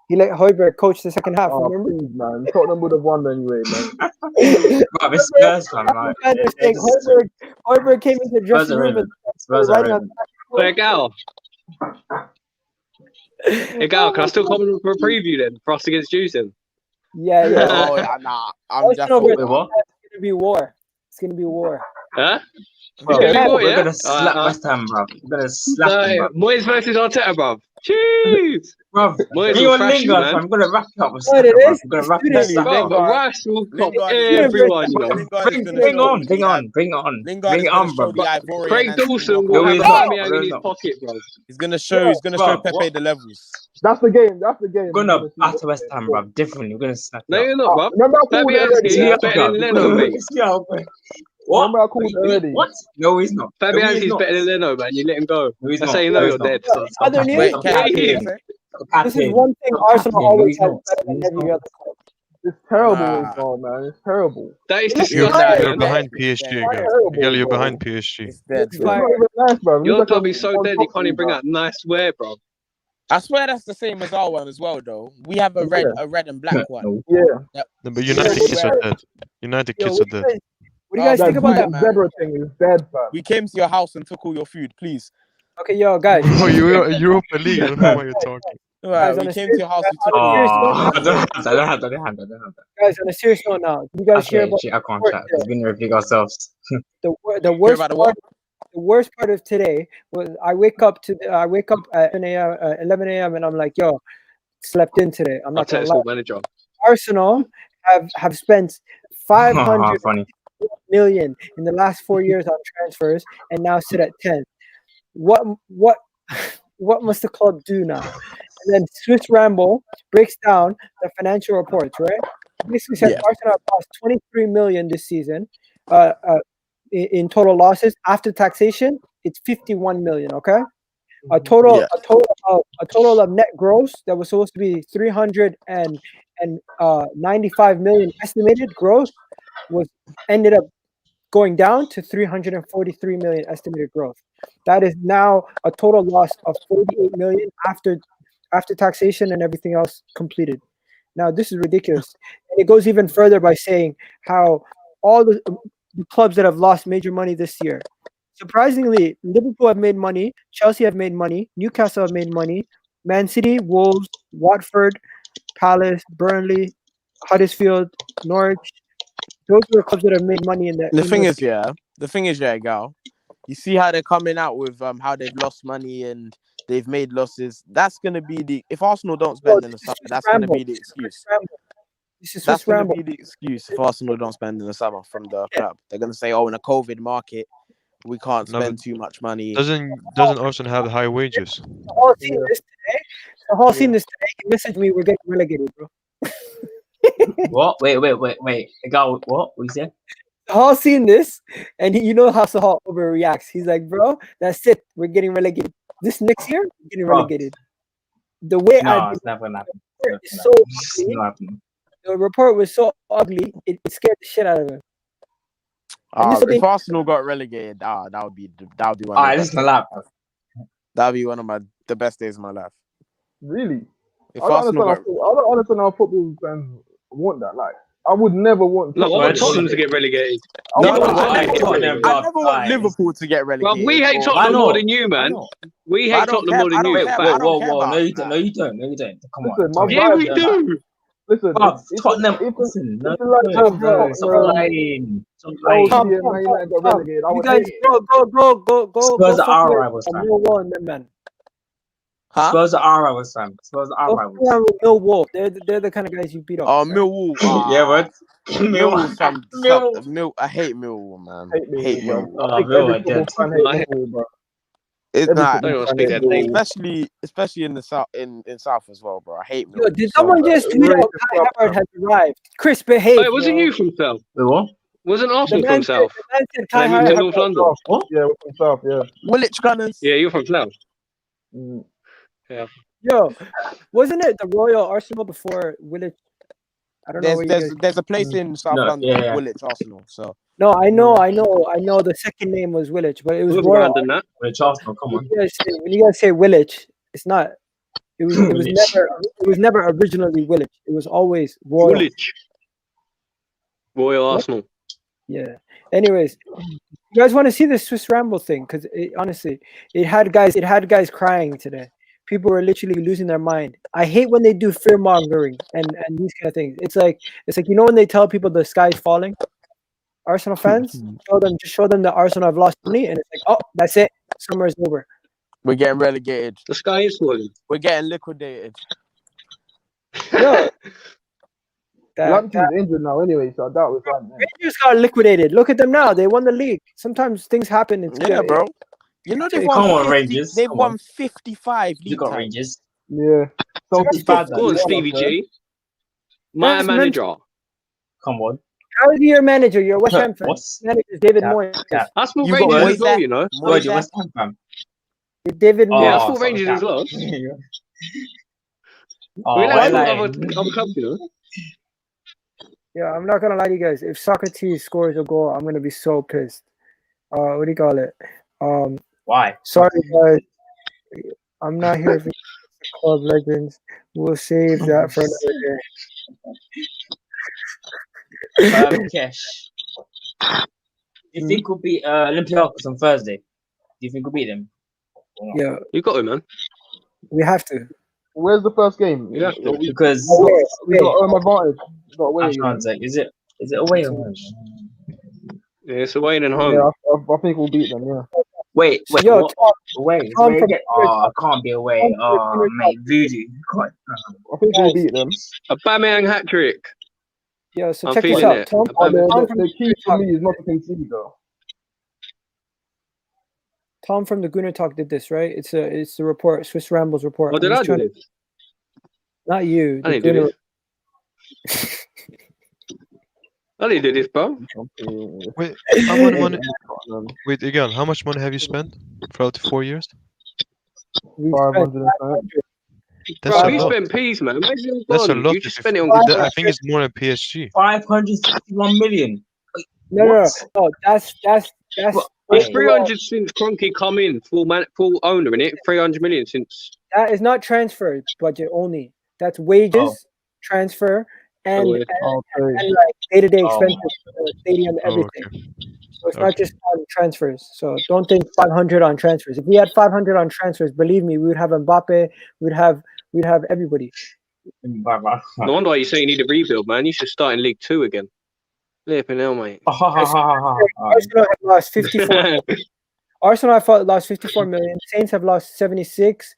He let Højbjerg coach the second half. Remember? Please, man. Tottenham would have won anyway, man. It's Spurs, man. Højbjerg came into the dressing room and Hey, Gal. Hey, Gal, can I still come in for a preview then for us against Houston? Yeah. Oh, yeah, nah. I'm just what? It's gonna be war. It's gonna be war. Huh? Bro, we're gonna slap West Ham, bro. We're gonna slap them, bro. Moyes versus Arteta, bro. Jeez. Bro, Moyes me will on thrash you, Lingard, man. I'm gonna wrap it up with What Saka, it bro. is? I'm gonna It's wrap it doing up it. with Saka. Bro, Rice will cop Lingard is everyone, you know. Lingard is Bring, gonna bring show on, bring on, bring on, Lingard bring is it gonna on, show bro. the But Ivorian Craig and Dawson Walker. will no, have he's not. Aubameyang No, in he's his not. pocket, bro. He's gonna show Bro, Pepe what? the levels. That's the game. That's the game. We're gonna We're gonna batter West Ham, bro. Definitely, we're gonna snap it No, up. you're not, bro. Remember I called it already. Fabianski Yeah? is better than Leno, mate. What? Remember I called it already. What? No, he's not. No, he is Fabianski's not. better than Leno, man. You let him go. No, he's That's not. how you No, know he's you're not. dead. Stop Other capping. news. Stop Wait, Yeah, he capping. is. Stop This is capping. one thing Stop Arsenal capping. No, always he's has not. better No, than he's every not. other club. It's terrible Nah. as well, man. It's terrible. That is It looks You're, fire. disgusting, you're man. behind It's PSG dead. again. Terrible, Miguel, you're bro. behind PSG. It's dead, Looks It's bro. not fire. even nice, bro. It's Your like club a is so on dead, top you can't even of bring bro. out nice wear, bro. I swear that's the same as our one as well, though. We have a red and black one. No. Yeah. That No, but we United only kids are wear. dead. United Yo, kids are dead. what do you guys That think about that? zebra thing is dead, fam. We came to your house and took all your food, please. Okay, yo, guys. Bro, Europa League. I don't know why you're talking. Alright, on we a came to your house. We took on a all serious your note Oh, now, I don't have that. I don't have that. I don't have that. I don't have that. guys, on a serious note now, did you guys hear Okay, about shit, I can't sport chat today? because we didn't review ourselves. the Hear worst about the part? what? The worst part of today was I wake up at 11 a.m. and I'm like, yo, slept in today. I'm not gonna Arteta's lie. full manager. Arsenal have spent 500 Funny. million in the last 4 years on transfers and now sit at 10. What what must the club do now? And then Swiss Ramble breaks down the financial reports, right? Basically said Yeah. Arsenal have lost 23 million this season in total losses. After taxation, it's 51 million, okay? A total of net gross that was supposed to be 395 million estimated gross was ended up going down to 343 million estimated growth. That is now a total loss of 48 million after taxation and everything else completed. Now this is ridiculous. And it goes even further by saying how all the clubs that have lost major money this year. Surprisingly, Liverpool have made money, Chelsea have made money, Newcastle have made money, Man City, Wolves, Watford, Palace, Burnley, Huddersfield, Norwich. Those are the clubs that have made money in the The thing English. is, Gal. You see how they're coming out with how they've lost money and they've made losses. That's gonna be if Arsenal don't spend in the summer, that's gonna be the excuse. That's gonna be the excuse if Arsenal don't spend in the summer from the club. They're gonna say, "Oh, in a COVID market, we can't spend too much money." Doesn't Arsenal have high wages? The whole scene this today. He messaged me. We're getting relegated, bro. What? Wait. Gal, what? What you said? Hall seen this, and you know how Sahal overreacts. He's like, "Bro, that's it. We're getting relegated. This next year, we're getting relegated." The way No, it's never gonna happen. it's so ugly. The report was so ugly, it scared the shit out of him. If Arsenal got relegated, that would be one. Alright, listen to that. That would be one of the best days of my life. Really? If I don't Arsenal got, understand how football fans want that. Like, I would never want. No, I want Tottenham to get relegated. I never want Liverpool to get relegated. Well, we hate Tottenham more than you, man. We hate Tottenham more than you. Whoa. No, you don't. Come on. Yeah, we do. Listen, Tottenham. Listen, Stop lying. You guys go. Spurs are our rivals, man. Spurs are our rivals, fam. Spurs are our rivals. Millwall. They're the kind of guys you beat up. Oh, Millwall. Yeah, but Millwall. I hate Millwall, man. I hate Millwall. Especially in the south, in south as well, bro. I hate Millwall. Yo, did someone just tweet out Kai Havertz has arrived? Chris, behave. Wait, wasn't you from South? What? Wasn't Arsenal from South? Kai Moved to North Havertz. London. What? Yeah, we're from South. Yeah. Woolwich Gunners. Yeah, you're from South. Yeah. Yo, wasn't it the Royal Arsenal before Woolwich? I don't know. There's a place in South London called Woolwich Arsenal. So no, I know. The second name was Woolwich, but it was Royal. Woolwich Arsenal. Come on. When you guys say Woolwich, it's not. It was never originally Woolwich. It was always Royal. Woolwich. Royal Arsenal. Yeah. Anyways, you guys want to see the Swiss Ramble thing? Because honestly, it had guys crying today. People were literally losing their mind. I hate when they do fear mongering and these kind of things. It's like when they tell people the sky's falling. Arsenal fans, show them that Arsenal have lost money, and it's like, oh, that's it, summer is over. We're getting relegated. The sky is falling. We're getting liquidated. Yo, Lamptey's injured now anyway, so I doubt we're fine. Rangers got liquidated. Look at them now. They won the league. Sometimes things happen. Yeah, bro. You know they've Come won on, 50, Rangers. they've Come won on. 55 You league got titles. Rangers. Yeah. So That's bad. Go on, Stevie G. My That's manager. Come on. How is your manager? Your West Ham fan. What's Manager is David Cap, Moyes. Cap. I support You got Rangers Moyes as well, there. you know. Where Moyes do you there. West Ham from? David Yeah, I Moyes. support Rangers as well. Oh, We like like, other clubs, you know. Yeah, I'm not gonna lie to you guys. If Socrates scores a goal, I'm gonna be so pissed. What do you call it? why? Sorry guys, I'm not here for club legends. We'll save that for another day. Cash. Do you think we'll beat Olympiacos on Thursday? Do you think we'll beat them? Yeah, You got it, man. we have to. Where's the first game? You have to. Because We got home advantage. We got away. I'm trying to say, is it away or home? Yeah, it's away and home. Yeah, I think we'll beat them. Yeah. Wait, Yo, what? Tom, Away? Tom Away from again? Oh, I can't be away. Tom from Oh, mate, voodoo. God. I think we'll beat them. A Bameyang hat trick. Yeah, so I'm check this feeling out. it. Tom, The key for me is not to concede though. Tom from the Gooner Talk did this, right? It's the report, Swiss Rambles report. What did I do this? Not you. I the didn't do Gooner- this. I didn't do this, bro. Wait, how much money? Wait, again, how much money have you spent throughout the 4 years? We spent 500. That's Bro, a you lot. spent peas, man. Where's your That's a gone? lot. You just spent it on I think it's more than PSG. 561 million. no, that's It's 300 since Kroenke come in, full owner in it. 300 million since. that is not transfer budget only. That's wages, Oh. transfer, and, Oh, yeah. and like day-to-day Oh. expenses, for the stadium, Oh, everything. okay. So it's not just on transfers. So don't think 500 on transfers. If we had 500 on transfers, believe me, we would have Mbappe. We'd have everybody. No wonder why you say you need a rebuild, man. You should start in League 2 again. Flipping hell, mate. Arsenal have lost 54. Arsenal have lost 54 million. Saints have lost 76.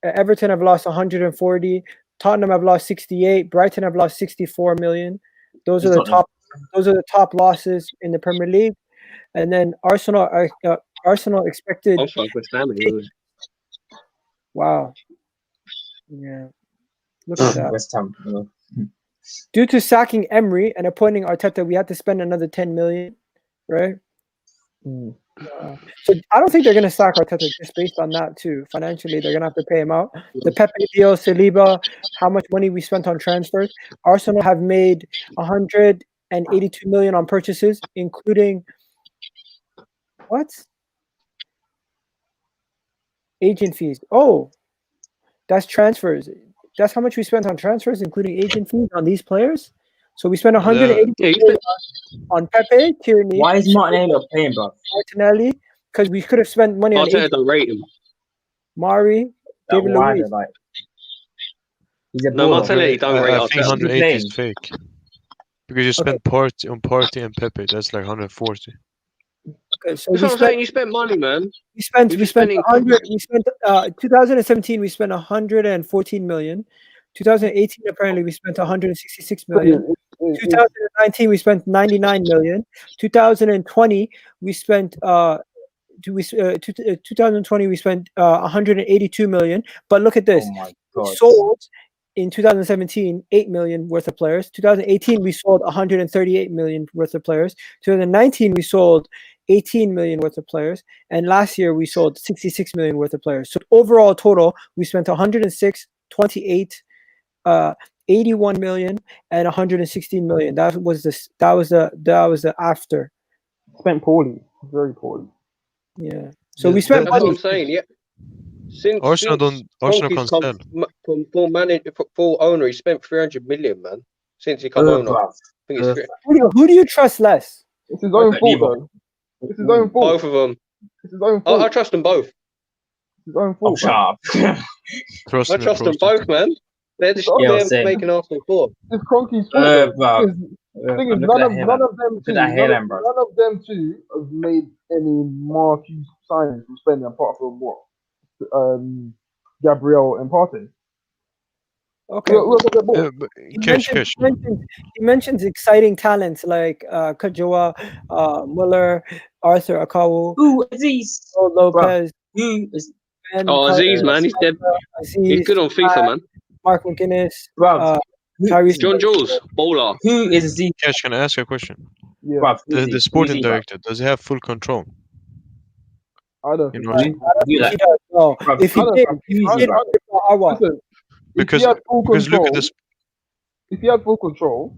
Everton have lost 140. Tottenham have lost 68. Brighton have lost 64 million. Those are the top. Those are the top losses in the Premier League. And then Arsenal expected. Also, good family. Wow. Yeah. Look at that. West Ham. Due to sacking Emery and appointing Arteta, we had to spend another 10 million, right? So I don't think they're going to sack Arteta just based on that too. Financially, they're going to have to pay him out. The Pepe deal, Saliba, how much money we spent on transfers. Arsenal have made 182 million on purchases, including what? Agent fees. Oh, that's transfers. That's how much we spent on transfers, including agent fees on these players. So we spent 180 million on Pepe, Tierney. Why is Martinelli not playing, bro? Martinelli, because we could have spent money on Arteta don't rate him. Mari, David Luiz. He's a No, baller. Martinelli don't rate I think Arteta. 180 is fake. Because you spent Partey and Pepe, that's like 140. Okay, so That's what I'm saying. You spent money, man. We spent 100. We spent 2017. We spent 114 million. 2018 apparently we spent 166 million. 2019 we spent 99 million. 2020 we spent 2020 we spent 182 million. But look at this. Oh my We God. sold in 2017 8 million worth of players. 2018 we sold 138 million worth of players. 2019 we sold 18 million worth of players, and last year we sold 66 million worth of players. So overall total we spent 106, 28, 81 million and 116 million. That was the after. Spent poorly, very poorly. Yeah. So we spent That's what money. I'm saying. Yeah. Since Arsenal Kroenke's can't sell. come from full manager, full owner, he spent 300 million, man. Since he come owner, I think it's Who do you trust less? It's his own fault, though. It's his own fault. both of them. It's his own fault. I trust them both. It's his own fault. Sharp. I trust them both, man. They're just they're making Arsenal poor. It's Kroenke's fault. bro. The thing is, none of them two have made any marquee signings from spending apart from what Gabriel and Partey. Okay. Look at the ball. But Cash. He mentions exciting talents like Kajoa, Muller, Arthur Akawu, Who is these? Lopez, Who is Ben Aziz, man, he's dead. He's good on FIFA, man. Mark McGuinness, Bruv. Tyrese. John Jules, baller. Who is these? Cash, can I ask you a question? Yeah, Bruv, The sporting director, does he have full control? I don't You think. know, He does, no. Bruv, If he I did, don't- if he I did, don't- I want. Listen, because if he had full look control, at this. if he had full control,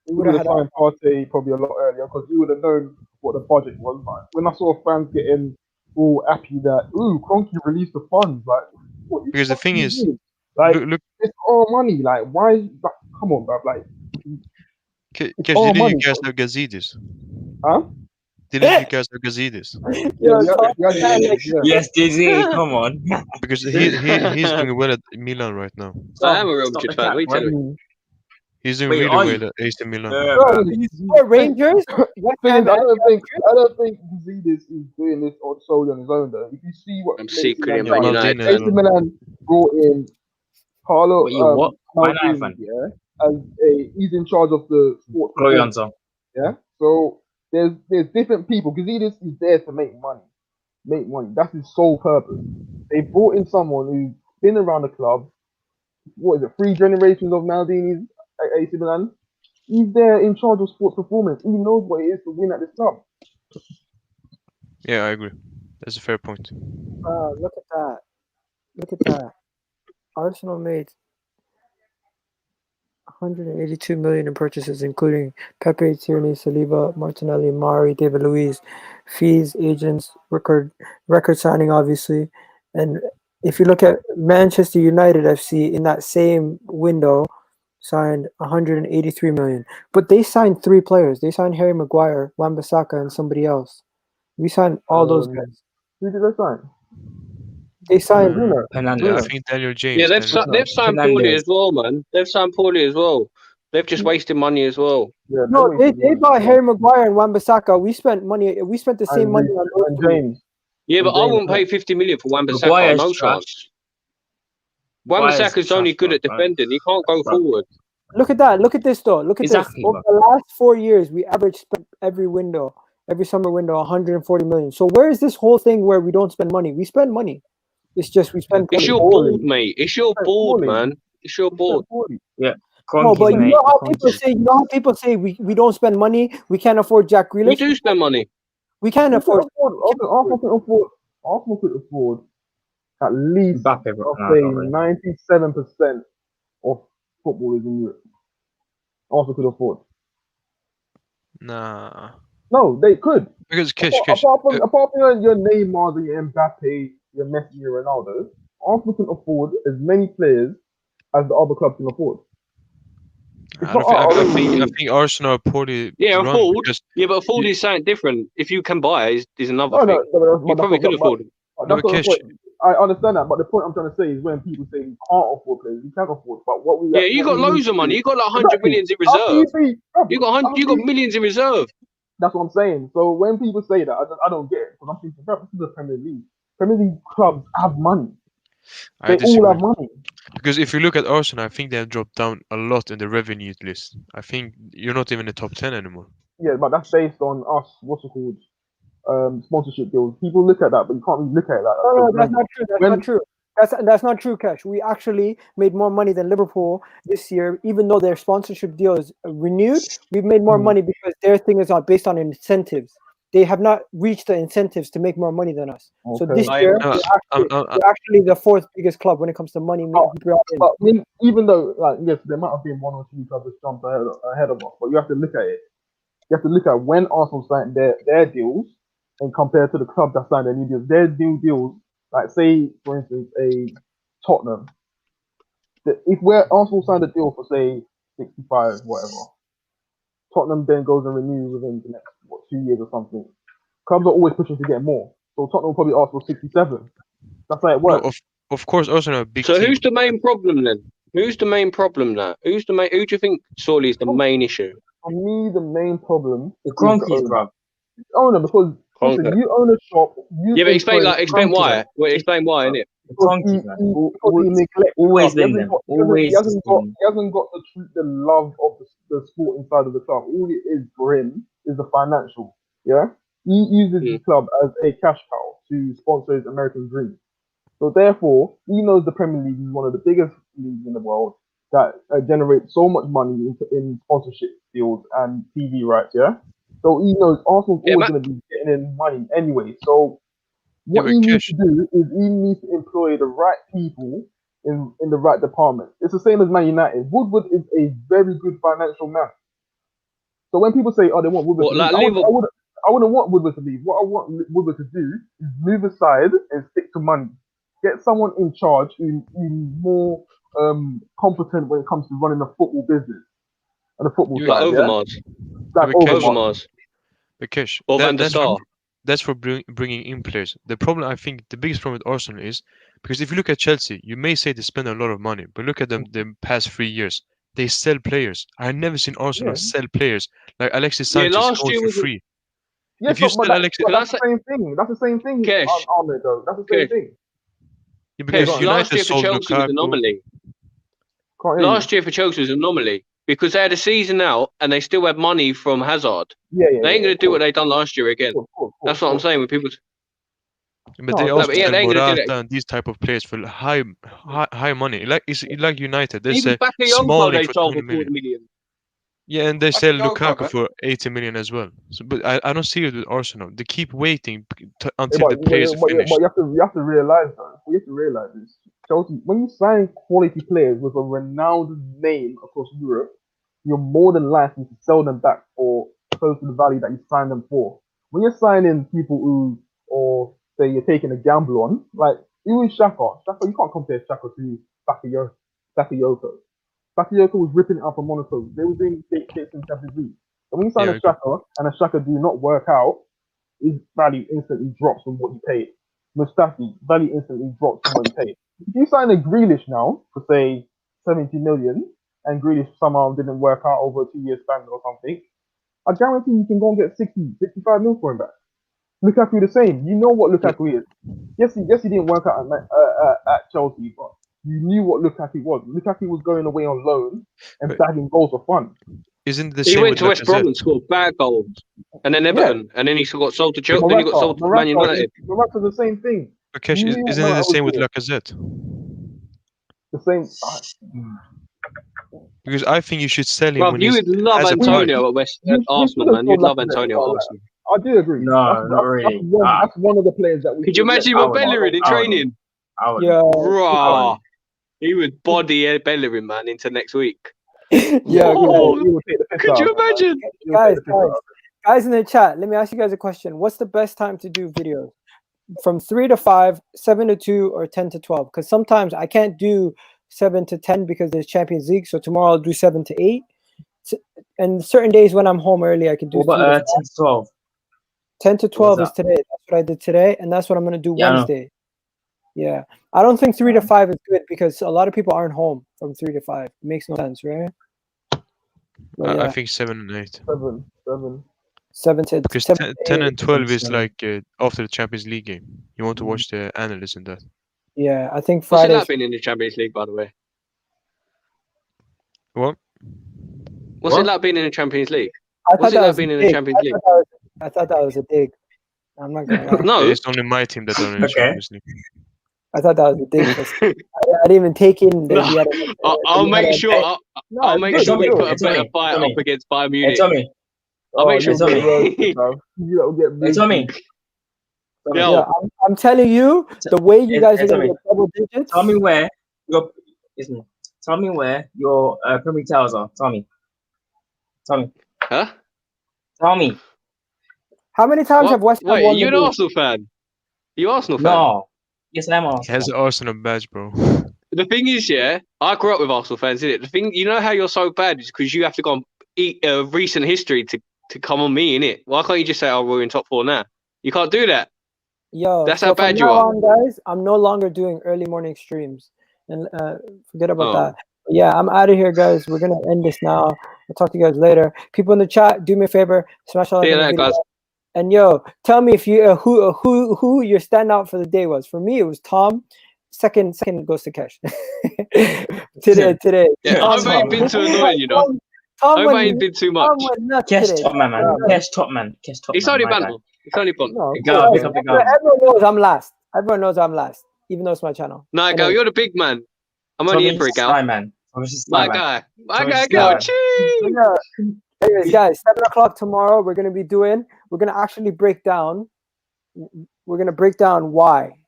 he would have signed Partey probably a lot earlier because he would have known what the budget was like. When I saw fans getting all happy that Kroenke released the funds, like what you Because the thing fucking is, doing? Like look, it's all money. Like why? Like, come on, bruv. Like Cash, all didn't you money. guys have Gazidis? Huh? Didn't you guys have Gazidis? Yeah, yeah. Yes, Dizzy, come on. Because he's doing well at Milan right now. I am a Real Madrid fan. What are you telling me? He's doing Wait, really are well you? at AC Milan. Rangers. I don't think Gazidis is doing this solely on his own though. If you see what I'm AC secretly Milan Man done, United. AC Milan brought in Carlo What, you what? Maldini, fan. he's in charge of the sports. Chloe Hunter. Yeah. So there's different people. Gazidis is there to make money. That's his sole purpose. They brought in someone who's been around the club. What is it? 3 generations of Maldini's at AC Milan. He's there in charge of sports performance. He knows what it is to win at this club. Yeah, I agree. That's a fair point. Look at that. Look at that. Arsenal made 182 million in purchases, including Pepe, Tierney, Saliba, Martinelli, Mari, David Luiz, fees, agents, record signing, obviously. And if you look at Manchester United FC in that same window, signed 183 million. But they signed 3 players. They signed Harry Maguire, Wan-Bissaka, and somebody else. We signed all those guys. Who did they sign? They signed I think Daniel James. Yeah, they've signed poorly as well, man. They've signed poorly as well. They've just wasted money as well. Yeah, no, they bought Harry Maguire and Wan-Bissaka. We spent the same money on those James. Yeah, but I wouldn't pay 50 million for Wan-Bissaka. Maguire's No trash. chance. Wan-Bissaka's only good at defending. He can't go forward. Look at that. Look at this, though. Look at Exactly, this. Over the last 4 years, we averaged every summer window, 140 million. So where is this whole thing where we don't spend money? We spend money. It's just we spend. It's your board, mate. It's your board, man. It's your board. Yeah. No, but you mate. know how people say we don't spend money. We can't afford Jack Grealish. We do spend money. We can't afford. Arsenal could afford at least Mbappe, I'll say 97% of footballers in Europe. Arsenal could afford. Nah. No, they could. Because apart from your Neymar, your Mbappe, your Messi, your Ronaldo, Arsenal can afford as many players as the other clubs can afford. I think Arsenal are poorly run afford. because Yeah, but afford is something different. If you can buy is another thing. No, you probably could afford it. I understand that, but the point I'm trying to say is when people say we can't afford players, we can afford. But what we you got loads of money. You got like 100 millions in reserve. You got millions in reserve. That's what I'm saying. So when people say that, I don't get it because I'm thinking, bro, this is the Premier League. Premier League clubs have money. They all have money. Because if you look at Arsenal, I think they have dropped down a lot in the revenue list. I think you're not even in the top 10 anymore. Yeah, but that's based on us. What's it called? Sponsorship deals. People look at that, but you can't really look at that. No, that's not true. That's not true. That's not true, Cash. We actually made more money than Liverpool this year, even though their sponsorship deal is renewed. We've made more money because their thing is not based on incentives. They have not reached the incentives to make more money than us. Okay. So this year, we're actually the 4th biggest club when it comes to money. Even though, like, yes, there might have been 1 or 2 clubs that jumped ahead of us, but you have to look at it. You have to look at when Arsenal signed their deals and compare to the club that signed their new deals. Their new deals, like say, for instance, a Tottenham. If Arsenal signed a deal for say 65, whatever, Tottenham then goes and renews within the next 2 years or something. Clubs are always pushing to get more, so Tottenham will probably ask for 67. That's how it works. No, of course, Arsenal are a big. So team. who's the main problem then? Who's the main problem now? Who do you think solely is the main issue? For me, the main problem the Kroenke, bro. Owner, because listen, you own a shop. But explain why. Well, explain why, innit? because he neglects Always the club. been them. Always He hasn't got the love of the sport inside of the club. All it is for him is the financial. Yeah, he uses the club as a cash cow to sponsor his American dream. So therefore, he knows the Premier League is one of the biggest leagues in the world that generates so much money in sponsorship deals and TV rights. Yeah, so he knows Arsenal's always going to be getting in money anyway. So what he needs to do is he needs to employ the right people in the right department. It's the same as Man United. Woodward is a very good financial man. So when people say, "Oh, they want Woodward to leave," I wouldn't want Woodward to leave. What I want Woodward to do is move aside and stick to money. Get someone in charge who's more competent when it comes to running a football business and a football side. Overmars. Like Overmars. Because or Van der Sar. That's for bringing in players. The problem, I think, the biggest problem with Arsenal is because if you look at Chelsea, you may say they spend a lot of money, but look at them the past 3 years. They sell players. I've never seen Arsenal sell players like Alexis Sanchez going for free. Yeah, if you sell Alexis, that's the same thing. That's the same thing. Ahmed, though. That's the same thing. Yeah, because last year for Chelsea was an anomaly. Last year for Chelsea was an anomaly because they had a season out and they still had money from Hazard. They ain't going to do what they done last year again. That's what I'm saying when people. But they also sell Morata and these type of players for high money. It's like United. They say Smalling for 20 million. Yeah, and they sell Lukaku for 80 million as well. So, but I don't see it with Arsenal. They keep waiting until the players are finished. But you have to realize that. You have to realize this. Chelsea, when you sign quality players with a renowned name across Europe, you're more than likely to sell them back for close to the value that you signed them for. When you're signing people who, or say you're taking a gamble on, like even Xhaka, you can't compare Xhaka to Bakayoko. Bakayoko was ripping it up from Monaco. They were doing big hits in Champions League. So when you sign a Xhaka and a Xhaka do not work out, his value instantly drops from what you paid. Mustafi, value instantly drops from what you paid. If you sign a Grealish now for say 70 million and Grealish somehow didn't work out over a 2-year span or something, I guarantee you can go and get 60, 65 mil for him back. Lukaku the same. You know what Lukaku is. Yes, he didn't work out at Chelsea, but you knew what Lukaku was. Lukaku was going away on loan and bagging goals for fun. Isn't the he same went with to West Brom and scored bad goals, and then Everton, and then he got sold to Chelsea. Then he got sold to Man United. Morata's the same thing. Rakesh, isn't it the same with Lacazette? The same. Because I think you should sell him. Bro, you would love Antonio at Arsenal, man. You'd love Antonio at Arsenal. I do agree. No, not really. That's one of the players that we. Could you imagine him with Bellerin in training? Yeah, bro, he would body Bellerin, man, into next week. Yeah, could you imagine? Guys in the chat, let me ask you guys a question. What's the best time to do videos? From 3 to 5, 7 to 2, or 10 to 12? Because sometimes I can't do 7 to 10 because there's Champions League. So tomorrow I'll do 7 to 8. And certain days when I'm home early, I can do 10 to 12. 10 to 12 is today. That's what I did today, and that's what I'm going to do Wednesday. Yeah. I don't think 3 to 5 is good because a lot of people aren't home from 3 to 5. It makes no sense, right? I think 7 and 8. 7 to because 7 10 and 12 is like after the Champions League game. You want to watch the analysts in that. Yeah, I think Friday. Friday. What's it like being in the Champions League, by the way? What? What's it like being in the Champions League? I thought that was a dig. I'm not gonna lie. No, it's only my team that don't in the Champions League. I thought that was a dig. I didn't even take in that he had I'll make sure. I'll make sure we put a better fight up against Bayern Munich. Tommy. I'll make sure. Tommy. Yeah, I'm telling you, the way you guys are gonna get double digits. Tell me where your Premier League towers are. Tommy. Huh? Tell me. How many times have West Ham won? won? You an Arsenal fan? You Arsenal fan? No. Yes, I'm Arsenal. He has an Arsenal badge, bro. The thing is, I grew up with Arsenal fans, innit? The thing, you know how you're so bad is because you have to go and eat recent history to come on me, innit? Why can't you just say, "Oh, we're in top 4 now"? You can't do that. Yo, that's how bad you are. Guys, I'm no longer doing early morning streams, and forget about that. But yeah, I'm out of here, guys. We're gonna end this now. I'll talk to you guys later. People in the chat, do me a favor, smash a like on the video. Guys. And yo, tell me if you who your standout for the day was. For me, it was Tom second goes to Kesh. today. Yeah, I hope I ain't been too annoying, you know. I hope I ain't been too much. Kesh top man. Kesh top man. It's only banter. It's only fun. No, Everyone knows I'm last. Everyone knows I'm last, even though it's my channel. No, Gal, you're the big man. I'm only in for it, Gal. My guy, Gal. Anyways, guys, 7 o'clock tomorrow. We're gonna actually break down. We're gonna break down why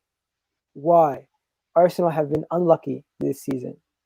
Arsenal have been unlucky this season.